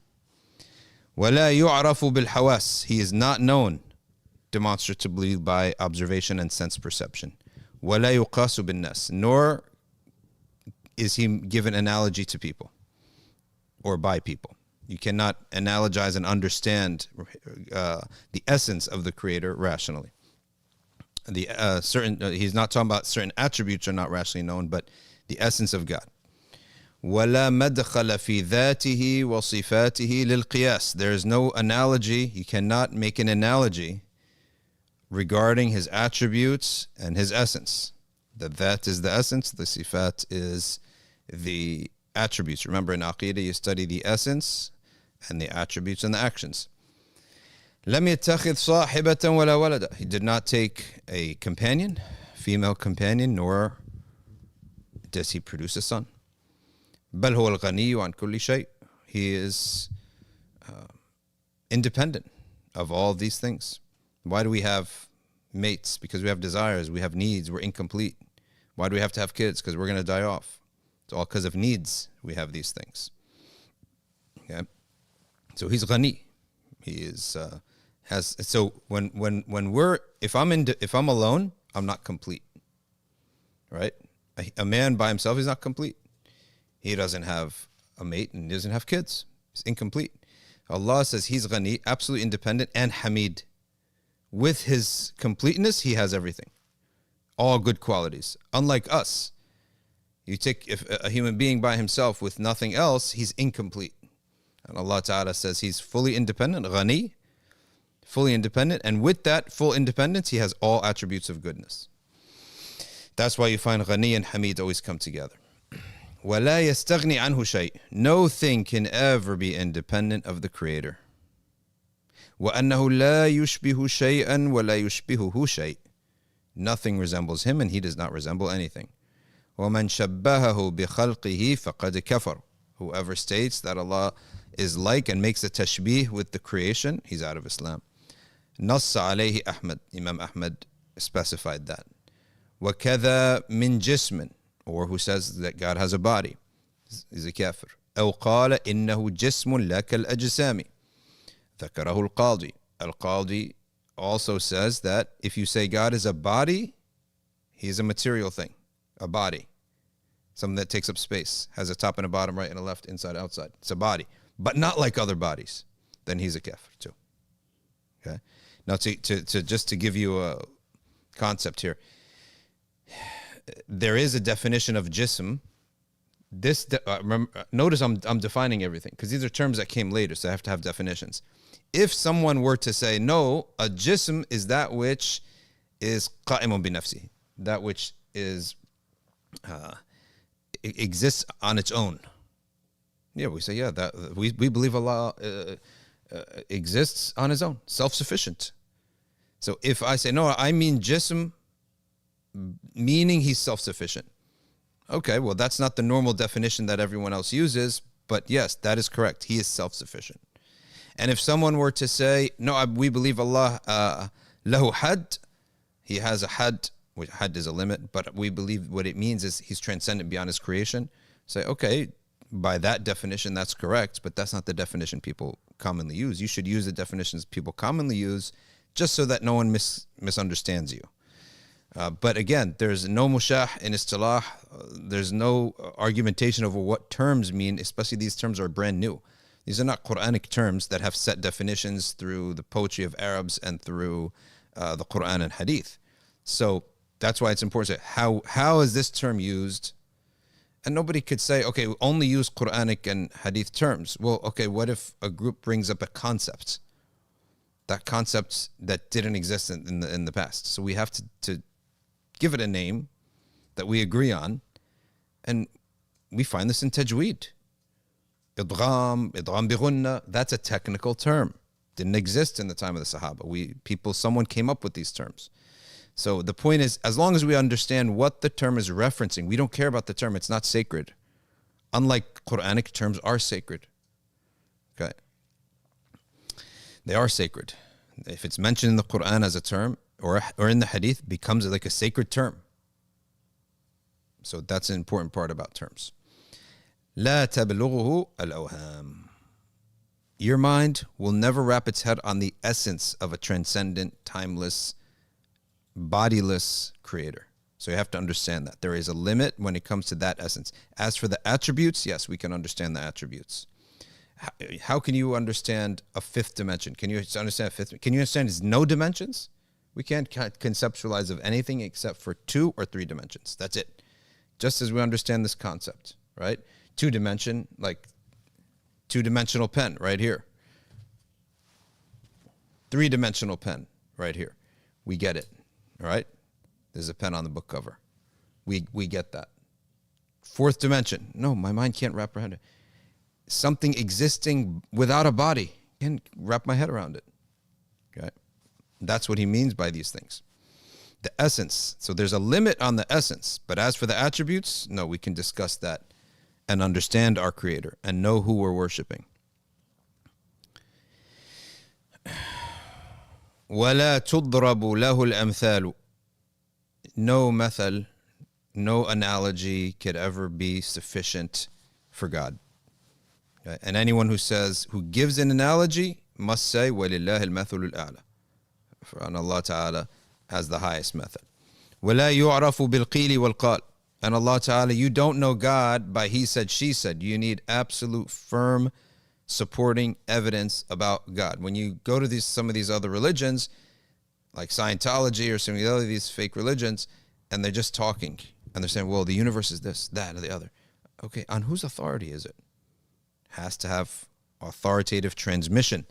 وَلَا يُعْرَفُ بِالْحَوَاسِ. He is not known demonstratively by observation and sense perception. وَلَا يُقَاسُ بِالنَّاسِ. Nor is He given analogy to people or by people. You cannot analogize and understand the essence of the Creator rationally. He's not talking about certain attributes are not rationally known, but the essence of God. وَلَا مَدْخَلَ فِي ذَاتِهِ وَصِفَاتِهِ لِلْقِيَاسِ. There is no analogy. You cannot make an analogy regarding His attributes and His essence. That is the essence. The sifat is the attributes. Remember, in Aqeeda, you study the essence and the attributes and the actions. لم يتخذ صاحبة ولا ولدا. He did not take a companion, female companion, nor does He produce a son. بل هو الغني عن كل شيء. He is independent of all these things. Why do we have mates? Because we have desires, we have needs, we're incomplete. Why do we have to have kids? Because we're going to die off. It's all because of needs we have these things. Okay, so He's ghani. He is has. So if I'm alone, I'm not complete. Right? A man by himself is not complete. He doesn't have a mate and he doesn't have kids. He's incomplete. Allah says He's ghani, absolutely independent, and hamid. With His completeness, He has everything. All good qualities. Unlike us, you take if a human being by himself with nothing else, he's incomplete. And Allah Ta'ala says He's fully independent, ghani, fully independent, and with that full independence, He has all attributes of goodness. That's why you find ghani and hamid always come together. وَلَا يَسْتَغْنِي عَنْهُ شَيْءٍ. No thing can ever be independent of the Creator. وَأَنَّهُ لَا يُشْبِهُ شَيْئًا وَلَا يُشْبِهُهُ شَيْءٍ. Nothing resembles Him and He does not resemble anything. وَمَنْ شَبَّهَهُ بِخَلْقِهِ فَقَدْ كَفَرَ. Whoever states that Allah is like and makes a tashbih with the creation, he's out of Islam. نص عليه أحمد. Imam Ahmad specified that. وَكَذَا مِنْ جِسْمٍ. Or who says that God has a body is a kafir. أو قال إنه جسم لا كالأجسام. ذكره القاضي. Al-Qadi also says that if you say God is a body, he is a material thing, a body, something that takes up space, has a top and a bottom, right and a left, inside, outside. It's a body, but not like other bodies. Then he's a kafir too. Okay. Now, to just to give you a concept here, there is a definition of jism. Notice I'm defining everything because these are terms that came later, so I have to have definitions. If someone were to say, no, a jism is that which is qa'imun bi nafsi, that which is exists on its own. Yeah, we say, yeah, that we believe Allah exists on his own, self-sufficient. So if I say, no, I mean jism, meaning he's self-sufficient. Okay, well, that's not the normal definition that everyone else uses, but yes, that is correct. He is self-sufficient. And if someone were to say, no, we believe Allah, lahu had, he has a had, which had is a limit, but we believe what it means is he's transcendent beyond his creation. Say, okay, by that definition, that's correct, but that's not the definition people commonly use. You should use the definitions people commonly use just so that no one misunderstands you. But again, there's no mushah in istilah. There's no argumentation over what terms mean, especially these terms are brand new. These are not Quranic terms that have set definitions through the poetry of Arabs and through the Quran and Hadith. So that's why it's important to say, how is this term used? And nobody could say, okay, we only use Quranic and Hadith terms. Well, okay, what if a group brings up a concept? That concept that didn't exist in the past. So we have to give it a name that we agree on, and we find this in tajweed. Idgham bi ghunna, that's a technical term. Didn't exist in the time of the Sahaba. Someone came up with these terms. So the point is, as long as we understand what the term is referencing, we don't care about the term, it's not sacred. Unlike Quranic terms are sacred. Okay. They are sacred. If it's mentioned in the Quran as a term or in the Hadith, it becomes like a sacred term. So that's an important part about terms. لا تبلغه الأوهام. Your mind will never wrap its head on the essence of a transcendent, timeless, bodiless creator. So you have to understand that. There is a limit when it comes to that essence. As for the attributes, yes, we can understand the attributes. How can you understand a fifth dimension? Can you understand a fifth? Can you understand there's no dimensions? We can't conceptualize of anything except for 2 or 3 dimensions. That's it. Just as we understand this concept, right? 2-dimension, like 2-dimensional pen right here. 3-dimensional pen right here. We get it, all right? There's a pen on the book cover. We get that. 4th dimension. No, my mind can't wrap around it. Something existing without a body. Can't wrap my head around it. Okay? That's what he means by these things. The essence. So there's a limit on the essence. But as for the attributes, no, we can discuss that and understand our Creator and know who we're worshiping. وَلَا تُضْرَبُ لَهُ الْأَمْثَالُ. No method, no analogy could ever be sufficient for God. Okay? And anyone who gives an analogy must say, وَلِلَّهِ الْمَثُلُ الْأَعْلَى. And Allah Ta'ala has the highest method. وَلَا يُعْرَفُ بِالْقِيلِ وَالْقَالِ. And Allah Ta'ala, you don't know God by he said, she said. You need absolute, firm, supporting evidence about God. When you go to some of these other religions, like Scientology or some of the other these fake religions, and they're just talking, and they're saying, well, the universe is this, that, or the other. Okay, on whose authority is it? Has to have authoritative transmission.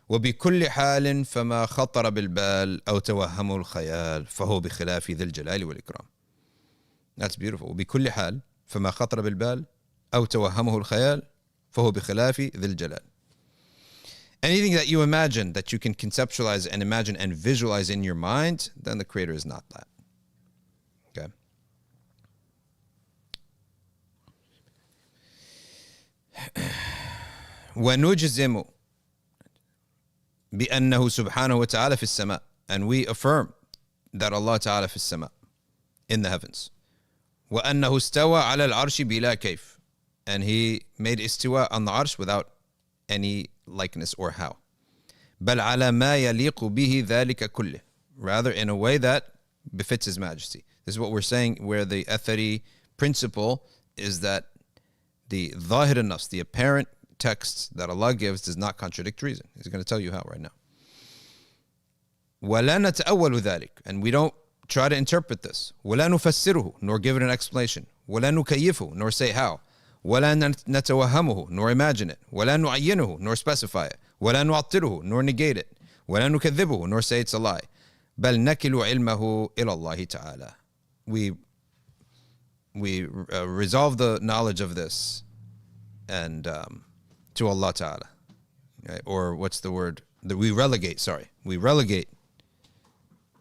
وبكل حال فما خطر بالبال أو توهم الخيال فهو بخلاف ذي الجلال والإكرام. That's beautiful. وبكل حال فما خطر بالبال أو توهمه الخيال فهو بخلاف ذي الجلال. Anything that you imagine, that you can conceptualize and imagine and visualize in your mind, then the Creator is not that. Okay. ونجزم بأنه سبحانه وتعالى في السماء. And we affirm that Allah Ta'ala في السماء, in the heavens. وأنه استوى على العرش بلا كيف. And he made istiwa on the arsh without any likeness or how. بل على ما يليق به ذلك كله. Rather, in a way that befits His Majesty. This is what we're saying, where the athari principle is that the ظاهر النص, the apparent text that Allah gives, does not contradict reason. He's going to tell you how right now. ولا نتأول ذلك, and we don't try to interpret this. ولا نفسره, nor give it an explanation. ولا نكيفه, nor say how. ولا نتوهمه, nor imagine it. ولا نعينه, nor specify it. ولا نعطله, nor negate it. ولا نكذبه, nor say it's a lie. بل نكل علمه إلى الله تعالى. We resolve the knowledge of this and to Allah Ta'ala. Right? Or what's the word? We relegate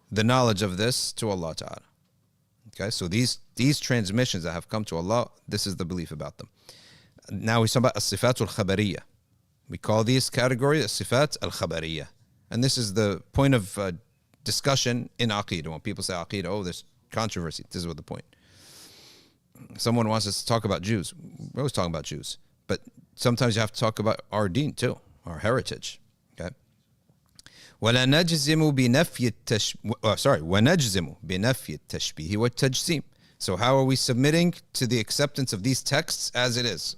the knowledge of this to Allah Ta'ala. Okay, so these transmissions that have come to Allah, this is the belief about them. Now we talk about as-sifat al-khabariyah. We call these categories as-sifat al-khabariyah. And this is the point of discussion in Aqeeda. When people say Aqeeda, oh, there's controversy. This is what the point. Someone wants us to talk about Jews. We're always talking about Jews. But sometimes you have to talk about our deen too, our heritage. Okay? ولا نجزم بنفي ونجزم بنفي التشبيه والتجسيم. So how are we submitting to the acceptance of these texts as it is?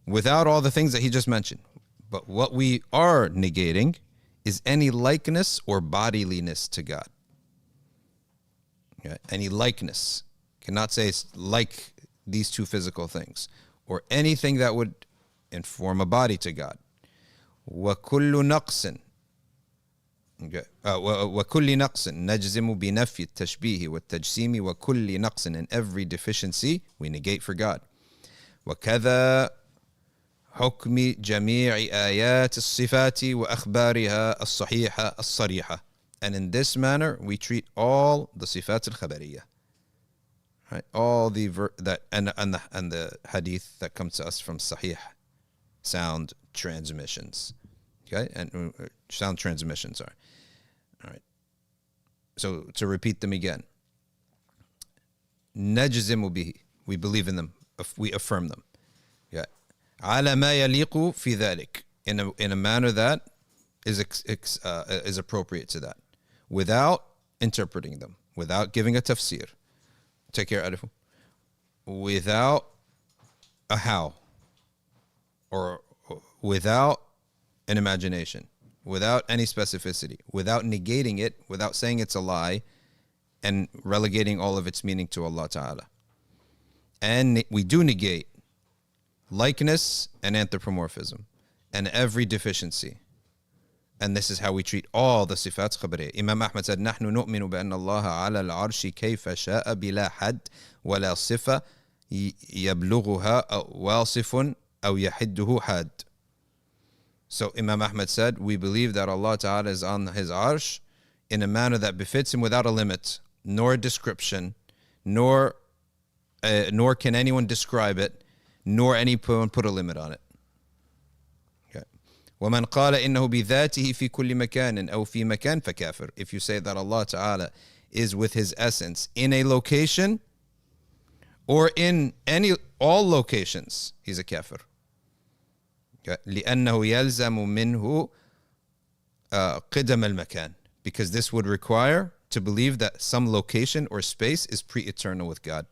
Without all the things that he just mentioned. But what we are negating is any likeness or bodiliness to God. Okay? Any likeness. Cannot say it's like these two physical things. Or anything that would inform a body to God. وكل نقص وكل نقص نجزم بنفي التشبيه والتجسيم وكل نقص, in every deficiency we negate for God. وكذا حكم جميع آيات الصفات وأخبارها الصحيحة الصريحة. And in this manner we treat all the صفات الخبرية. Right? All the and the hadith that comes to us from sahih, sound transmissions. Okay? And sound transmissions, sorry. All right. So to repeat them again. نجزم به, we believe in them, we affirm them. Yeah. على ما يليق في ذلك, in a manner that is appropriate to that, without interpreting them, without giving a tafsir. Take care, Arifu. Without a how, or without an imagination, without any specificity, without negating it, without saying it's a lie, and relegating all of its meaning to Allah Ta'ala. And we do negate likeness and anthropomorphism and every deficiency. And this is how we treat all the sifat khabariyah. Imam Ahmad said, نحن نؤمن بأن الله على العرش كيف شاء بلا حد ولا صفة يبلغها واصف أو يحده حد. So Imam Ahmad said, we believe that Allah Ta'ala is on His arsh in a manner that befits Him without a limit, nor a description, nor can anyone describe it, nor anyone put a limit on it. وَمَنْ قَالَ إِنَّهُ بِذَاتِهِ فِي كُلِّ مَكَانٍ أَوْ فِي مَكَانٍ فَكَافِرٌ. If you say that Allah Ta'ala is with His essence in a location or in all locations, he's a kafir. لأنه يلزم منه قدم المكان. Because this would require to believe that some location or space is pre-eternal with God.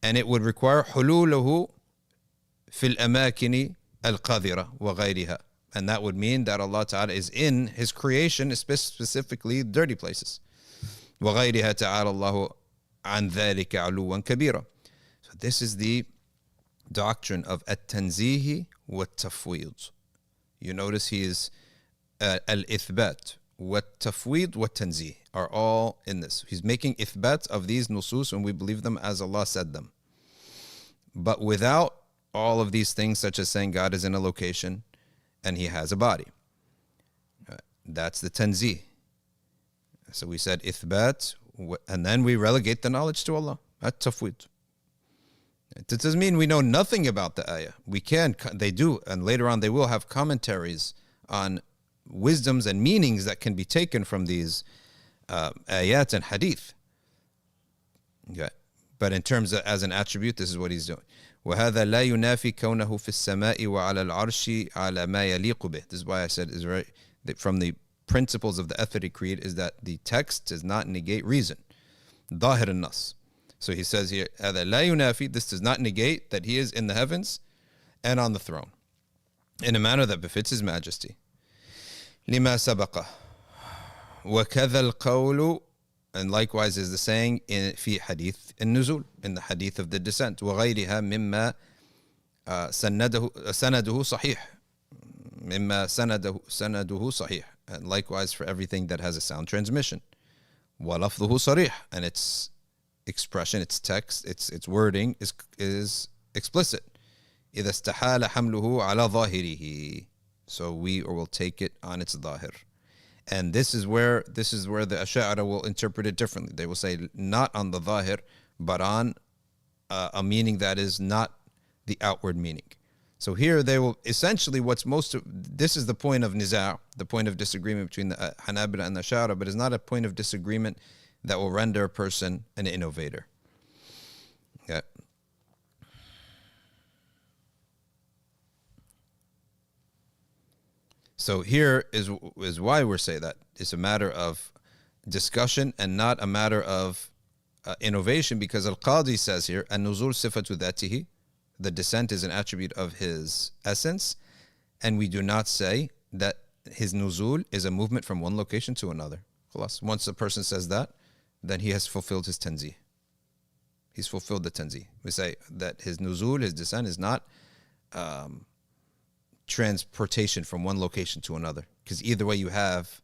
And it would require حلوله في الأماكن القاذرة وغيرها. And that would mean that Allah Ta'ala is in His creation, specifically dirty places. وغيرها تعالى الله عن ذلك علوا كبيرا. So this is the doctrine of التنزيه والتفويض. You notice he is al-ithbat, والتفويض والتنزيه are all in this. He's making ithbat of these nusus and we believe them as Allah said them. But without all of these things, such as saying God is in a location and He has a body. That's the tanzih. So we said ithbat, and then we relegate the knowledge to Allah. At tafwid. It doesn't mean we know nothing about the ayah. We can, they do, and later on they will have commentaries on wisdoms and meanings that can be taken from these ayat and hadith. Okay. But in terms of as an attribute, this is what he's doing. وهذا لا ينافي كونه في السماء وعلى العرش على ما يليق به. This is why I said from the principles of the Athari creed is that the text does not negate reason. ظاهر النص. So he says here, هذا لا ينافي, this does not negate that he is in the heavens and on the throne in a manner that befits his majesty. لما سبق وكذا القول, and likewise is the saying in في حديث النزول, in the hadith of the descent, وغيرها مما سنده صحيح, مما سنده صحيح, and likewise for everything that has a sound transmission. وَلَفْظُهُ صَرِيحٌ, and its expression, its text, its wording is explicit. إِذَا اسْتَحَالَ حَمْلُهُ عَلَى ظَاهِرِهِ, so we will take it on its ظاهر. And this is where the Ash'ari will interpret it differently. They will say not on the ظاهر, but on a meaning that is not the outward meaning. So here they will essentially this is the point of niza', the point of disagreement between the Hanabila and the Ash'ari, but it's not a point of disagreement that will render a person an innovator. Okay. So here is why we're saying that it's a matter of discussion and not a matter of innovation, because Al-Qadi says here, an-nuzul sifatu dhatihi, the descent is an attribute of his essence, and we do not say that his nuzul is a movement from one location to another. Once a person says that, then he has fulfilled his tanzih. He's fulfilled the tanzih. We say that his nuzul, his descent, is not transportation from one location to another, because either way you have,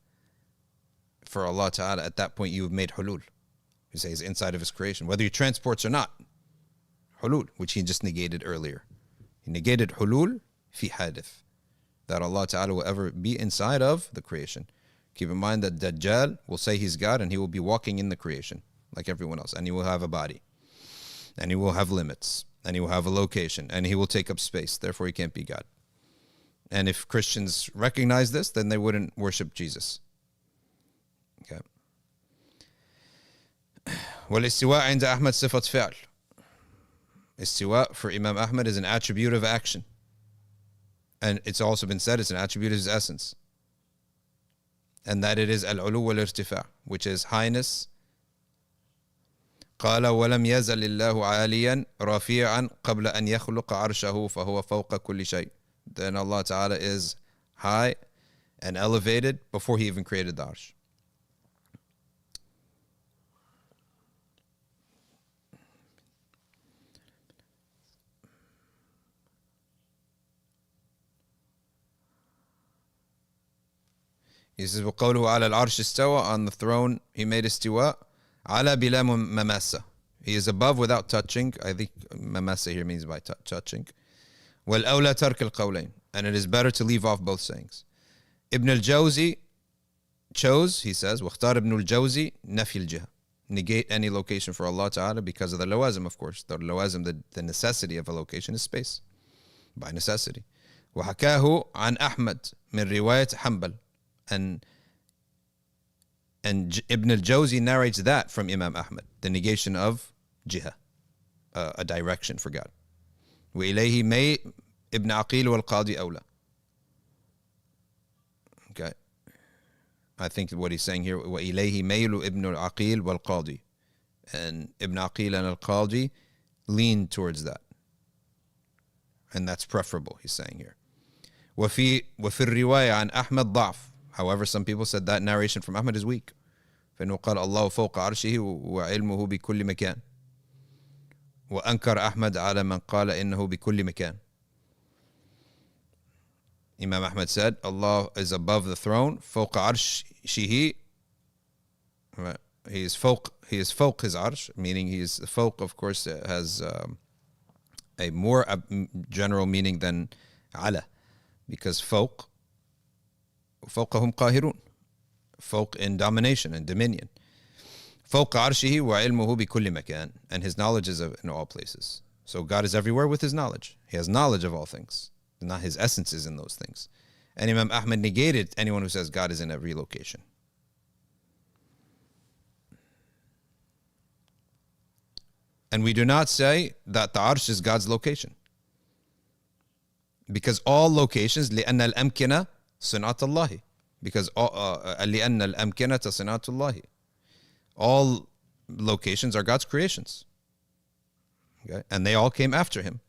for Allah Ta'ala, at that point you have made hulul. You say he's inside of his creation, whether he transports or not. Hulul, which he just negated earlier. He negated hulul fi hadith, that Allah Ta'ala will ever be inside of the creation. Keep in mind that Dajjal will say he's God, and he will be walking in the creation like everyone else, and he will have a body, and he will have limits, and he will have a location, and he will take up space. Therefore he can't be God. And if Christians recognize this, then they wouldn't worship Jesus. Okay. والاستواء عند أحمد صفة فعل. Istiwa for Imam Ahmad is an attribute of action. And it's also been said it's an attribute of his essence. And that it is al-ulu wal-irtifa', which is highness. قال ولم يزل الله عاليا رفيعا قبل أن يخلق عرشه فهو فوق كل شيء. Then Allah Ta'ala is high and elevated before he even created the arsh. He says, وَقَوْلُهُ عَلَى الْعَرْشِ اسْتَوَى, on the throne he made istiwa. عَلَى بِلَا مَمَاسَّة, he is above without touching. I think mamassa here means by touching. وَالْأَوْلَى تَرْكِ الْقَوْلَيْنِ, and it is better to leave off both sayings. Ibn al-Jawzi chose, he says, وَاخْتَارَ ابن الجوزي نفي الجهة, negate any location for Allah Ta'ala because of the lawazim, of course. The lawazim, the necessity of a location is space, by necessity. وَحَكَاهُ عَنْ أَحْمَدٍ مِنْ رِوَايَةِ Hanbal, and Ibn al-Jawzi narrates that from Imam Ahmad, the negation of jiha, a direction for God. وإليه مي ابن عقيل والقاضي أولى. Okay, I think what he's saying here, وإليه ميل ابن العقيل والقاضي, and Ibn Aqil and al-Qadi lean towards that, and that's preferable, he's saying here. وفي الرواية عن أحمد ضعف. However, some people said that narration from Ahmad is weak. فإنه قال الله فوق عرشه وعلمه بكل مكان. وأنكر أحمد على من قال إنه بكل مكان. Imam Ahmad said Allah is above the throne, فوق عرشه. He is فوق his arsh, meaning he is فوق, of course, has a more general meaning than على, because فوق فوقهم قاهرون, فوق in domination and dominion. فوق عرشه وعلمه بكل مكان, and his knowledge is in all places. So God is everywhere with his knowledge. He has knowledge of all things, not his essence is in those things. And Imam Ahmad negated anyone who says God is in every location. And we do not say that the arsh is God's location, because all locations لأن الأمكنة صنعة الله, because لأن الأمكنة صناعة الله. All locations are God's creations. Okay? And they all came after him.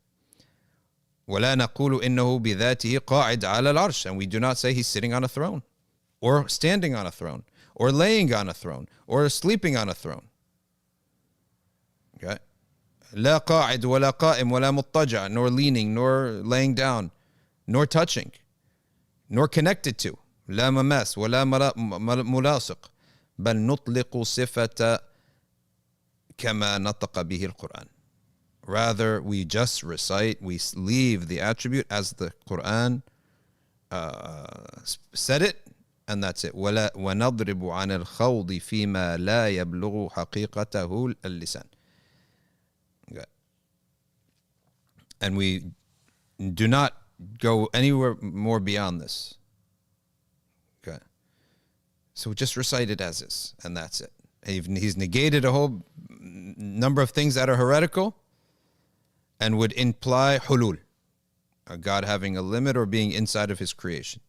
ولا نقول إنه بذاته قاعد على العرش. And we do not say he's sitting on a throne, or standing on a throne, or laying on a throne, or sleeping on a throne. Okay? لا قاعد ولا قائم ولا مضطجع, nor leaning, nor laying down, nor touching, nor connected to. لا مماس ولا ملاصق, بل نطلق صفة كما نطق به القرآن. Rather, we just recite, we leave the attribute as the Quran said it, and that's it. ولا ونضرب عن الخوض فيما لا يبلغ حقيقته اللسان. Okay. And we do not go anywhere more beyond this. Okay. So just recite it as is, and that's it. He's negated a whole number of things that are heretical and would imply hulul, God having a limit or being inside of his creation.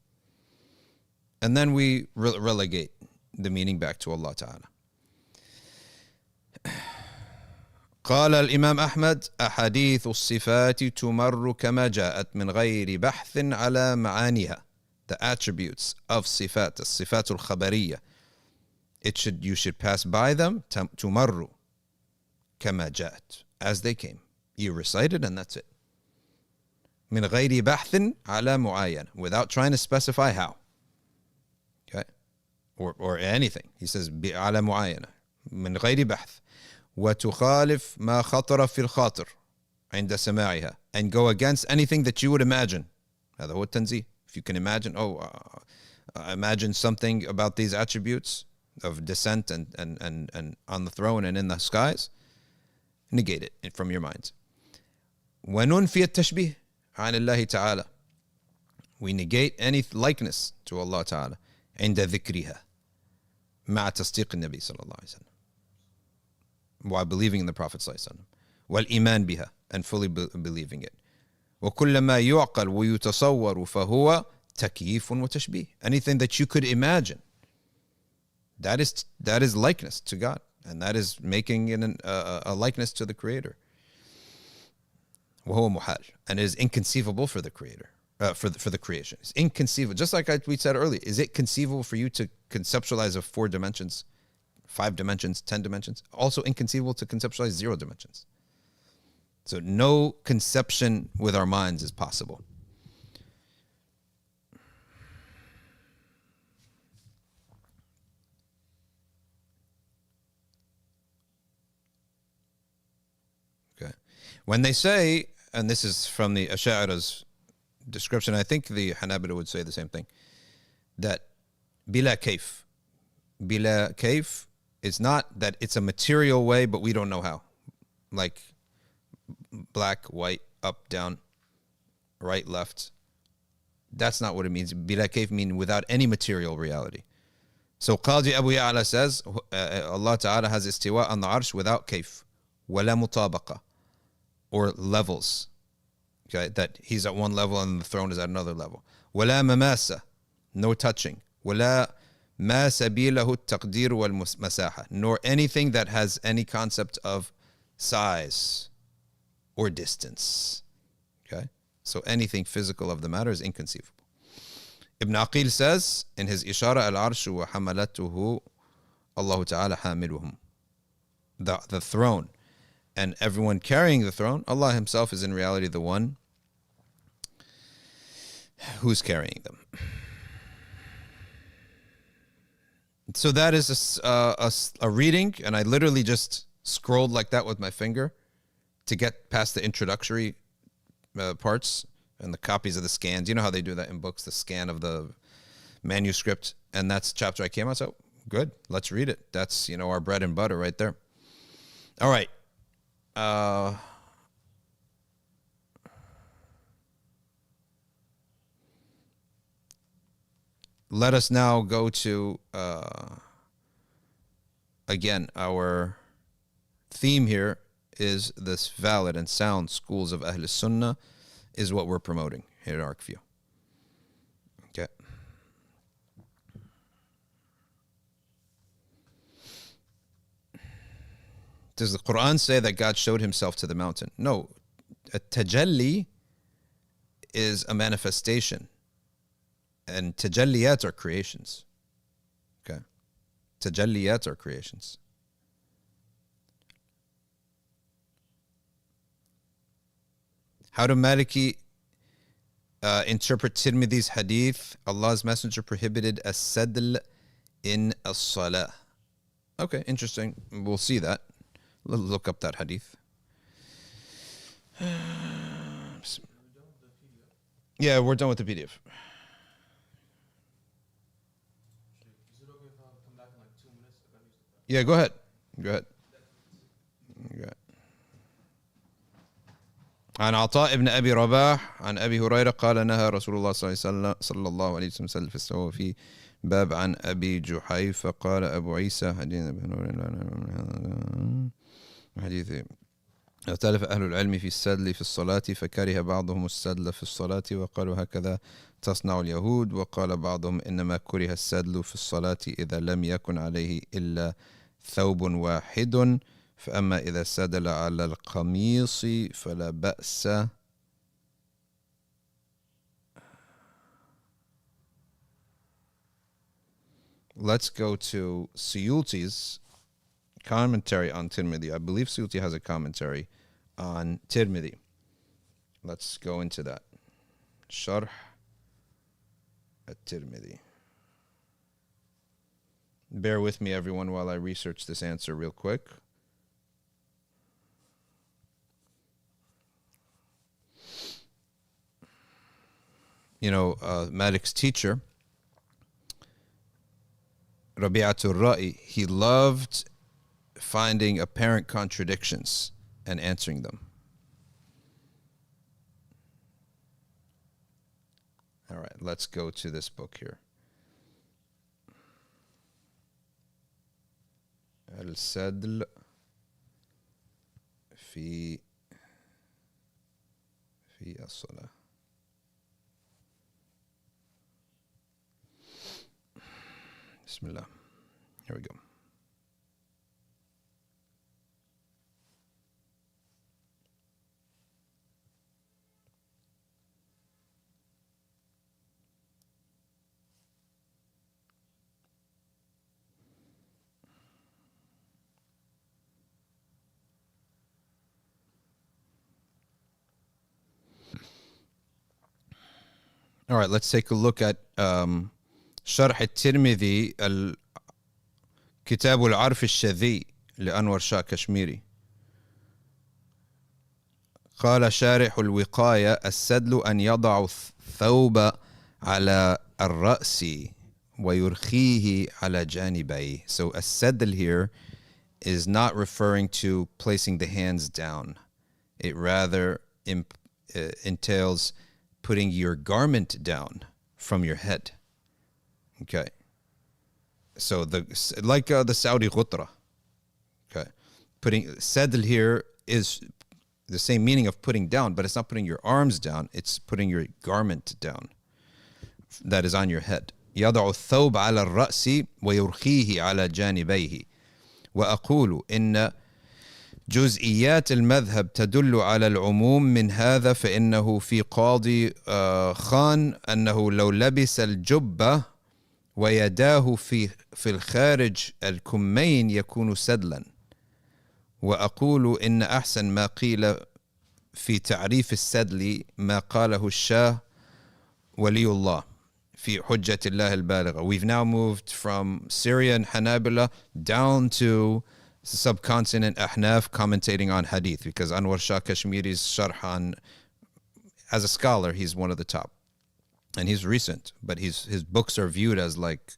And then we relegate the meaning back to Allah Ta'ala. قال الإمام أحمد أحاديث الصفات تمر كما جاءت من غير بحث على معانيها. The attributes of صفات, الصفات الخبرية, you should pass by them, تمر كما جاءت, as they came. You recite it and that's it. من غير بحث على معين, without trying to specify how. Okay? Or anything. He says على معينة من غير بحث. وتخالف ما خطر في الخاطر عند سماعها, and go against anything that you would imagine. هذا هو التنزيه. If you can imagine, imagine something about these attributes of descent and on the throne and in the skies, negate it from your minds. وننفي التشبيه عن الله تعالى. We negate any likeness to Allah Ta'ala عند ذكرها مع تصديق النبي صلى الله عليه وسلم, while believing in the Prophet صلى الله عليه وسلم, والإيمان بها, and fully believing it. وكل ما يعقل ويتصور فهو تكييف وتشبيه. Anything that you could imagine, that is likeness to God, and that is making it a likeness to the Creator. وهو محال, and it is inconceivable for the Creator, for the creation. It's inconceivable. Just like we said earlier, is it conceivable for you to conceptualize of 4 dimensions, 5 dimensions, 10 dimensions? Also inconceivable to conceptualize 0 dimensions. So no conception with our minds is possible. Okay. When they say, and this is from the Ash'ari's description, I think the Hanabila would say the same thing, that bila kayf is not that it's a material way, but we don't know how. Like black, white, up, down, right, left. That's not what it means. Bila kayf means without any material reality. So Qadi Abu Ya'la says Allah Ta'ala has istiwa on the arsh without kayf. Wala mutabaqa, or levels. Okay, that he's at one level and the throne is at another level. Wala mamasa, no touching. Wala ma sabilahu taqdir wal masaha, nor anything that has any concept of size or distance. Okay, so anything physical of the matter is inconceivable. Ibn Aqil says in his Ishara al-Arshu wa hamalatuhu Allah Ta'ala hamiluhum, the throne and everyone carrying the throne, Allah himself is in reality the one who's carrying them. So that is a reading, and I literally just scrolled like that with my finger to get past the introductory parts and the copies of the scans. You know how they do that in books, the scan of the manuscript, and that's the chapter I came out. So good, let's read it. That's, our bread and butter right there. All right. Let us now go to, again, our theme here is this valid and sound schools of Ahl Sunnah is what we're promoting here at Arkview. Okay. Does the Quran say that God showed himself to the mountain? No. A tajalli is a manifestation. And tajalliyat are creations. Okay. Tajalliyat are creations. How do Maliki interpret Tirmidhi's hadith? Allah's Messenger prohibited as-sadl in as-salah. Okay, interesting. We'll see that. Look up that hadith. Yeah, we're done with the PDF. Is it okay if I come back in like 2 minutes? If I use the Yeah, go ahead. Go ahead. Go ahead. عن عطاء بن أبي رباح عن أبي هريرة قال نهى رسول الله صلى الله عليه وسلم في السواء في باب عن أبي جحيفة قال أبو عيسى حديث اختلف أهل العلم في السدل في الصلاة فكره بعضهم السدل في الصلاة وقالوا هكذا تصنع اليهود وقال بعضهم إنما كره السدل في الصلاة إذا لم يكن عليه إلا ثوب واحد فأما إذا سدل على القميص فلا بأس. Let's go to Suyuti's commentary on Tirmidhi. I believe Suyuti has a commentary on Tirmidhi. Let's go into that. Sharh at-Tirmidhi. Bear with me, everyone, while I research this answer real quick. You know, Malik's teacher, Rabi'atul Ra'i, he loved finding apparent contradictions and answering them. All right, let's go to this book here. Al-Sadl fi as-Salah. Bismillah. Here we go. All right, let's take a look at شرح الترمذي كتاب العرف الشذي لأنور شاه كشميري. قال شارح الوقاية السدل أن يضع الثوب على الرأس ويرخيه على جانبيه. So السدل here is not referring to placing the hands down. It rather entails putting your garment down from your head. Okay. So the Saudi ghutra. Okay. Putting sadl here is the same meaning of putting down, but it's not putting your arms down, it's putting your garment down that is on your head. يضع الثوب على الرأس ويرخيه على جانبيه. وأقول إن جزئيات المذهب تدل على العموم من هذا فإنه في قاضي خان أنه لو لبس الجبة ويداه في الخارج الكمين يكون سدلا. وأقول إن أحسن ما قيل في تعريف السدل ما قاله الشاه ولي الله في حجة الله البالغة. We've now moved from Syria and Hanabila down to subcontinent Ahnaf commentating on hadith, because Anwar Shah Kashmiri's sharh on, as a scholar, he's one of the top. And he's recent, but his books are viewed as like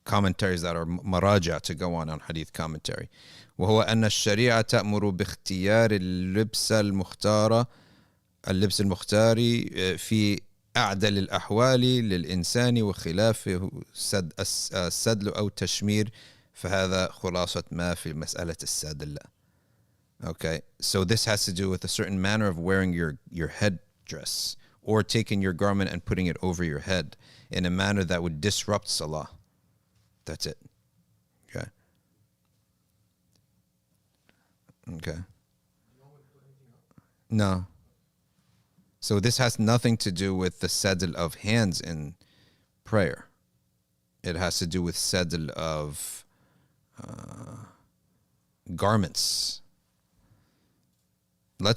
commentaries that are maraja to go on hadith commentary. وهو أن الشريعة تأمر باختيار اللبس المختار في أعدل الأحوال للإنسان وخلافه السدل أو تشمير فهذا خلاصة ما في مسألة السدل. Okay, so this has to do with a certain manner of wearing your headdress, or taking your garment and putting it over your head in a manner that would disrupt salah. That's it. Okay. Okay. No. So this has nothing to do with the sadl of hands in prayer. It has to do with sadl of garments. I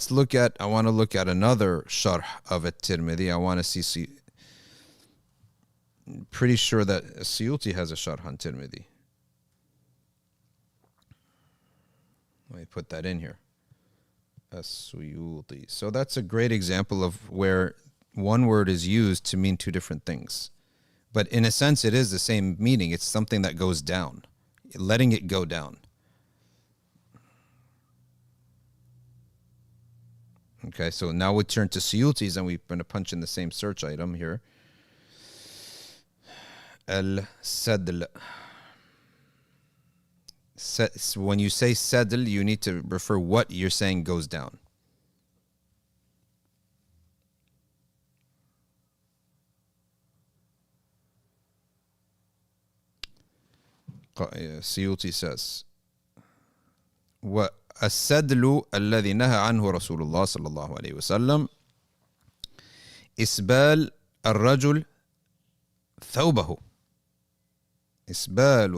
want to look at another sharh of at-Tirmidhi. I want to see, pretty sure that Suyuti has a sharh on Tirmidhi. Let me put that in here. As-Suyuti. So that's a great example of where one word is used to mean two different things. But in a sense, it is the same meaning. It's something that goes down. Letting it go down. Okay, so now we turn to Suyuti's and we're going to punch in the same search item here. Al-Sadl. When you say sadl, you need to refer what you're saying goes down. Suyuti says, السدل الذي نهى عنه رسول الله صلى الله عليه وسلم إسبال الرجل ثوبه إسبال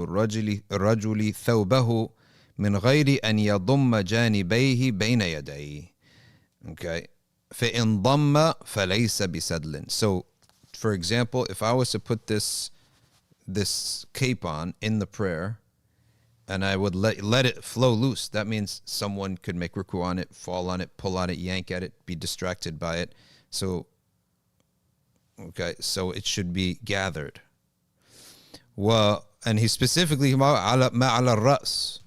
الرجل ثوبه من غير أن يضم جانبيه بين يديه. Okay. فإن ضم فليس بسدل. So, for example, if I was to put this cape on in the prayer and I would let it flow loose, that means someone could make ruku on it, fall on it, pull on it, yank at it, be distracted by it. So it should be gathered. And he specifically ما على الرأس.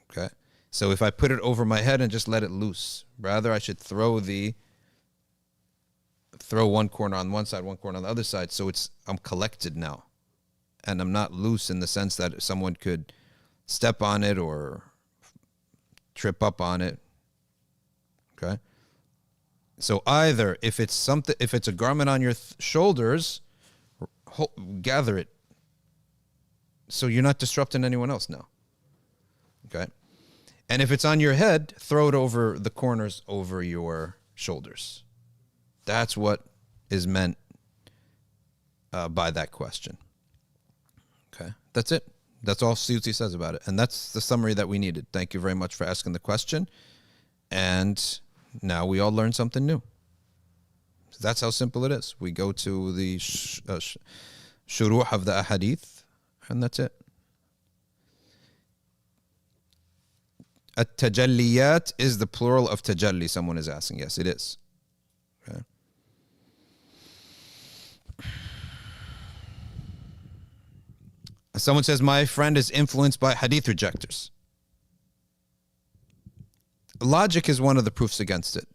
Okay, so if I put it over my head and just let it loose, rather I should throw one corner on one side, one corner on the other side, so I'm collected now, and I'm not loose in the sense that someone could step on it or trip up on it. Okay, so either if it's a garment on your shoulders, gather it so you're not disrupting anyone else now. Okay, and if it's on your head, throw it over the corners over your shoulders. That's what is meant by that question. Okay, that's it. That's all Suyuti says about it, and that's the summary that we needed. Thank you very much for asking the question, and now we all learned something new. That's how simple it is. We go to the shuruh of the ahadith, and that's it. At-tajalliyat is the plural of tajalli, someone is asking. Yes, it is. Okay. Someone says, my friend is influenced by hadith rejectors. Logic is one of the proofs against it.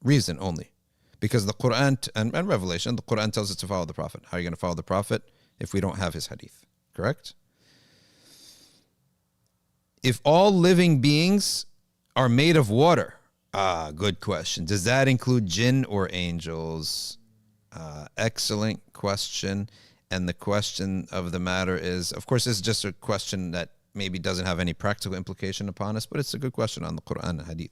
Reason only. Because the Quran and Revelation, the Quran tells us to follow the Prophet. How are you going to follow the Prophet if we don't have his hadith? Correct? If all living beings are made of water, good question. Does that include jinn or angels? Excellent question. And the question of the matter is, of course, this is just a question that maybe doesn't have any practical implication upon us, but it's a good question on the Quran and hadith.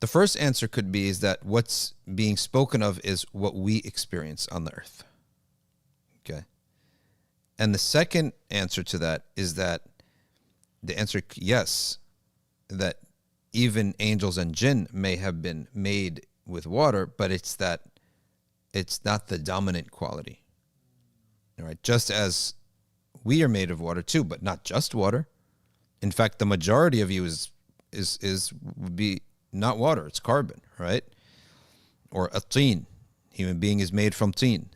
The first answer could be is that what's being spoken of is what we experience on the earth. Okay. And the second answer to that is that the answer, yes, that even angels and jinn may have been made with water, but it's that it's not the dominant quality. All right. Just as we are made of water too, but not just water. In fact, the majority of you would be not water, it's carbon, right? Or a teen. Human being is made from teen.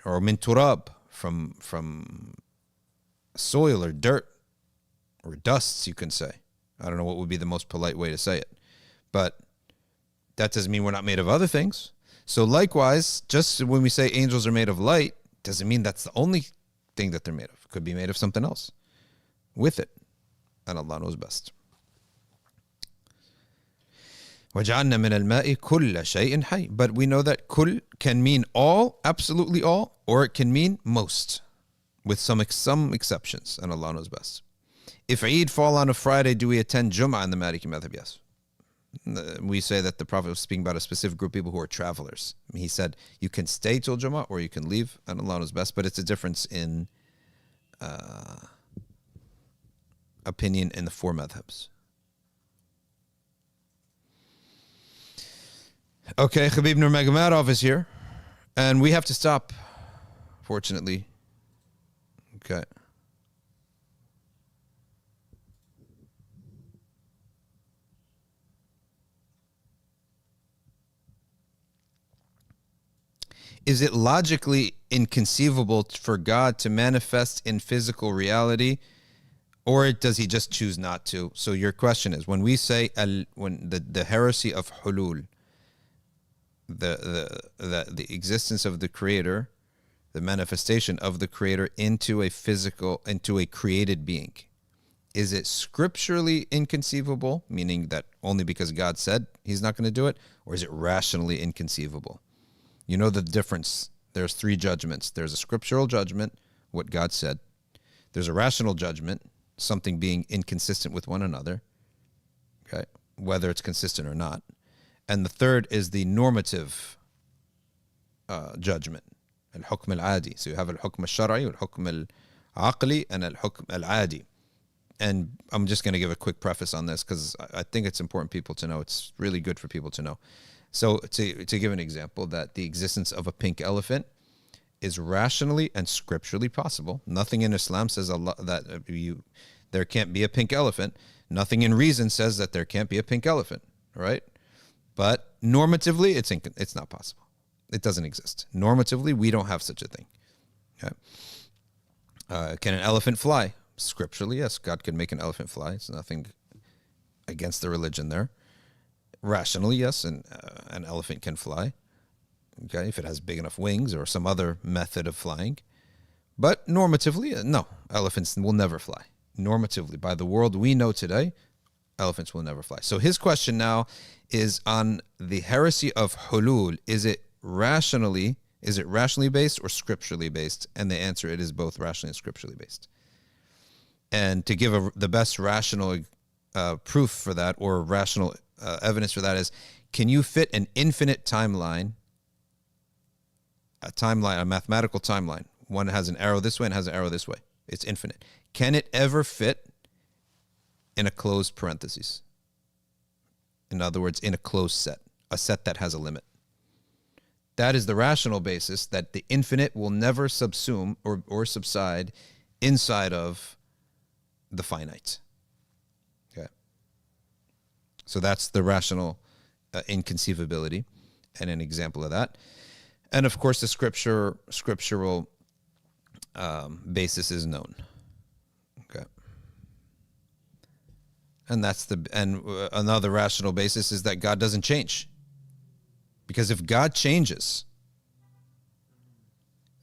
Or min turab, from soil or dirt or dusts, you can say. I don't know what would be the most polite way to say it. But that doesn't mean we're not made of other things. So likewise, just when we say angels are made of light, doesn't mean that's the only thing that they're made of. Could be made of something else with it. And Allah knows best. وَجَعَلْنَا مِنَ الْمَاءِ كُلَّ شَيْءٍ حَيٍّ. But we know that kull can mean all, absolutely all, or it can mean most. with some exceptions, and Allah knows best. If Eid fall on a Friday, do we attend Jum'ah in the Maliki Madhhab? Yes. We say that the Prophet was speaking about a specific group of people who are travelers. He said you can stay till Jum'ah or you can leave, and Allah knows best, but it's a difference in opinion in the four madhabs. Okay, Khabib Nurmagomedov is here, and we have to stop, fortunately. Okay. Is it logically inconceivable for God to manifest in physical reality, or does he just choose not to? So your question is, when we say when the heresy of hulul, the existence of the creator, the manifestation of the creator into a created being, is it scripturally inconceivable, meaning that only because God said he's not going to do it, or is it rationally inconceivable? You know the difference. There's three judgments. There's a scriptural judgment, what God said. There's a rational judgment, something being inconsistent with one another, okay, whether it's consistent or not. And the third is the normative judgment, al-hukm al-adi. So you have al-hukm al-shar'i, al-hukm al-aqli, and al-hukm al-adi. And I'm just going to give a quick preface on this because I think it's important people to know. It's really good for people to know. So to give an example, that the existence of a pink elephant is rationally and scripturally possible. Nothing in Islam says there can't be a pink elephant. Nothing in reason says that there can't be a pink elephant, right? But normatively, it's not possible. It doesn't exist. Normatively, we don't have such a thing. Okay. Can an elephant fly? Scripturally, yes. God can make an elephant fly. It's nothing against the religion there. Rationally, yes, an elephant can fly, okay, if it has big enough wings or some other method of flying. But normatively, no, elephants will never fly. Normatively, by the world we know today, elephants will never fly. So his question now is on the heresy of hulul. Is it rationally based or scripturally based? And the answer, it is both rationally and scripturally based. And to give the best rational proof for that, or rational evidence for that, is, can you fit an infinite timeline, a mathematical timeline? One has an arrow this way and has an arrow this way. It's infinite. Can it ever fit in a closed parentheses? In other words, in a closed set, a set that has a limit. That is the rational basis, that the infinite will never subsume or subside inside of the finite. So that's the rational inconceivability, and an example of that. And of course, the scriptural basis is known. Okay. And another rational basis is that God doesn't change. Because if God changes,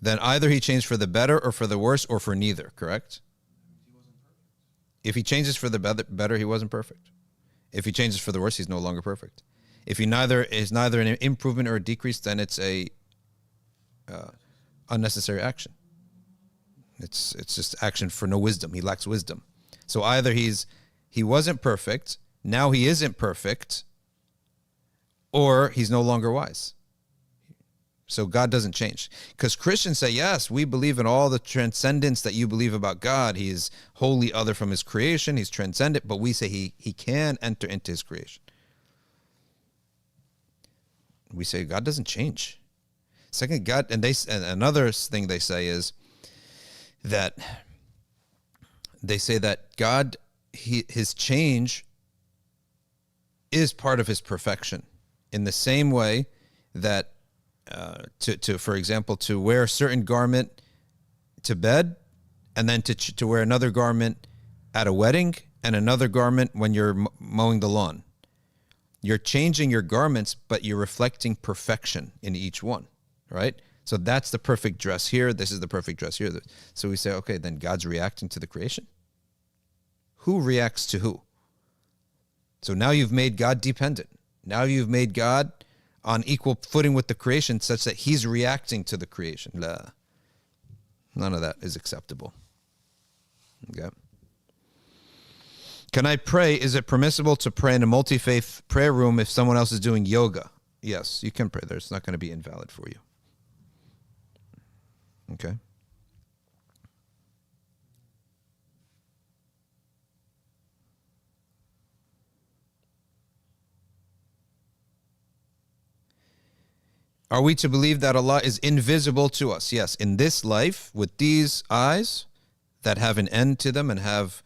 then either he changed for the better or for the worse or for neither, correct? If he changes for the better, he wasn't perfect. If he changes for the worse, he's no longer perfect. If he is neither an improvement or a decrease, then it's a unnecessary action. It's just action for no wisdom. He lacks wisdom. So either he wasn't perfect, now he isn't perfect, or he's no longer wise. So God doesn't change. Because Christians say, yes, we believe in all the transcendence that you believe about God. He is wholly other from his creation. He's transcendent. But we say he can enter into his creation. We say God doesn't change. Second, God, and another thing they say is that God, his change is part of his perfection. In the same way that for example, to wear a certain garment to bed, and then to wear another garment at a wedding, and another garment when you're mowing the lawn. You're changing your garments, but you're reflecting perfection in each one, right? So that's the perfect dress here. This is the perfect dress here. So we say, okay, then God's reacting to the creation. Who reacts to who? So now you've made God dependent. Now you've made God on equal footing with the creation, such that he's reacting to the creation. La. None of that is acceptable. Okay. Can I pray? Is it permissible to pray in a multi-faith prayer room if someone else is doing yoga? Yes, you can pray there. It's not going to be invalid for you. Okay. Are we to believe that Allah is invisible to us? Yes, in this life, with these eyes that have an end to them and have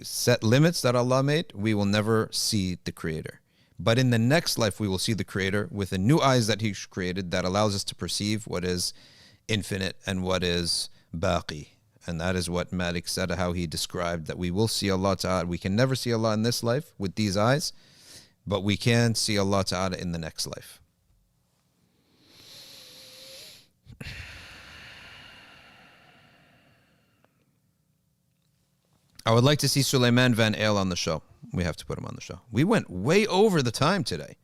set limits that Allah made, we will never see the Creator. But in the next life, we will see the Creator with the new eyes that He created that allows us to perceive what is infinite and what is baqi. And that is what Malik said, how he described that we will see Allah Ta'ala. We can never see Allah in this life with these eyes, but we can see Allah Ta'ala in the next life. I would like to see Suleiman Van Ale on the show. We have to put him on the show. We went way over the time today.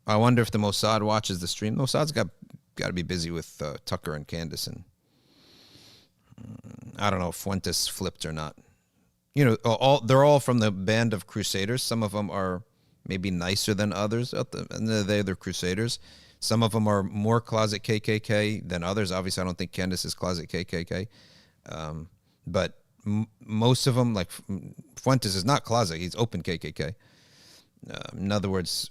I wonder if the Mossad watches the stream. Mossad's got to be busy with Tucker and Candace, and I don't know if Fuentes flipped or not. You know, they're all from the band of Crusaders. Some of them are maybe nicer than others. At the end of the day, they're Crusaders. Some of them are more closet KKK than others. Obviously, I don't think Candace is closet KKK. But most of them, like Fuentes is not closet. He's open KKK. In other words,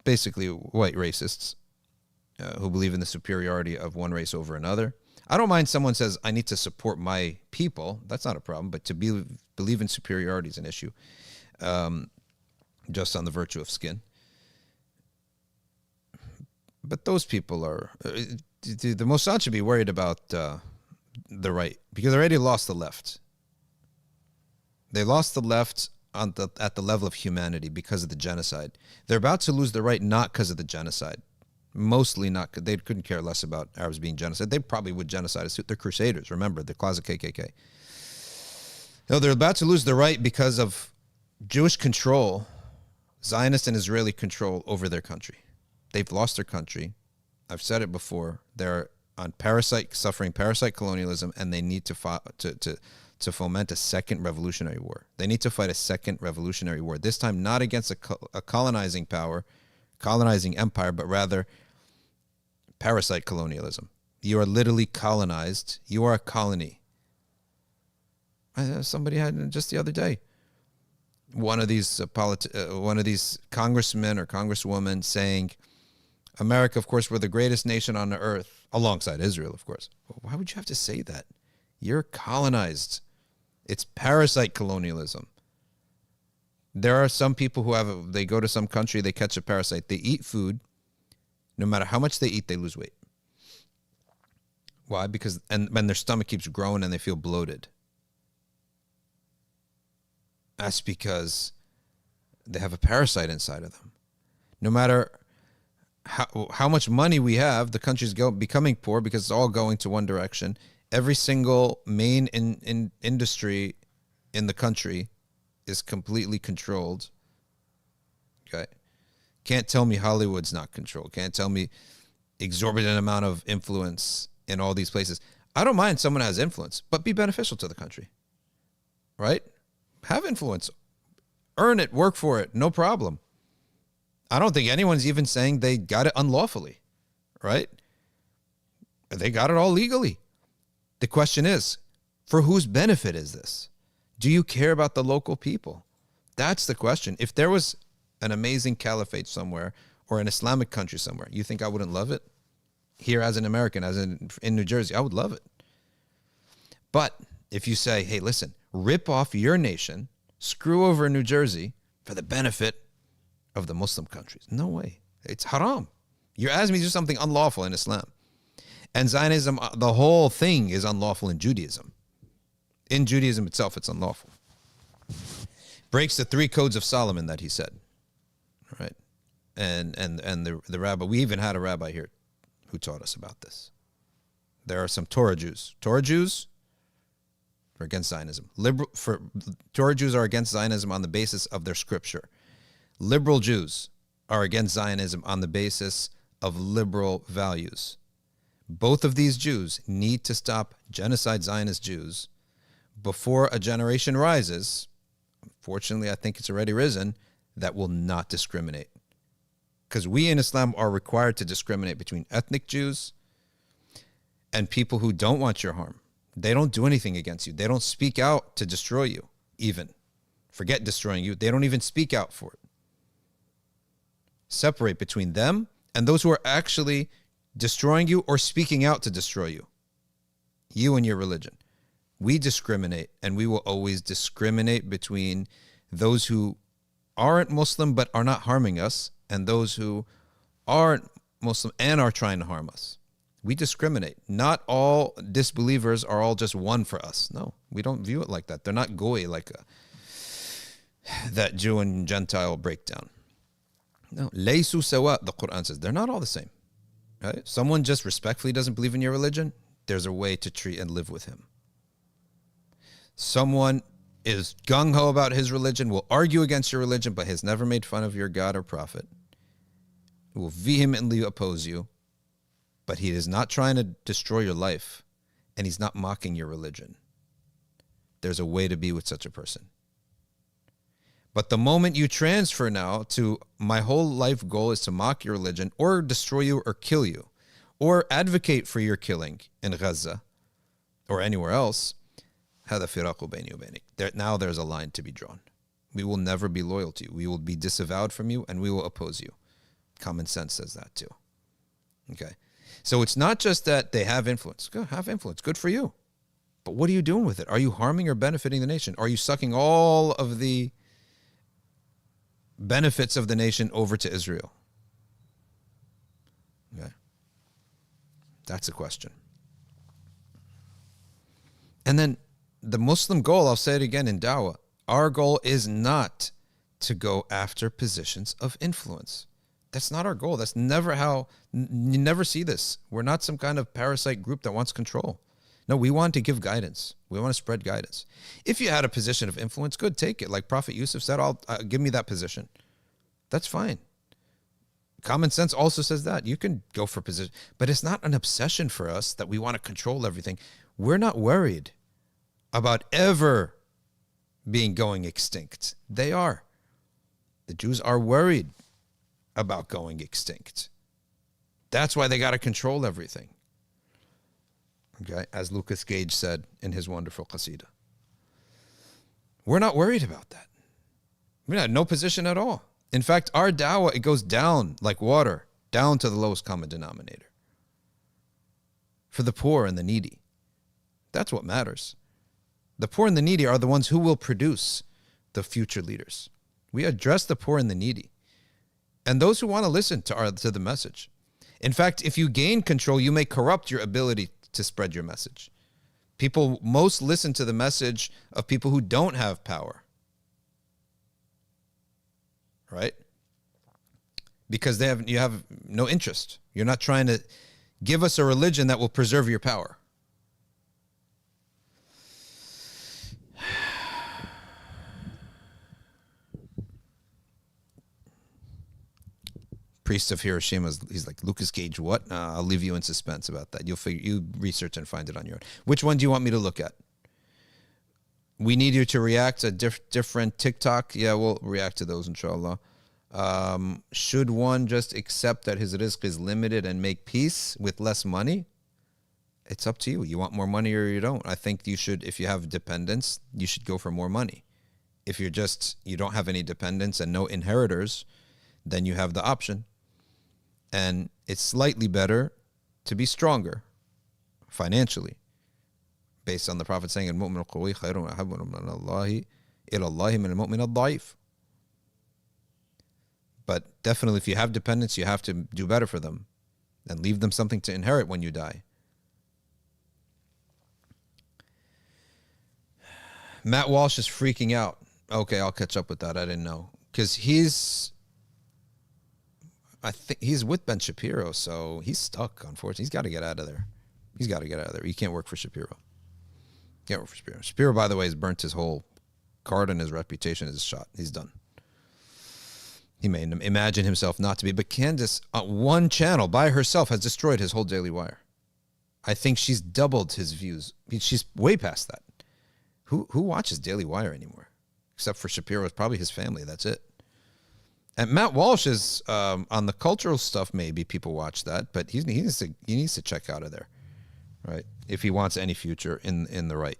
basically white racists who believe in the superiority of one race over another. I don't mind someone says, I need to support my people. That's not a problem. But to believe in superiority is an issue, just on the virtue of skin. But those people are... the Mossad should be worried about... the right, because they already lost the left. They lost the left at the level of humanity because of the genocide. They're about to lose the right not because of the genocide. Mostly not. They couldn't care less about Arabs being genocide. They probably would genocide us. They're Crusaders, remember, the closet KKK. No, they're about to lose the right because of Jewish control, Zionist and Israeli control over their country. They've lost their country. I've said it before. They're on suffering parasite colonialism, and they need to foment a second revolutionary war. They need to fight a second revolutionary war. This time, not against a colonizing power, colonizing empire, but rather parasite colonialism. You are literally colonized. You are a colony. Somebody had just the other day. One of these congressmen or congresswomen saying, America, of course, we're the greatest nation on the earth, alongside Israel, of course. Well, why would you have to say that? You're colonized. It's parasite colonialism. There are some people who they go to some country, they catch a parasite. They eat food. No matter how much they eat, they lose weight. Why? Because, and their stomach keeps growing and they feel bloated. That's because they have a parasite inside of them. No matter how much money we have, the country's becoming poor because it's all going to one direction. Every single main industry in the country is completely controlled. Okay. Can't tell me Hollywood's not controlled. Can't tell me exorbitant amount of influence in all these places. I don't mind someone has influence, but be beneficial to the country. Right? Have influence. Earn it, work for it, no problem. I don't think anyone's even saying they got it unlawfully, right? They got it all legally. The question is, for whose benefit is this? Do you care about the local people? That's the question. If there was an amazing caliphate somewhere or an Islamic country somewhere, you think I wouldn't love it? Here as an American, in New Jersey, I would love it. But if you say, hey, listen, rip off your nation, screw over New Jersey for the benefit of the Muslim countries. No way. It's haram. You're asking me to do something unlawful in Islam. And Zionism, the whole thing is unlawful in Judaism. In Judaism itself, it's unlawful. Breaks the 3 codes of Solomon that he said. All right. And the rabbi, we even had a rabbi here who taught us about this. There are some Torah Jews. Torah Jews are against Zionism. Torah Jews are against Zionism on the basis of their scripture. Liberal Jews are against Zionism on the basis of liberal values. Both of these Jews need to stop genocide Zionist Jews before a generation rises. Unfortunately, I think it's already risen, that will not discriminate. Because we in Islam are required to discriminate between ethnic Jews and people who don't want your harm. They don't do anything against you. They don't speak out to destroy you, even. Forget destroying you. They don't even speak out for it. Separate between them and those who are actually destroying you or speaking out to destroy you. You and your religion. We discriminate, and we will always discriminate between those who aren't Muslim but are not harming us and those who aren't Muslim and are trying to harm us. We discriminate. Not all disbelievers are all just one for us. No, we don't view it like that. They're not goy like that Jew and Gentile breakdown. No, laysu sawa, the Quran says. They're not all the same. Right? Someone just respectfully doesn't believe in your religion, there's a way to treat and live with him. Someone is gung-ho about his religion, will argue against your religion, but has never made fun of your God or prophet, will vehemently oppose you, but he is not trying to destroy your life, and he's not mocking your religion. There's a way to be with such a person. But the moment you transfer now to my whole life goal is to mock your religion or destroy you or kill you or advocate for your killing in Gaza or anywhere else, now there's a line to be drawn. We will never be loyal to you. We will be disavowed from you and we will oppose you. Common sense says that too. Okay. So it's not just that they have influence. Go have influence. Good for you. But what are you doing with it? Are you harming or benefiting the nation? Are you sucking all of the benefits of the nation over to Israel? Okay. That's a question. And then the Muslim goal, I'll say it again in Dawah, our goal is not to go after positions of influence. That's not our goal. That's never how, you never see this. We're not some kind of parasite group that wants control. No, we want to give guidance. We want to spread guidance. If you had a position of influence, good, take it. Like Prophet Yusuf said, give me that position. That's fine. Common sense also says that. You can go for position. But it's not an obsession for us that we want to control everything. We're not worried about ever going extinct. They are. The Jews are worried about going extinct. That's why they got to control everything. Okay, as Lucas Gage said in his wonderful Qasida. We're not worried about that. We have no position at all. In fact, our dawah, it goes down like water, down to the lowest common denominator. For the poor and the needy. That's what matters. The poor and the needy are the ones who will produce the future leaders. We address the poor and the needy. And those who want to listen to the message. In fact, if you gain control, you may corrupt your ability to spread your message. People most listen to the message of people who don't have power. Right? Because you have no interest. You're not trying to give us a religion that will preserve your power. Priest of Hiroshima, he's like, Lucas Gage, what? I'll leave you in suspense about that. You research and find it on your own. Which one do you want me to look at? We need you to react to different TikTok. Yeah, we'll react to those, inshallah. Should one just accept that his rizq is limited and make peace with less money? It's up to you. You want more money or you don't. I think you should, if you have dependents, you should go for more money. If you don't have any dependents and no inheritors, then you have the option. And it's slightly better to be stronger financially, based on the Prophet saying, "Al-mu'min al-qawi khayrun ahabbu min Allahi ila Allahi min al-mu'min al-da'if." But definitely, if you have dependents, you have to do better for them and leave them something to inherit when you die. Matt Walsh is freaking out. Okay, I'll catch up with that. I didn't know. Because I think he's with Ben Shapiro, so he's stuck, unfortunately. He's got to get out of there. He can't work for Shapiro. Shapiro, by the way, has burnt his whole card and his reputation is shot. He's done. He made him imagine himself not to be. But Candace, on one channel by herself, has destroyed his whole Daily Wire. I think she's doubled his views. She's way past that. Who watches Daily Wire anymore? Except for Shapiro, it's probably his family. That's it. And Matt Walsh is on the cultural stuff. Maybe people watch that, but he needs to check out of there, right? If he wants any future in the right.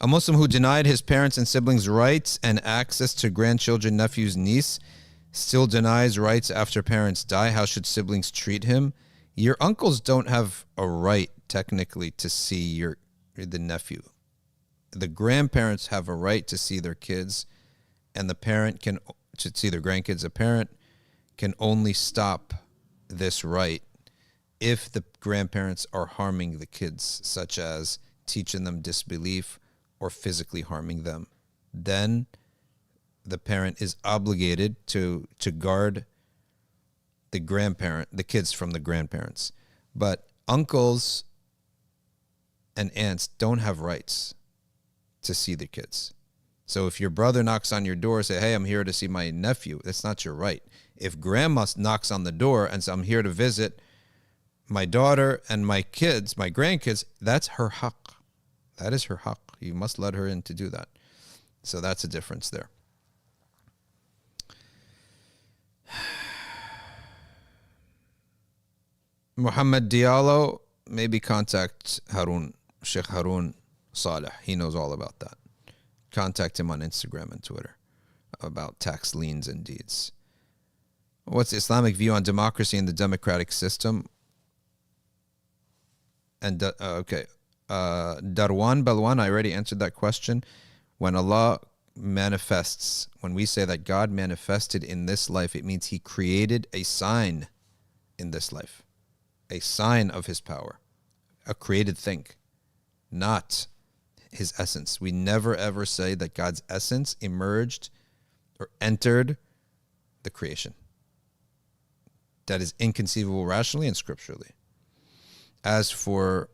A Muslim who denied his parents and siblings rights and access to grandchildren, nephews, niece, still denies rights after parents die. How should siblings treat him? Your uncles don't have a right technically to see the nephew. The grandparents have a right to see their kids, and the parent to see their grandkids. A parent can only stop this right if the grandparents are harming the kids, such as teaching them disbelief or physically harming them. Then the parent is obligated to guard the kids from the grandparents. But uncles and aunts don't have rights to see the kids. So if your brother knocks on your door, say, hey, I'm here to see my nephew, that's not your right. If grandma knocks on the door and says, I'm here to visit my daughter and my kids, my grandkids, that's her haqq. That is her haqq. You must let her in to do that. So that's a difference there. Muhammad Diallo, maybe contact Sheikh Harun Saleh. He knows all about that. Contact him on Instagram and Twitter about tax liens and deeds. What's the Islamic view on democracy and the democratic system? And Darwan Balwan, I already answered that question. When Allah manifests, when we say that God manifested in this life, it means he created a sign in this life, a sign of his power, a created thing, not his essence. We never ever say that God's essence emerged or entered the creation. That is inconceivable rationally and scripturally. As for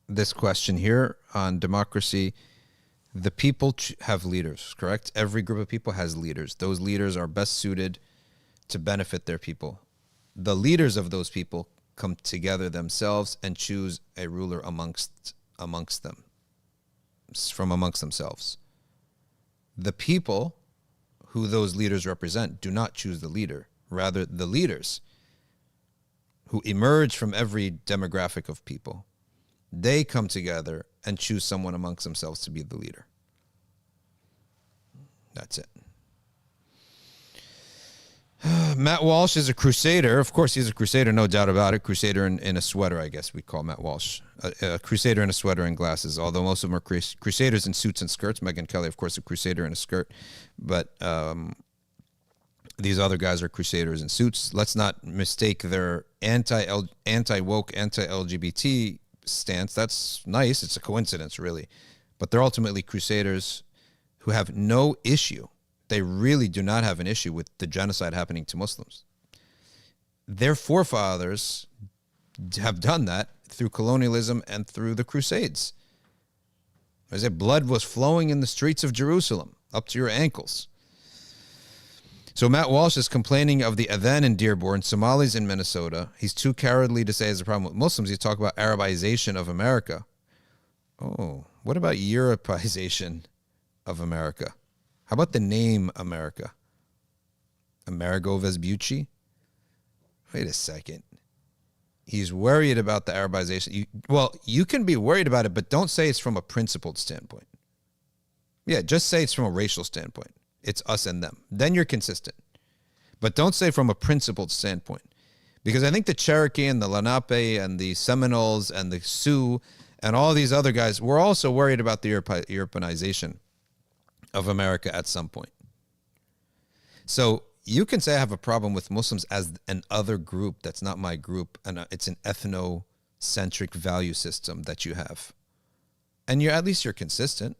this question here on democracy, the people have leaders, correct? Every group of people has leaders. Those leaders are best suited to benefit their people. The leaders of those people come together themselves and choose a ruler amongst them, from amongst themselves. The people who those leaders represent do not choose the leader. Rather, the leaders who emerge from every demographic of people, they come together and choose someone amongst themselves to be the leader. That's it. Matt Walsh is a crusader. Of course, he's a crusader, no doubt about it. Crusader in a sweater, I guess we call Matt Walsh. A crusader in a sweater and glasses, although most of them are crusaders in suits and skirts. Megyn Kelly, of course, a crusader in a skirt. But these other guys are crusaders in suits. Let's not mistake their anti-woke, anti-LGBT stance. That's nice. It's a coincidence, really. But they're ultimately crusaders who have no issue. They really do not have an issue with the genocide happening to Muslims. Their forefathers have done that through colonialism and through the Crusades. As if blood was flowing in the streets of Jerusalem up to your ankles. So Matt Walsh is complaining of the adhan in Dearborn, Somalis in Minnesota. He's too cowardly to say there's a problem with Muslims. He talk about Arabization of America. Oh, what about Europeization of America? How about the name America? Amerigo Vespucci? Wait a second. He's worried about the Arabization. You can be worried about it, but don't say it's from a principled standpoint. Yeah, just say it's from a racial standpoint. It's us and them. Then you're consistent. But don't say from a principled standpoint. Because I think the Cherokee and the Lenape and the Seminoles and the Sioux and all these other guys were also worried about the Europeanization of America at some point. So you can say I have a problem with Muslims as an other group that's not my group, and it's an ethnocentric value system that you have. And at least you're consistent.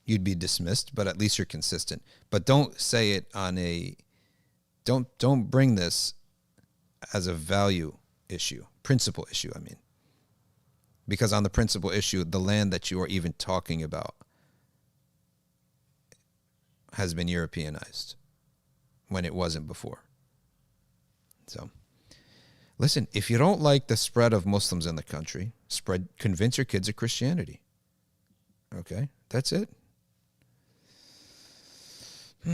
You'd be dismissed, but at least you're consistent. But don't say it on don't bring this as a value issue, principle issue, I mean. Because on the principle issue, the land that you are even talking about has been Europeanized when it wasn't before. So, listen, if you don't like the spread of Muslims in the country, convince your kids of Christianity. Okay, that's it. A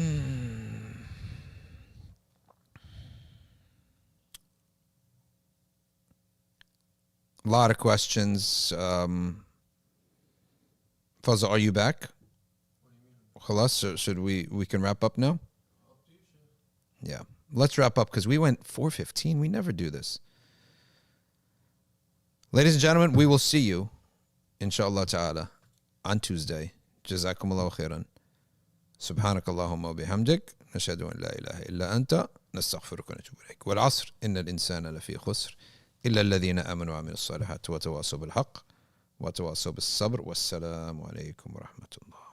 lot of questions. Fazal, are you back? Khalas, should we can wrap up now? Yeah. Let's wrap up because we went 4:15. We never do this. Ladies and gentlemen, we will see you, inshallah ta'ala, on Tuesday. Jazakumullahu khairan. سبحانك اللهم وبحمدك نشهد أن لا إله إلا أنت نستغفرك ونتوب إليك والعصر إن الإنسان لفي خسر إلا الذين آمنوا وعملوا الصالحات وتواصوا بالحق وتواصوا بالصبر والسلام عليكم ورحمة الله.